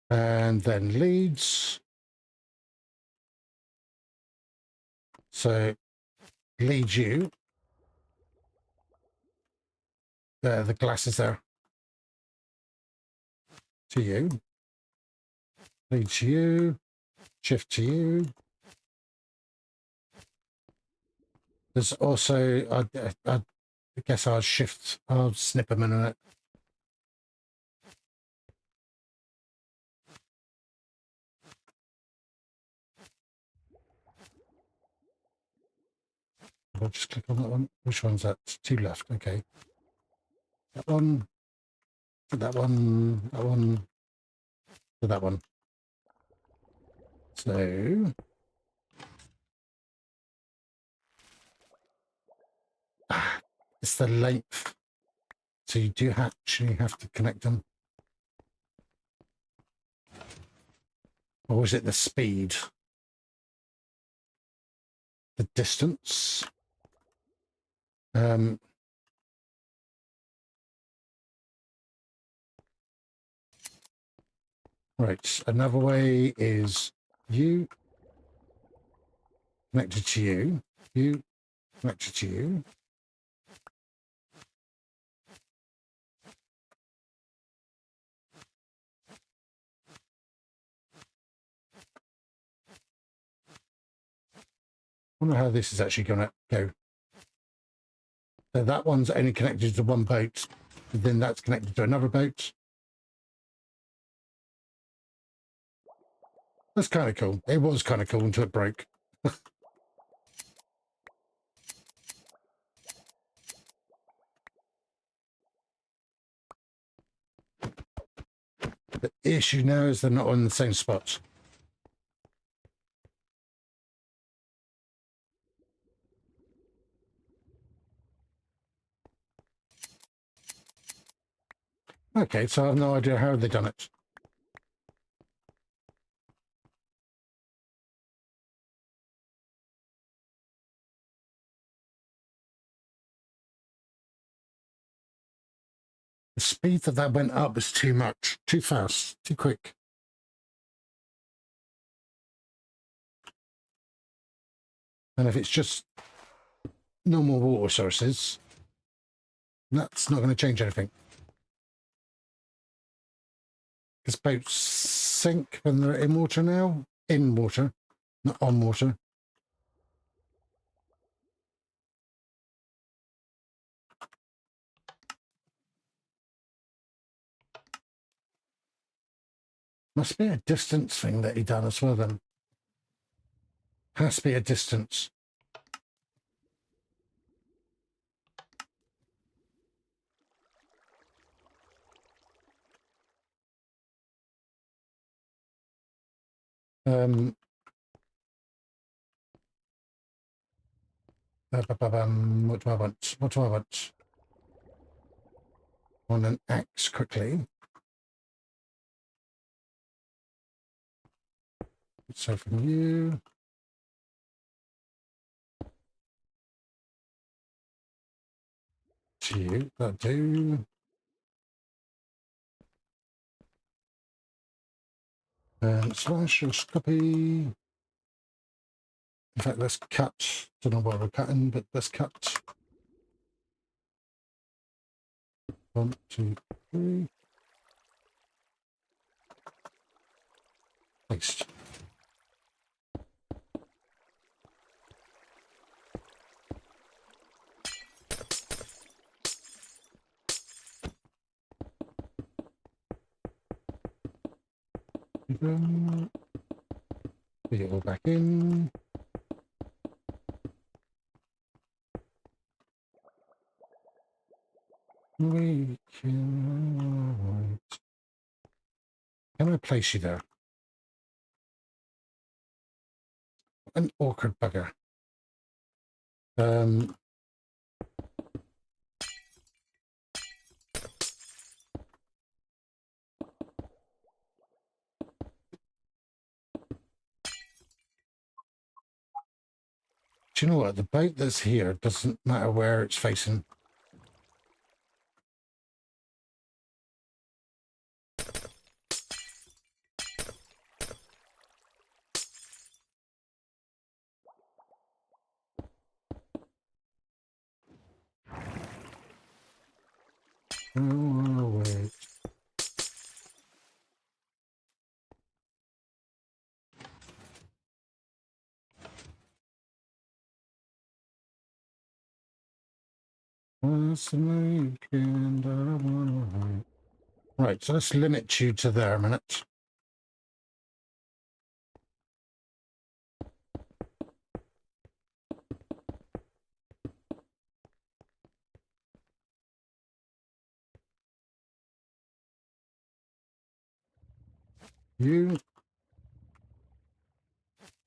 And then leads. So lead you. The glass is there. To you. Lead to you. Shift to you. There's also, I guess I'll shift, I'll snip them in a minute. I'll just click on that one. Which one's that? 2 left. Okay. That one. That one. That one. That one. So. It's the length. So you do actually have to connect them. Or is it the speed? The distance? Right, another way is you connected to you, you connected to you. I wonder how this is actually going to go. So that one's only connected to one boat, and then that's connected to another boat. That's kind of cool. It was kind of cool until it broke. The issue now is they're not on the same spot. Okay, so I have no idea how they've done it. The speed that went up was too much, too fast, too quick. And if it's just normal water sources, That's not going to change anything. Because boats sink when they're in water now. In water, not on water. Must be a distance thing that he done as well then. Has to be a distance. What do I want? What do I want? I want an axe quickly. So from you. To you, that'll do. Slash or copy. In fact, let's cut. Don't know what we're cutting, but let's cut. 1, 2, 3. Paste. Put it all back in. We can. Can I place you there? An awkward bugger. Do you know what? The boat that's here doesn't matter where it's facing. Oh, wait. Right, so let's limit you to there a minute. You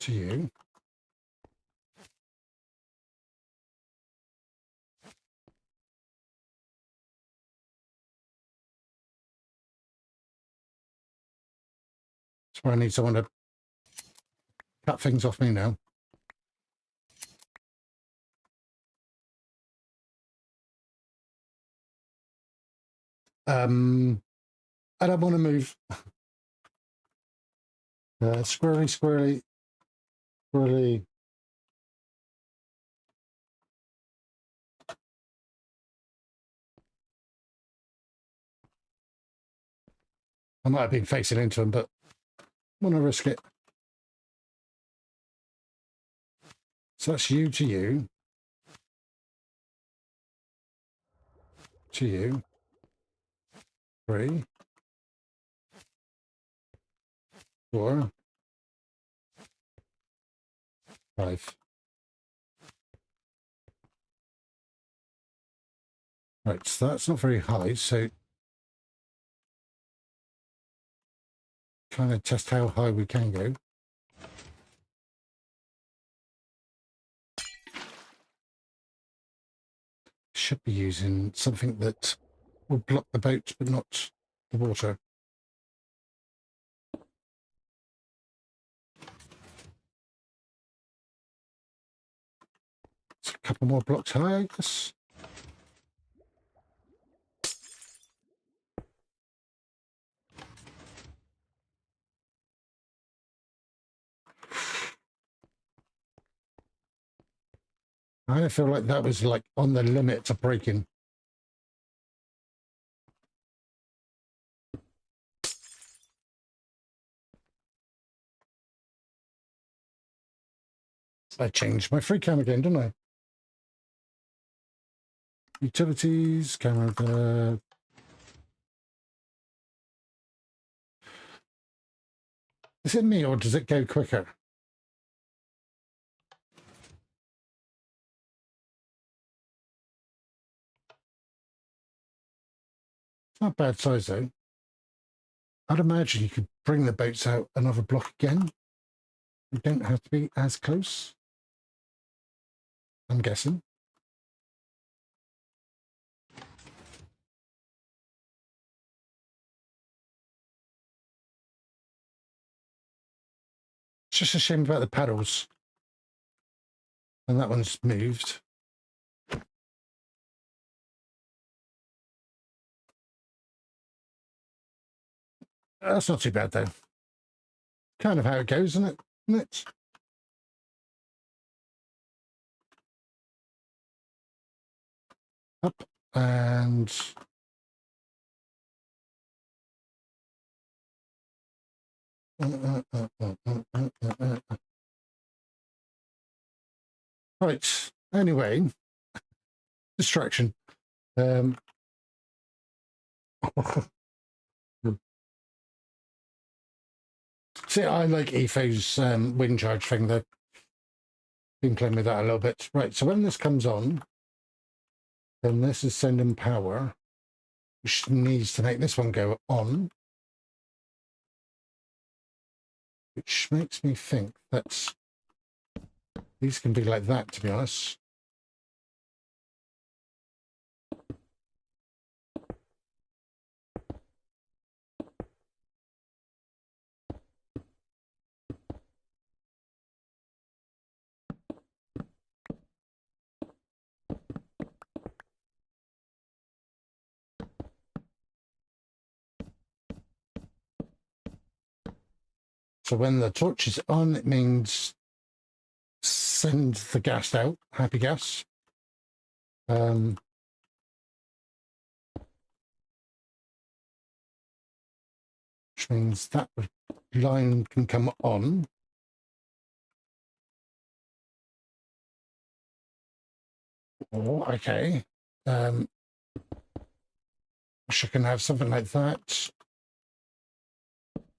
to you. That's where I need someone to cut things off me now. I don't want to move. Squirrely, squirrely, squirrely. I might have been facing into him, but want to risk it. So that's you to you. To you. 3. 4. 5. Right, so that's not very high, so trying to test how high we can go. Should be using something that will block the boat but not the water. It's a couple more blocks high, I guess. I feel like that was like on the limit to breaking. I changed my free cam again, didn't I? Utilities, camera there. Is it me or does it go quicker? It's not bad size though. I'd imagine you could bring the boats out another block again. You don't have to be as close. I'm guessing. It's just a shame about the paddles. And that one's moved. That's not too bad though. Kind of how it goes, isn't it? Isn't it? Up and right. Anyway, distraction. See, I like EFO's wind charge thing though. Been playing with that a little bit. Right, so when this comes on, then this is sending power, which needs to make this one go on. Which makes me think that these can be like that, to be honest. So when the torch is on, it means send the gas out, happy gas. Which means that line can come on. Oh, okay. Wish I can have something like that.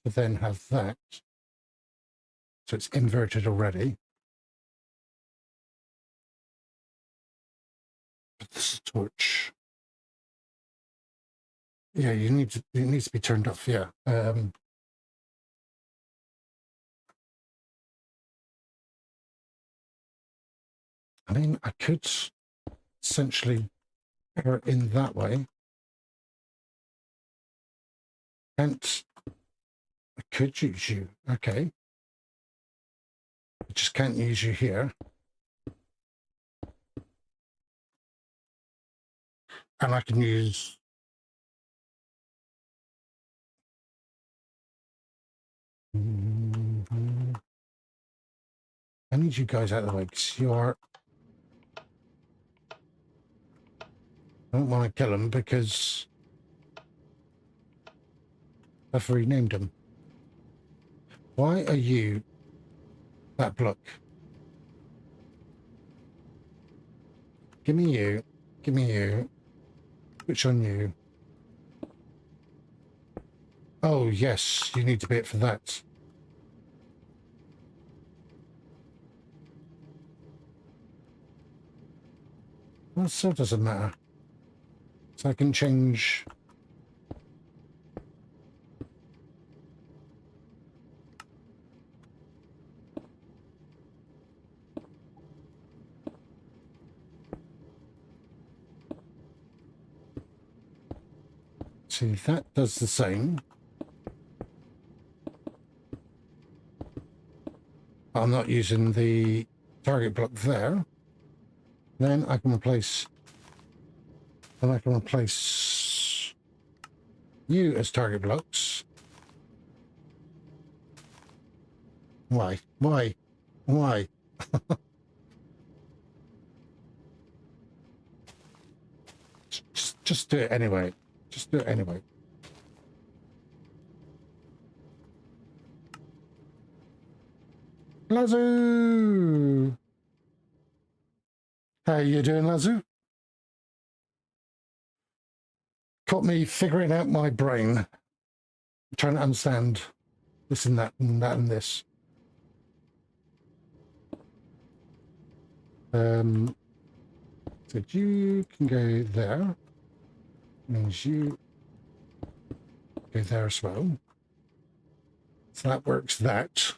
But then have that. So it's inverted already. But this is torch. Yeah, it needs to be turned off, yeah. I mean, I could essentially pair it in that way. And I could use you, okay. I just can't use you here. And I can use I need you guys out of the way because you're I don't want to kill them because I've renamed them. Why are you that block? Give me you. Give me you. Which on you? Oh, yes. You need to be it for that. Well, so it doesn't matter. So I can change... See, that does the same. I'm not using the target block there. Then I can replace... And I can replace you as target blocks. Why? Why? Why? just do it anyway. Just do it anyway. Lazoo! How you doing, Lazu? Caught me figuring out my brain, trying to understand this and that and that and this. So you can go there. Means you go there as well. So that works that.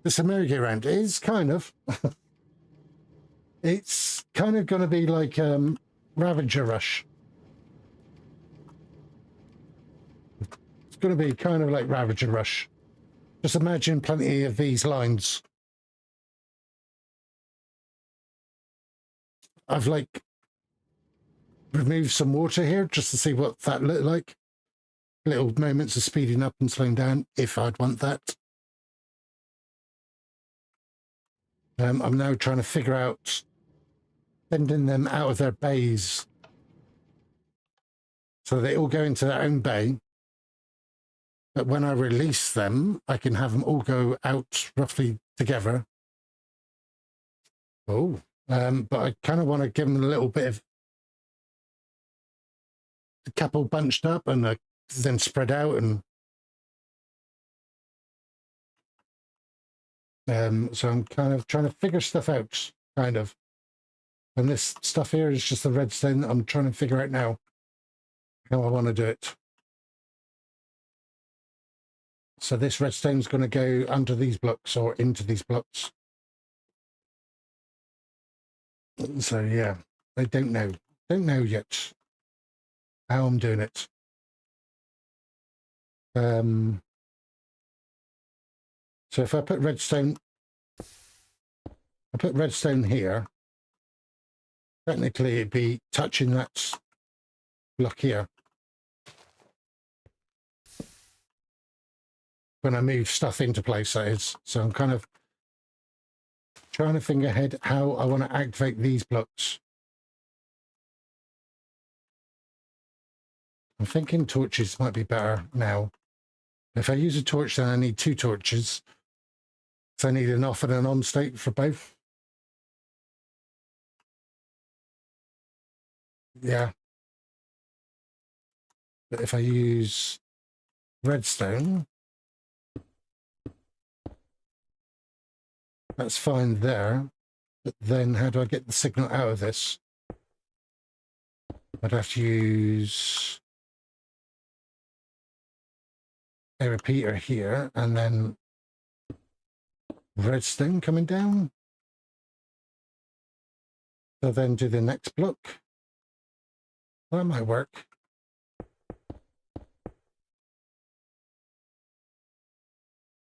This merry-go-round is kind of... it's kind of going to be like Ravager Rush. It's going to be kind of like Ravager Rush. Just imagine plenty of these lines. I've like removed some water here just to see what that looked like. Little moments of speeding up and slowing down if I'd want that. I'm now trying to figure out bending them out of their bays so they all go into their own bay. But when I release them, I can have them all go out roughly together. Oh. But I kind of want to give them a little bit of a couple bunched up and then spread out, and so I'm kind of trying to figure stuff out, kind of. And this stuff here is just the redstone. I'm trying to figure out now how I want to do it. So this redstone is going to go under these blocks or into these blocks. So yeah, I don't know yet how I'm doing it. So if I put redstone here, technically it'd be touching that block here when I move stuff into place, that is. So I'm kind of trying to think ahead how I want to activate these blocks. I'm thinking torches might be better now. If I use a torch, then I need 2 torches. So I need an off and an on state for both. Yeah. But if I use redstone, that's fine there. But then how do I get the signal out of this? I'd have to use a repeater here and then redstone coming down. So then do the next block. That might work.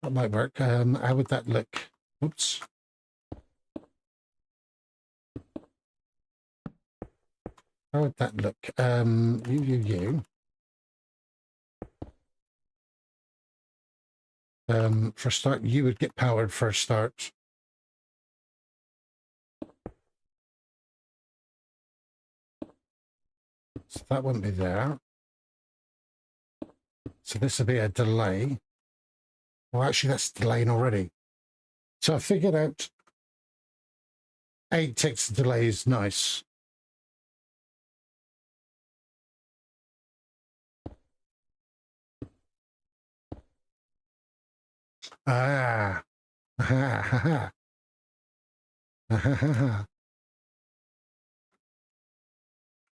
That might work. How would that look? Oops. How would that look? You. For a start, you would get powered for a start. So that wouldn't be there. So this would be a delay. Well, actually, that's delaying already. So I figured out 8 ticks delay is nice. Ah. Ha ha ha. Ha ha ha.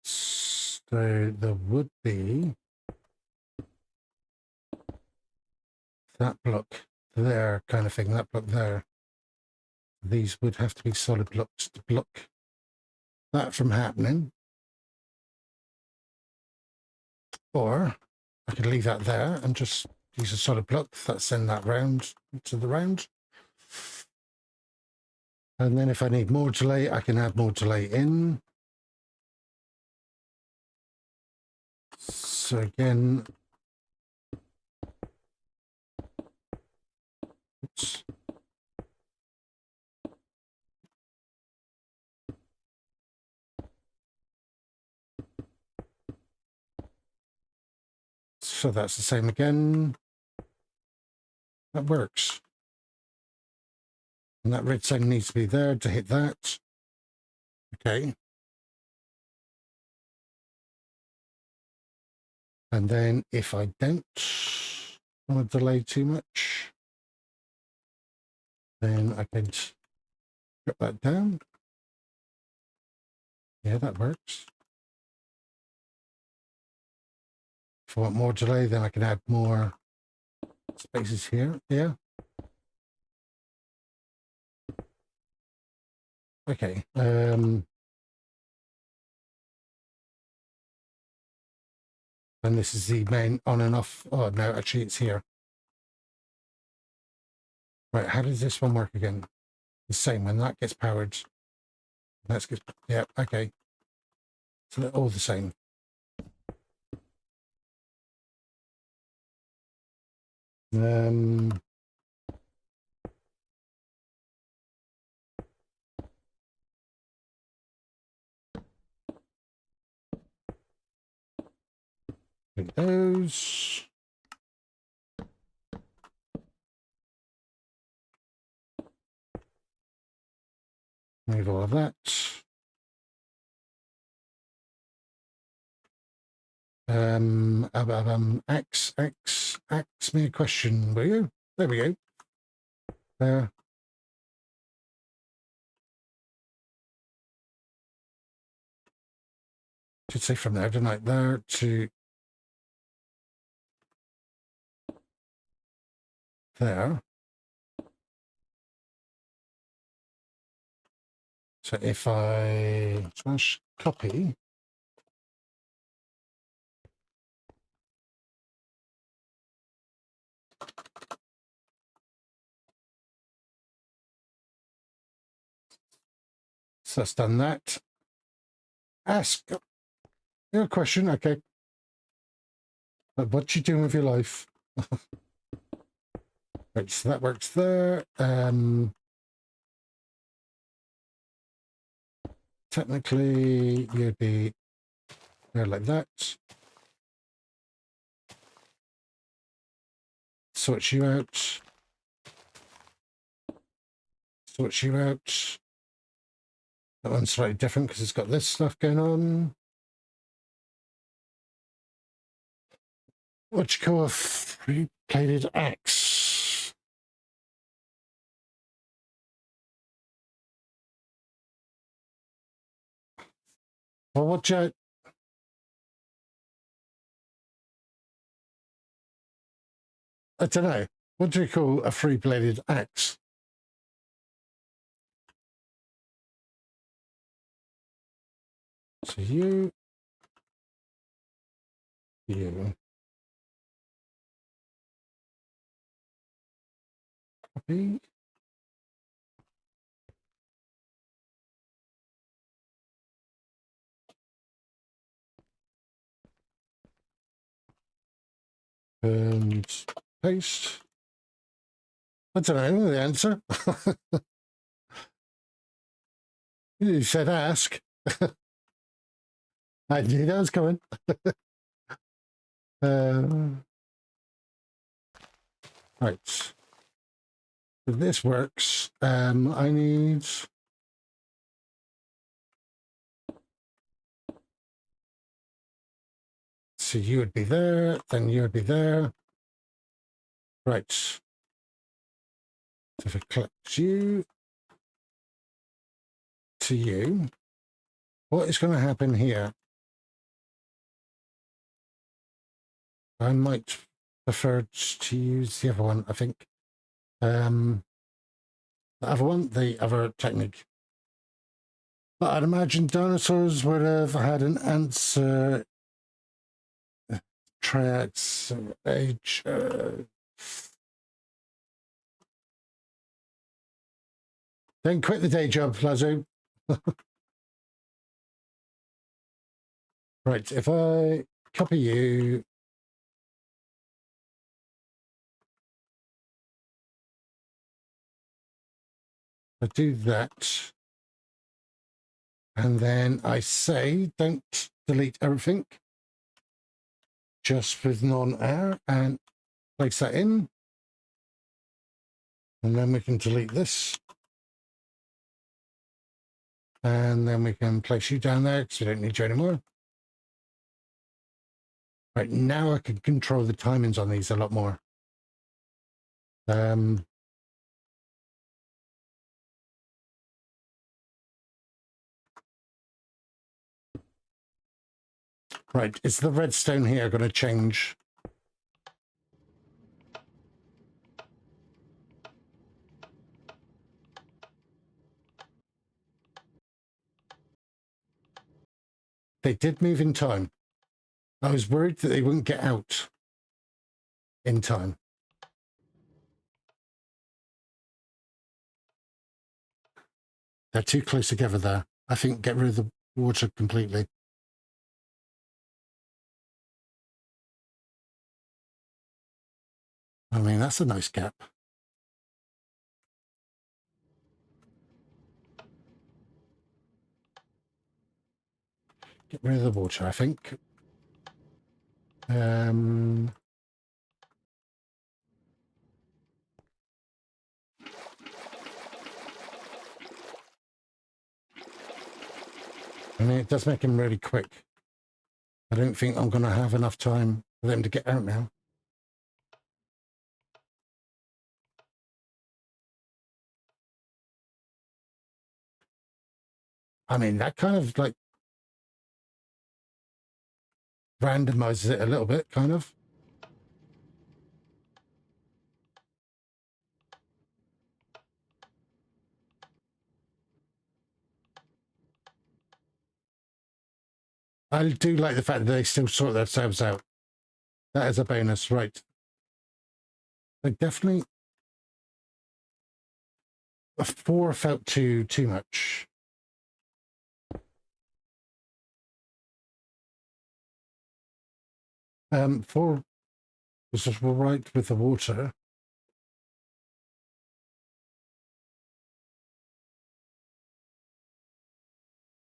So there would be that block there, kind of thing, that block there. These would have to be solid blocks to block that from happening. Or I could leave that there and just use a solid block that send that round to the round. And then if I need more delay, I can add more delay in. So again, oops. So that's the same again. That works. And that redstone needs to be there to hit that. Okay. And then if I don't want to delay too much, then I can drop that down. Yeah, that works. If I want more delay, then I can add more spaces here. Yeah. Okay. And this is the main on and off. Oh, no, actually it's here. Right, how does this one work again? The same, when that gets powered. That's good. Yeah, okay. So they're all the same. Take those. Move all of that. Ask me a question, will you? There we go. There. Should say from there, didn't I? There to there. So if I smash copy, so that's done that. Ask your question, okay. But what you doing with your life? Right, so that works there. Technically, you'd be there like that. Sort you out. Sort you out. That one's slightly different because it's got this stuff going on. What you call a three-bladed axe? Well, what you... I don't know. What do you call a three-bladed axe? So you. Copy. And paste. I don't know the answer. You said ask. I knew that was coming. Right. If this works, I need... So you would be there, then you would be there. Right. So if I collect you to you, what is going to happen here? I might prefer to use the other one, I think. The other one, the other technique. But I'd imagine dinosaurs would have had an answer. Triads, age. Don't quit the day job, Lazo. Right, if I copy you. I do that. And then I say, don't delete everything. Just with non-air, and place that in. And then we can delete this. And then we can place you down there because we don't need you anymore. Right, now I can control the timings on these a lot more. Right, is the redstone here going to change? They did move in time. I was worried that they wouldn't get out in time. They're too close together there. I think get rid of the water completely. I mean, that's a nice gap. Get rid of the water, I think. I mean, it does make him really quick. I don't think I'm going to have enough time for them to get out now. I mean, that kind of like randomizes it a little bit, kind of. I do like the fact that they still sort themselves out. That is a bonus, right? They definitely... 4 felt too much. Four was just right with the water.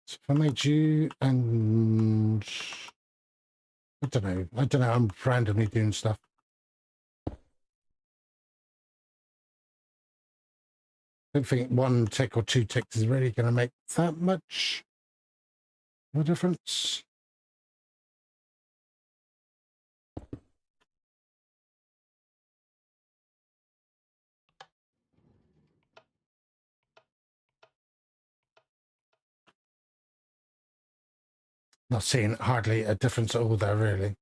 So if I made you and I don't know, I'm randomly doing stuff. I don't think 1 tick or 2 ticks is really going to make that much of a difference. Not seeing hardly a difference at all there, really.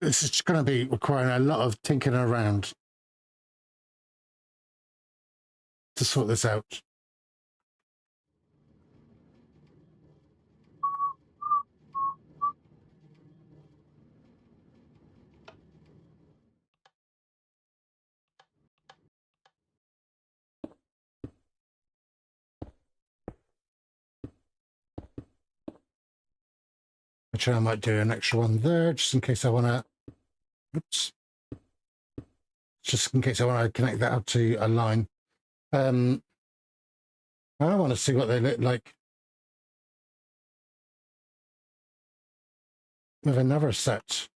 This is going to be requiring a lot of tinkering around to sort this out. Actually, I might do an extra one there just in case I want to. Oops. Just in case I want to connect that up to a line. I want to see what they look like with another set.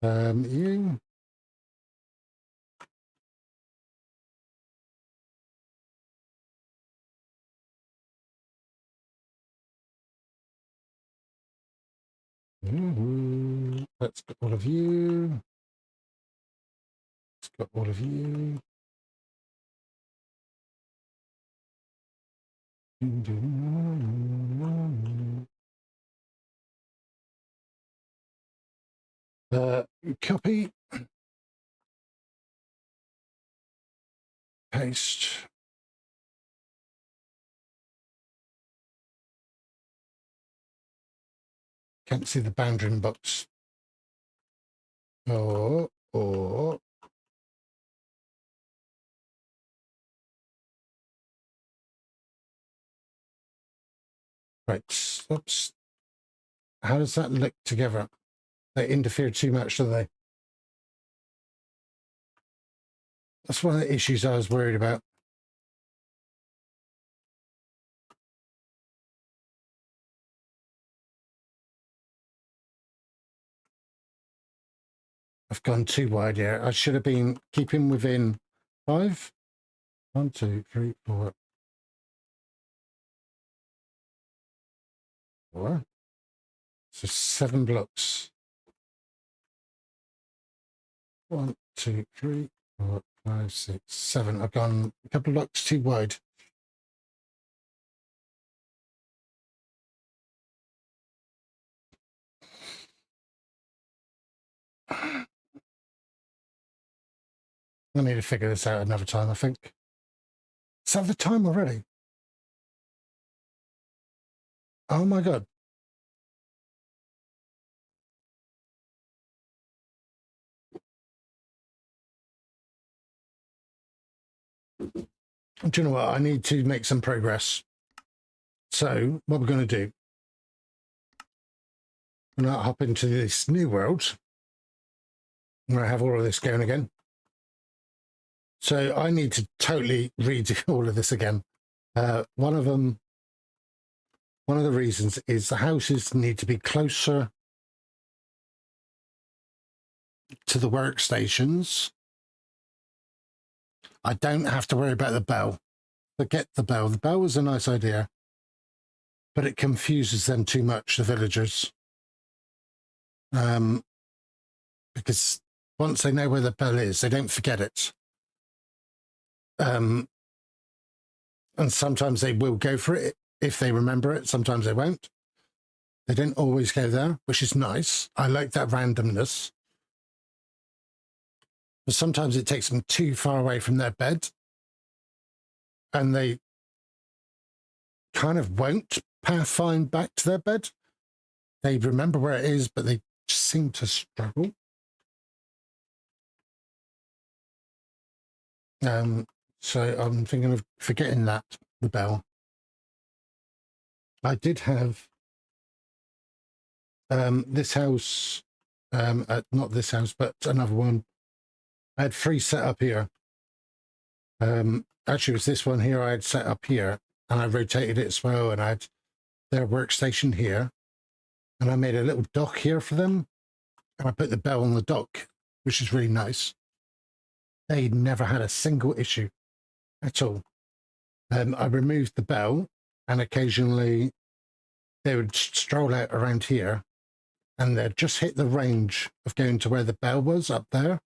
You. Let's get all of you. Let's get all of you. Copy. Paste. Can't see the boundary box. Oh. Right. Oops. How does that look together? They interfere too much, do they? That's one of the issues I was worried about. I've gone too wide here. I should have been keeping within 5. 1, 2, 3, 4. 4. So 7 blocks. 1, 2, 3, 4, 5, 6, 7. I've gone a couple of blocks too wide. I need to figure this out another time, I think. Is that the time already? Oh my god. Do you know what? I need to make some progress. So, what we're going to do, I'm going to hop into this new world. I'm going to have all of this going again. So, I need to totally redo all of this again. One of the reasons is the houses need to be closer to the workstations. I don't have to worry about the bell. Forget the bell. The bell was a nice idea, but it confuses them too much, the villagers. Because once they know where the bell is, they don't forget it. And sometimes they will go for it if they remember it. Sometimes they won't. They don't always go there, which is nice. I like that randomness. But sometimes it takes them too far away from their bed, and they kind of won't find back to their bed. They remember where it is, but they seem to struggle. So I'm thinking of forgetting that, the bell. I did have this house, not this house, but another one. I had 3 set up here. Actually, it was this one here I had set up here, and I rotated it as well, and I had their workstation here, and I made a little dock here for them, and I put the bell on the dock, which is really nice. They never had a single issue at all. I removed the bell, and occasionally they would stroll out around here, and they'd just hit the range of going to where the bell was up there.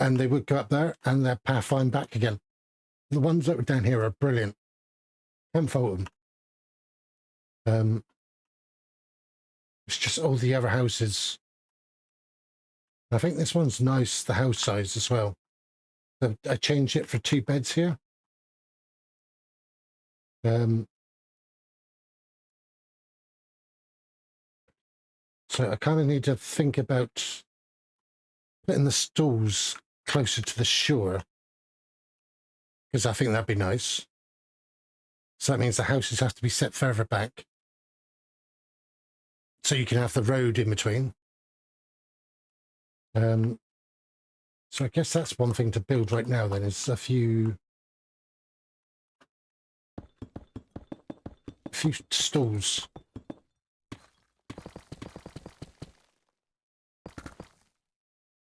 And they would go up there and they'd pathfind back again. The ones that were down here are brilliant. Can't fault them. It's just all the other houses. I think this one's nice, the house size as well. So I changed it for 2 beds here. So I kind of need to think about putting the stalls closer to the shore, because I think that'd be nice. So that means the houses have to be set further back, so you can have the road in between. So I guess that's one thing to build right now then, is a few stalls.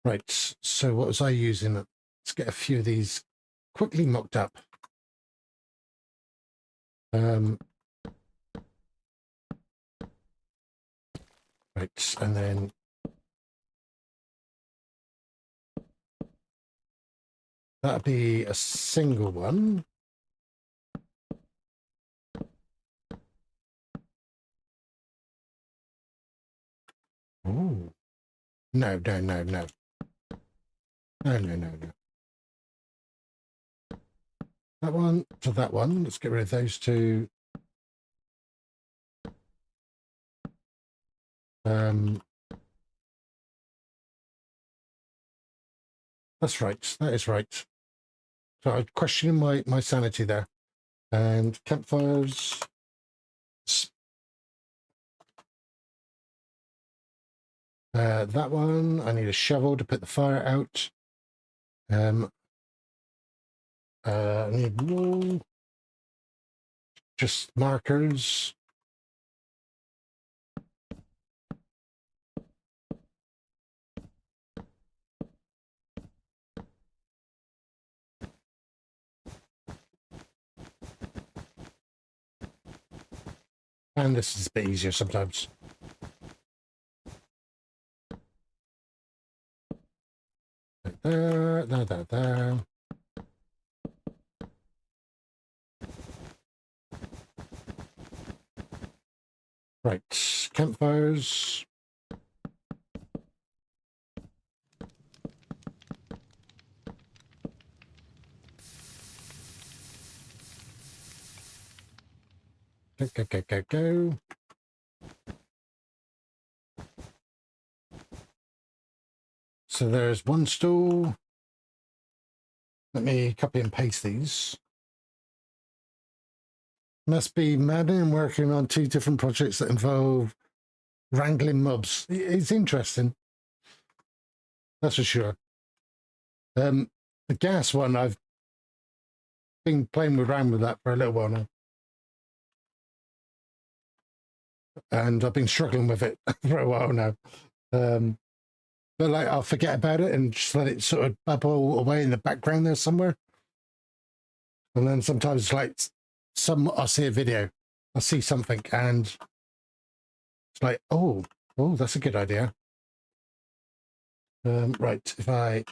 Right, so what was I using? Let's get a few of these quickly mocked up. Right, and then that'd be a single one. Oh, no. No. That one to that one. Let's get rid of those 2. That's right. That is right. So I'm questioning my sanity there. And campfires. That one, I need a shovel to put the fire out. I need wool. Just markers. And this is a bit easier sometimes. There. Right, campfires. Go. So there's one stool. Let me copy and paste these. Must be maddening working on 2 different projects that involve wrangling mobs. It's interesting. That's for sure. The gas one, I've been playing around with that for a little while now. And I've been struggling with it for a while now. But like, I'll forget about it and just let it sort of bubble away in the background there somewhere. And then sometimes, like, I'll see a video, I'll see something, and it's like, oh, that's a good idea. Right, if I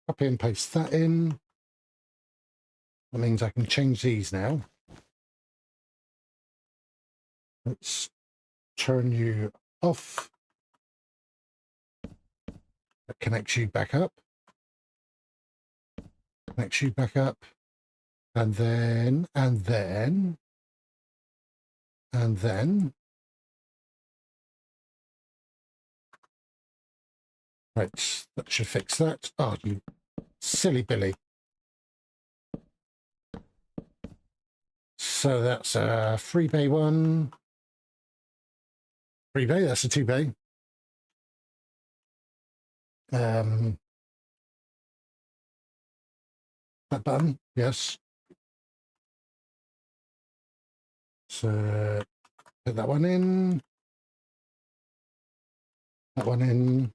copy and paste that in, that means I can change these now. Let's turn you off. That connects you back up. Connects you back up. And then. Right, that should fix that. Oh, you silly Billy. So that's a 3-bay one. 3-bay, that's a 2-bay. That button, yes. So put that one in. That one in.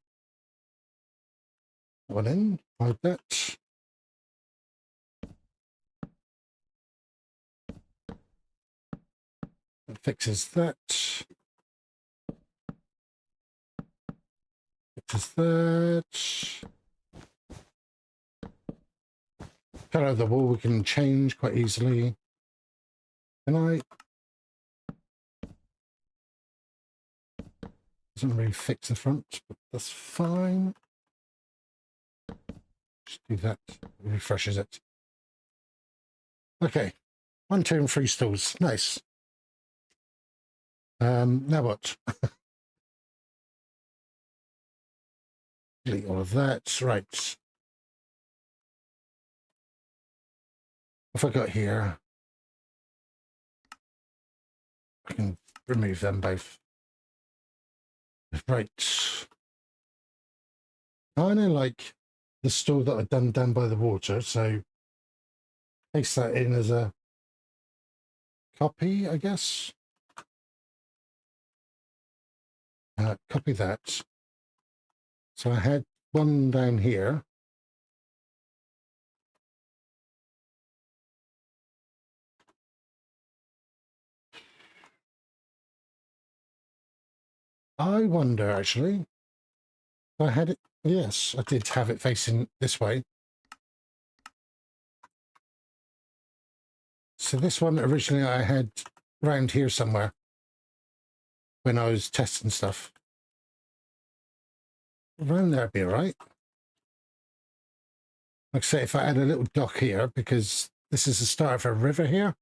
That one in. Like that. That fixes that. Fixes that. Colour of the wall we can change quite easily. Can I? Doesn't really fix the front, but that's fine. Just do that. Refreshes it. Okay. 1, 2, and 3 stalls. Nice. Now what? Delete all of that. Right. What have I got here? I can remove them both. Right. I know, like, the store that I've done down by the water, so paste that in as a copy, I guess. Copy that. So I had one down here. I wonder, actually, if I had it. Yes, I did have it facing this way. So this one originally I had round here somewhere when I was testing stuff. Around there would be all right. Like I say, if I add a little dock here, because this is the start of a river here,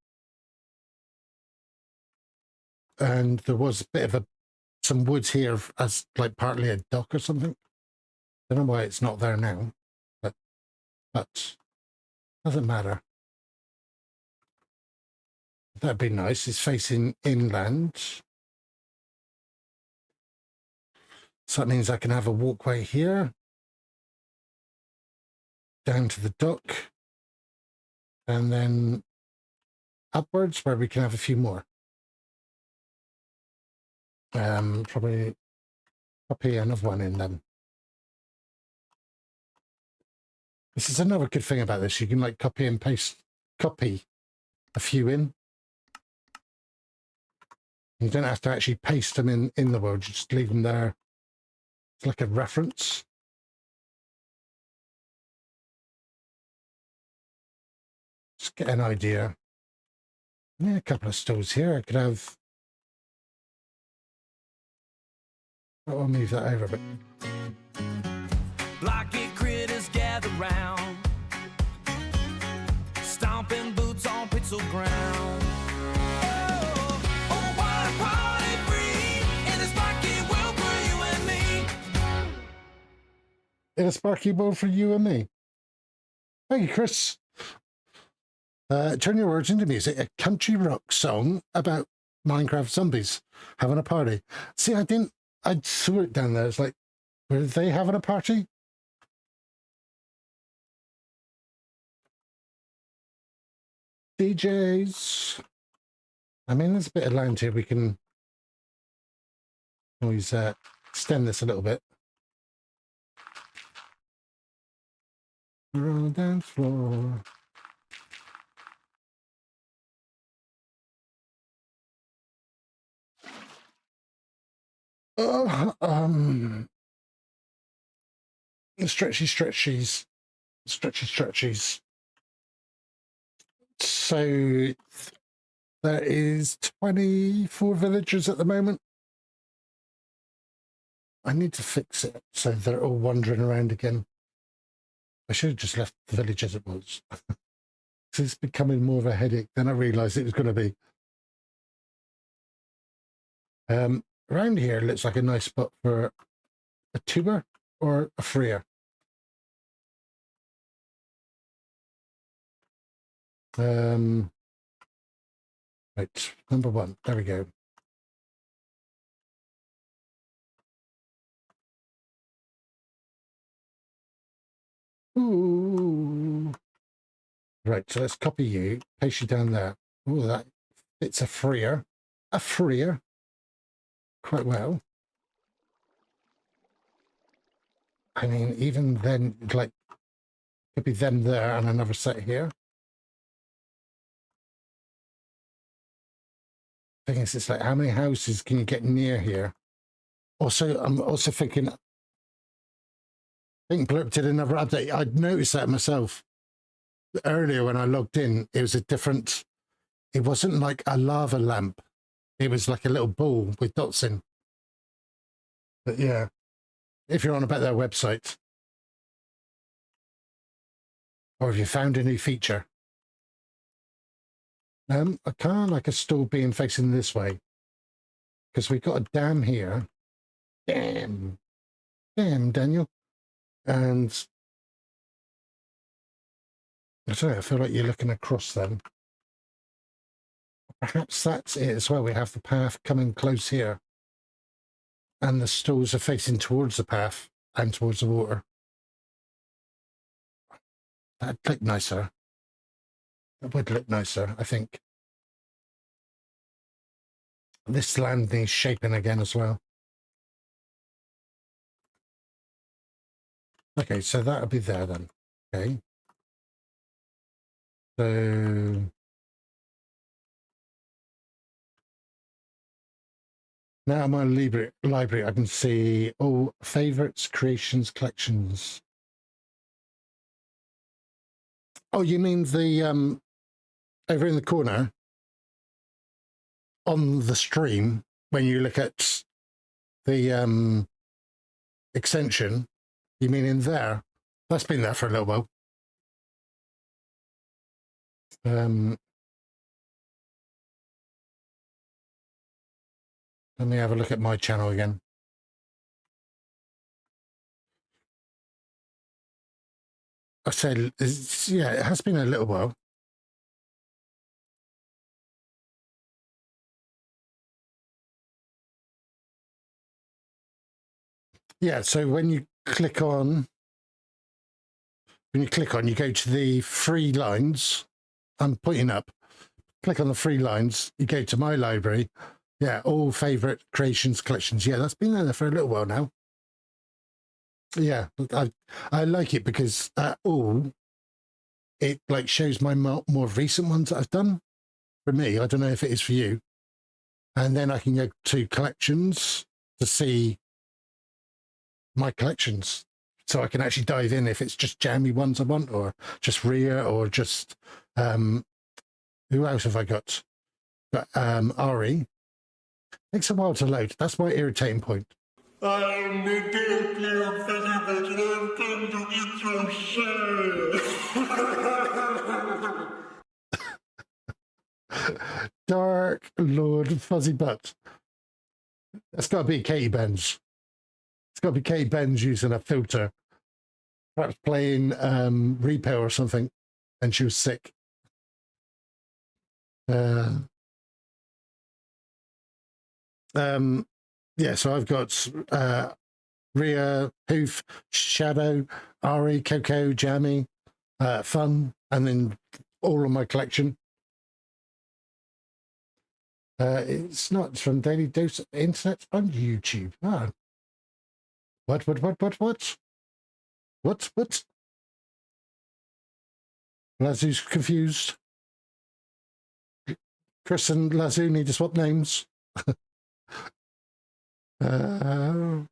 and there was a bit of some woods here as like partly a dock or something. I don't know why it's not there now, but doesn't matter. That'd be nice. It's facing inland. So that means I can have a walkway here. down to the dock, and then upwards where we can have a few more. Probably copy another one in then. This is another good thing about this. You can like copy and paste, copy a few in. You don't have to actually paste them in the world. You just leave them there. It's like a reference. Just get an idea. Yeah, a couple of stalls here. I could have. I'll move that over a bit. Blocky critters gather round, stomping boots on pixel ground. Oh, oh, what a party free in a sparky world for you and me. In a sparky world for you and me. Thank you, Chris. Turn your words into music. A country rock song about Minecraft zombies having a party. See, I saw it down there. It's like, were they having a party? DJs. I mean, there's a bit of land here. We can always extend this a little bit. We're on the dance floor. Stretchies. So there is 24 villagers at the moment. I need to fix it so they're all wandering around again. I should have just left the village as it was. So it's becoming more of a headache than I realised it was going to be. Around here it looks like a nice spot for a tuber or a freer. Right, number one. There we go. Ooh. Right, so let's copy you, paste you down there. Oh, that fits a freer. A freer. Quite well. I mean, even then, like, could be them there and another set here. Thing is, it's like, how many houses can you get near here? Also, I'm also thinking, I think Blurp did another update. I'd noticed that myself earlier when I logged in. It was a different, it wasn't like a lava lamp. It was like a little ball with dots in. But yeah, if you're on about their website, or if you found a new feature. I kind of like a stall being facing this way, because we've got a dam here. Damn, Daniel. And I don't know, I feel like you're looking across them. Perhaps that's it as well. We have the path coming close here, and the stalls are facing towards the path and towards the water. That'd look nicer. That would look nicer, I think. This land needs shaping again as well. Okay, so that'll be there then. Okay. So now my library, I can see all favorites, creations, collections. Oh, you mean the over in the corner on the stream when you look at the extension? You mean in there? That's been there for a little while. Let me have a look at my channel again. I said, yeah, it has been a little while. Yeah, so when you click on when you click on, you go to the free lines. I'm pointing up. Click on the free lines. You go to my library. Yeah, all favorite creations collections. Yeah, that's been there for a little while now. Yeah, I like it because all it like shows my more recent ones that I've done. For me, I don't know if it is for you. And then I can go to collections to see my collections. So I can actually dive in if it's just jammy ones I want, or just Rhea, or just who else have I got? But Ari. Takes a while to load. That's my irritating point. I'm the nuclear physics and I've come to eat your shit. Dark Lord Fuzzy Butt. That's got to be Katie Benz. It's got to be Katie Benz using a filter. Perhaps playing Repo or something, and she was sick. Yeah, so I've got Rhea, Hoof, Shadow, Ari, Coco, Jammy, Fun, and then all of my collection. It's not from Daily Dose Internet on YouTube. Oh. What? What? Lazu's confused. Chris and Lazu need to swap names. Oh,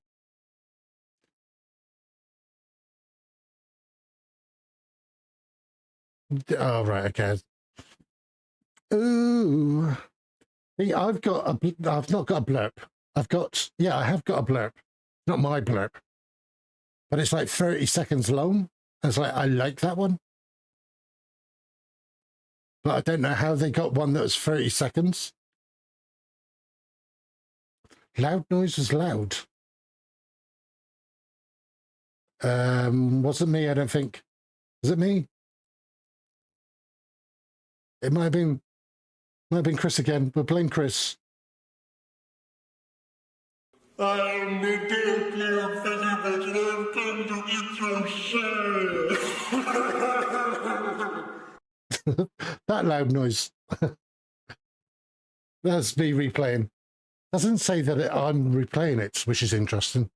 right, okay. Ooh. See, I've not got a blurb. I have got a blurb. Not my blurb. But it's like 30 seconds long. It's like, I like that one. But I don't know how they got one that was 30 seconds. Loud noise was loud. Wasn't me, I don't think. Was it me? It might have been Chris again. We're playing Chris. I'm the nuclear physics and I've come to eat your shit. That loud noise. That's me replaying. Doesn't say that I'm replaying it, which is interesting.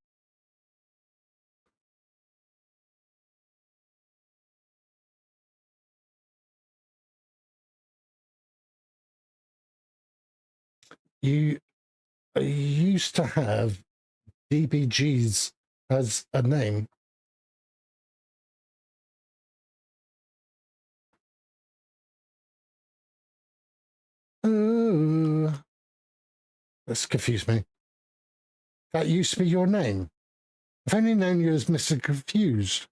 You used to have DBGs as a name. Oh, that's confused me. That used to be your name. I've only known you as Mr. Confused.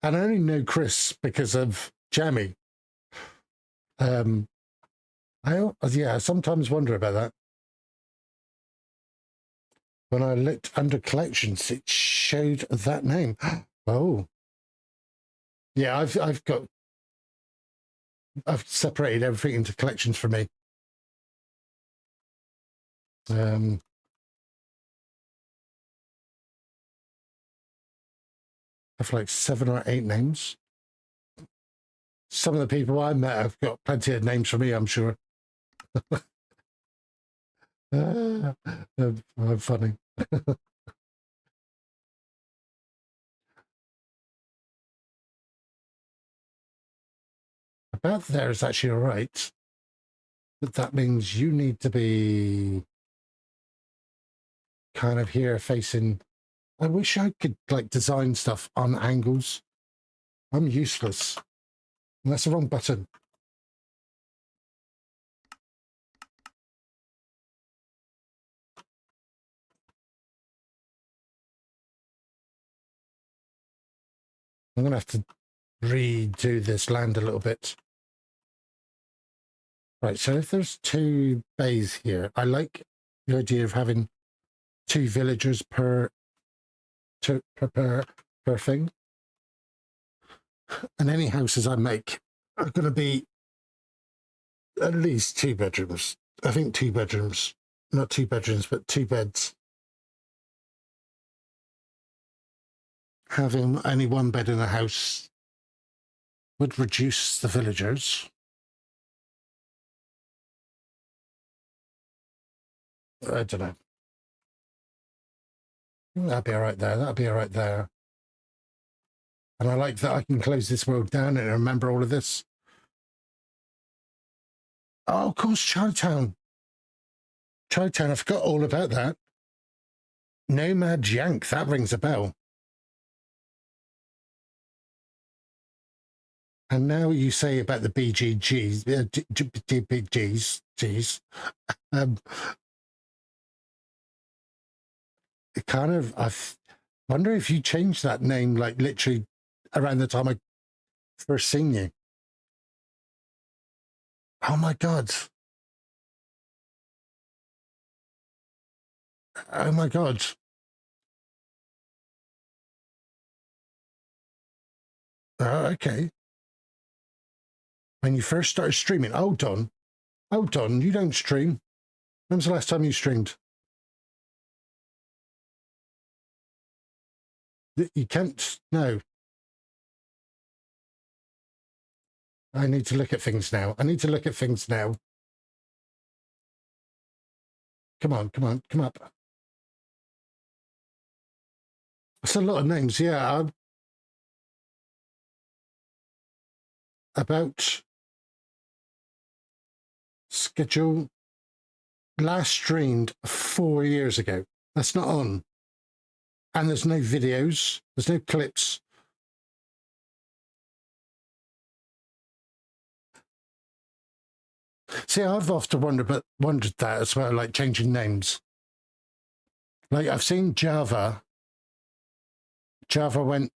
And I only know Chris because of Jammy. I sometimes wonder about that. When I looked under collections, it showed that name. Oh. Yeah, I've separated everything into collections for me. I have like 7 or 8 names. Some of the people I met have got plenty of names for me, I'm sure. I'm funny. About there is actually all right. But that means you need to be kind of here facing. I wish I could like design stuff on angles. I'm useless. And that's the wrong button. I'm going to have to redo this land a little bit. Right, so if there's 2 bays here, I like the idea of having 2 villagers per thing. And any houses I make are going to be at least 2 bedrooms. I think 2 bedrooms, not 2 bedrooms, but 2 beds. having only one bed in the house would reduce the villagers. I don't know. That'd be all right there. That'd be all right there. And I like that I can close this world down and remember all of this. Oh, of course, Chinatown. Chinatown, I forgot all about that. Nomad Yank, that rings a bell. And now you say about the BGGs, Gs, it kind of, I wonder if you changed that name like literally around the time I first seen you. Oh my God. Oh my God. Oh, okay. When you first started streaming, hold on, you don't stream. When's the last time you streamed? You can't, no. I need to look at things now. Come on, come up. That's a lot of names, yeah. About schedule last streamed 4 years ago. That's not on. And there's no videos, there's no clips. See, I've often wondered that as well, like changing names. Like I've seen Java. Java went,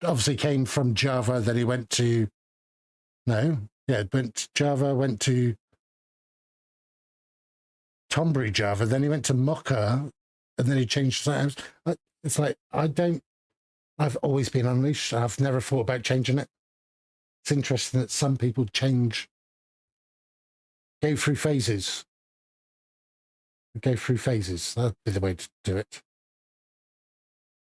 obviously came from Java, then he went to, Java went to Tonbury Java, then he went to Mocha, and then he changed names. It's like, I've always been Unleashed. I've never thought about changing it. It's interesting that some people go through phases. That'd be the way to do it.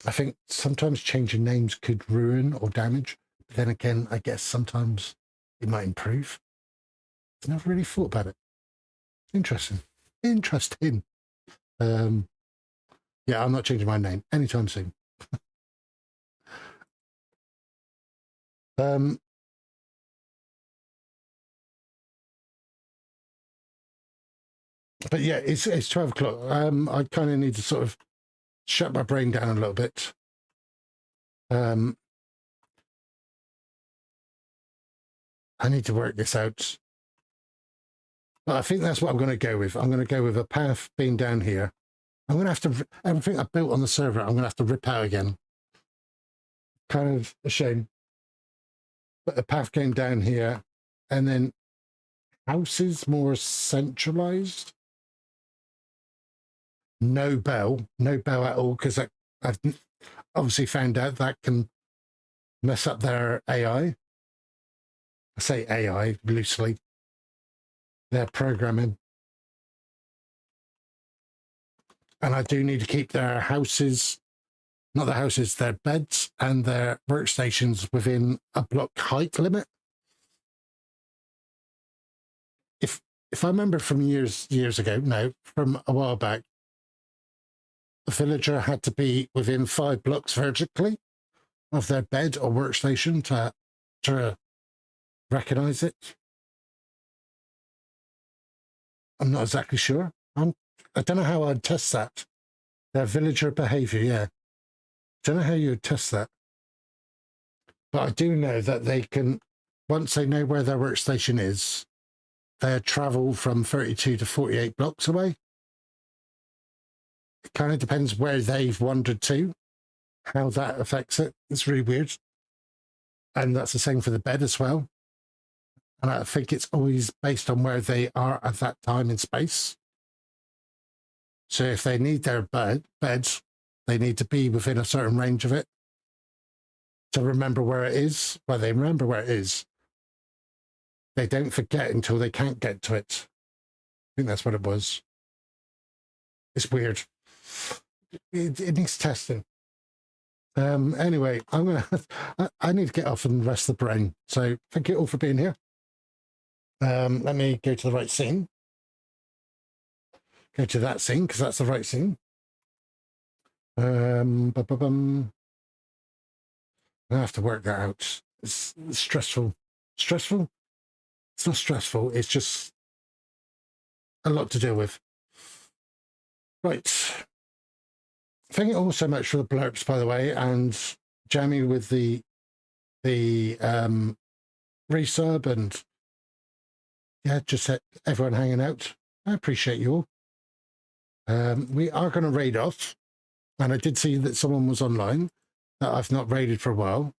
I think sometimes changing names could ruin or damage. But then again, I guess sometimes it might improve. I've never really thought about it. Interesting. Yeah, I'm not changing my name anytime soon. But yeah, it's 12 o'clock. I kind of need to sort of shut my brain down a little bit. I need to work this out. But I think that's what I'm going to go with. I'm going to go with a path being down here. I'm going to have to, everything I built on the server, I'm going to have to rip out again. Kind of a shame. But the path came down here, and then houses more centralized. No bell at all, because I've obviously found out that can mess up their AI. I say AI loosely. Their programming. And I do need to keep their houses, not the houses, their beds and their workstations within a block height limit. If I remember from years ago, from a while back, a villager had to be within 5 blocks vertically of their bed or workstation to recognize it. I'm not exactly sure. I don't know how I'd test that. Their villager behavior, yeah. Don't know how you would test that. But I do know that they can, once they know where their workstation is, they travel from 32 to 48 blocks away. It kind of depends where they've wandered to, how that affects it. It's really weird. And that's the same for the bed as well. And I think it's always based on where they are at that time in space. So if they need their beds, they need to be within a certain range of it to remember where it is. Well, they remember where it is. They don't forget until they can't get to it. I think that's what it was. It's weird. It needs testing. Anyway, I need to get off and rest the brain. So thank you all for being here. Let me go to the right scene. Go to that scene because that's the right scene. I have to work that out. It's stressful. Stressful? It's not stressful. It's just a lot to deal with. Right. Thank you all so much for the blurps, by the way, and Jamie with the resub, and yeah, just everyone hanging out. I appreciate you all. We are going to raid off, and I did see that someone was online that I've not raided for a while.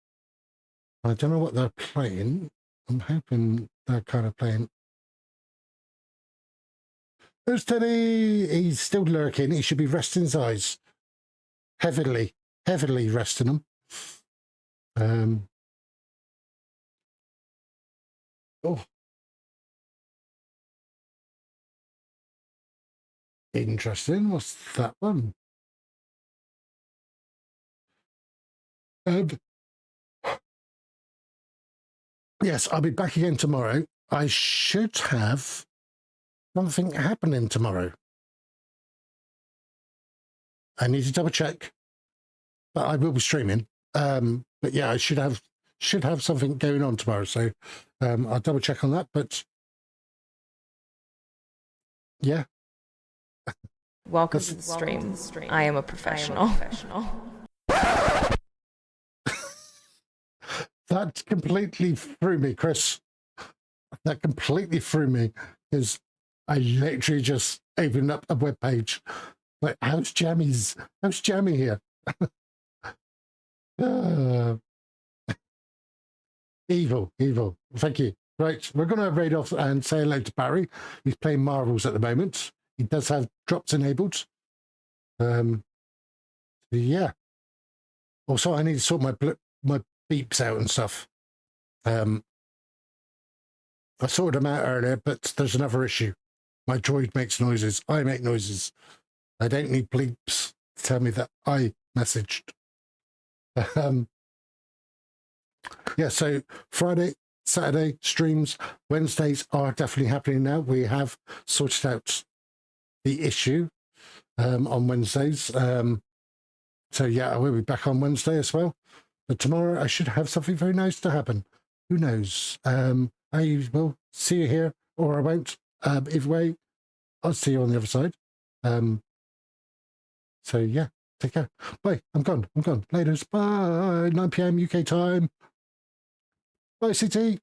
I don't know what they're playing. I'm hoping they're kind of playing. There's Teddy. He's still lurking. He should be resting his eyes. Heavily resting them. Oh. Interesting. What's that one? Yes, I'll be back again tomorrow. I should have something happening tomorrow. I need to double check, but I will be streaming. But yeah, I should have something going on tomorrow. So I'll double check on that. But yeah. Welcome to the stream. I am a professional. That completely threw me, Chris. That completely threw me because I literally just opened up a web page. Like, how's Jammy here? Evil. Thank you. Right, we're going to raid off and say hello to Barry. He's playing Marvels at the moment. He does have drops enabled. Yeah. Also, I need to sort my beeps out and stuff. I sorted them out earlier, but there's another issue. My droid makes noises. I make noises. I don't need bleeps to tell me that I messaged. Yeah, so Friday, Saturday streams, Wednesdays are definitely happening now. We have sorted out the issue on Wednesdays. So yeah, I will be back on Wednesday as well. But tomorrow I should have something very nice to happen. Who knows? I will see you here, or I won't. Either way, I'll see you on the other side. So yeah, take care. Bye. I'm gone. Laters. Bye. 9 p.m. UK time. Bye, CT.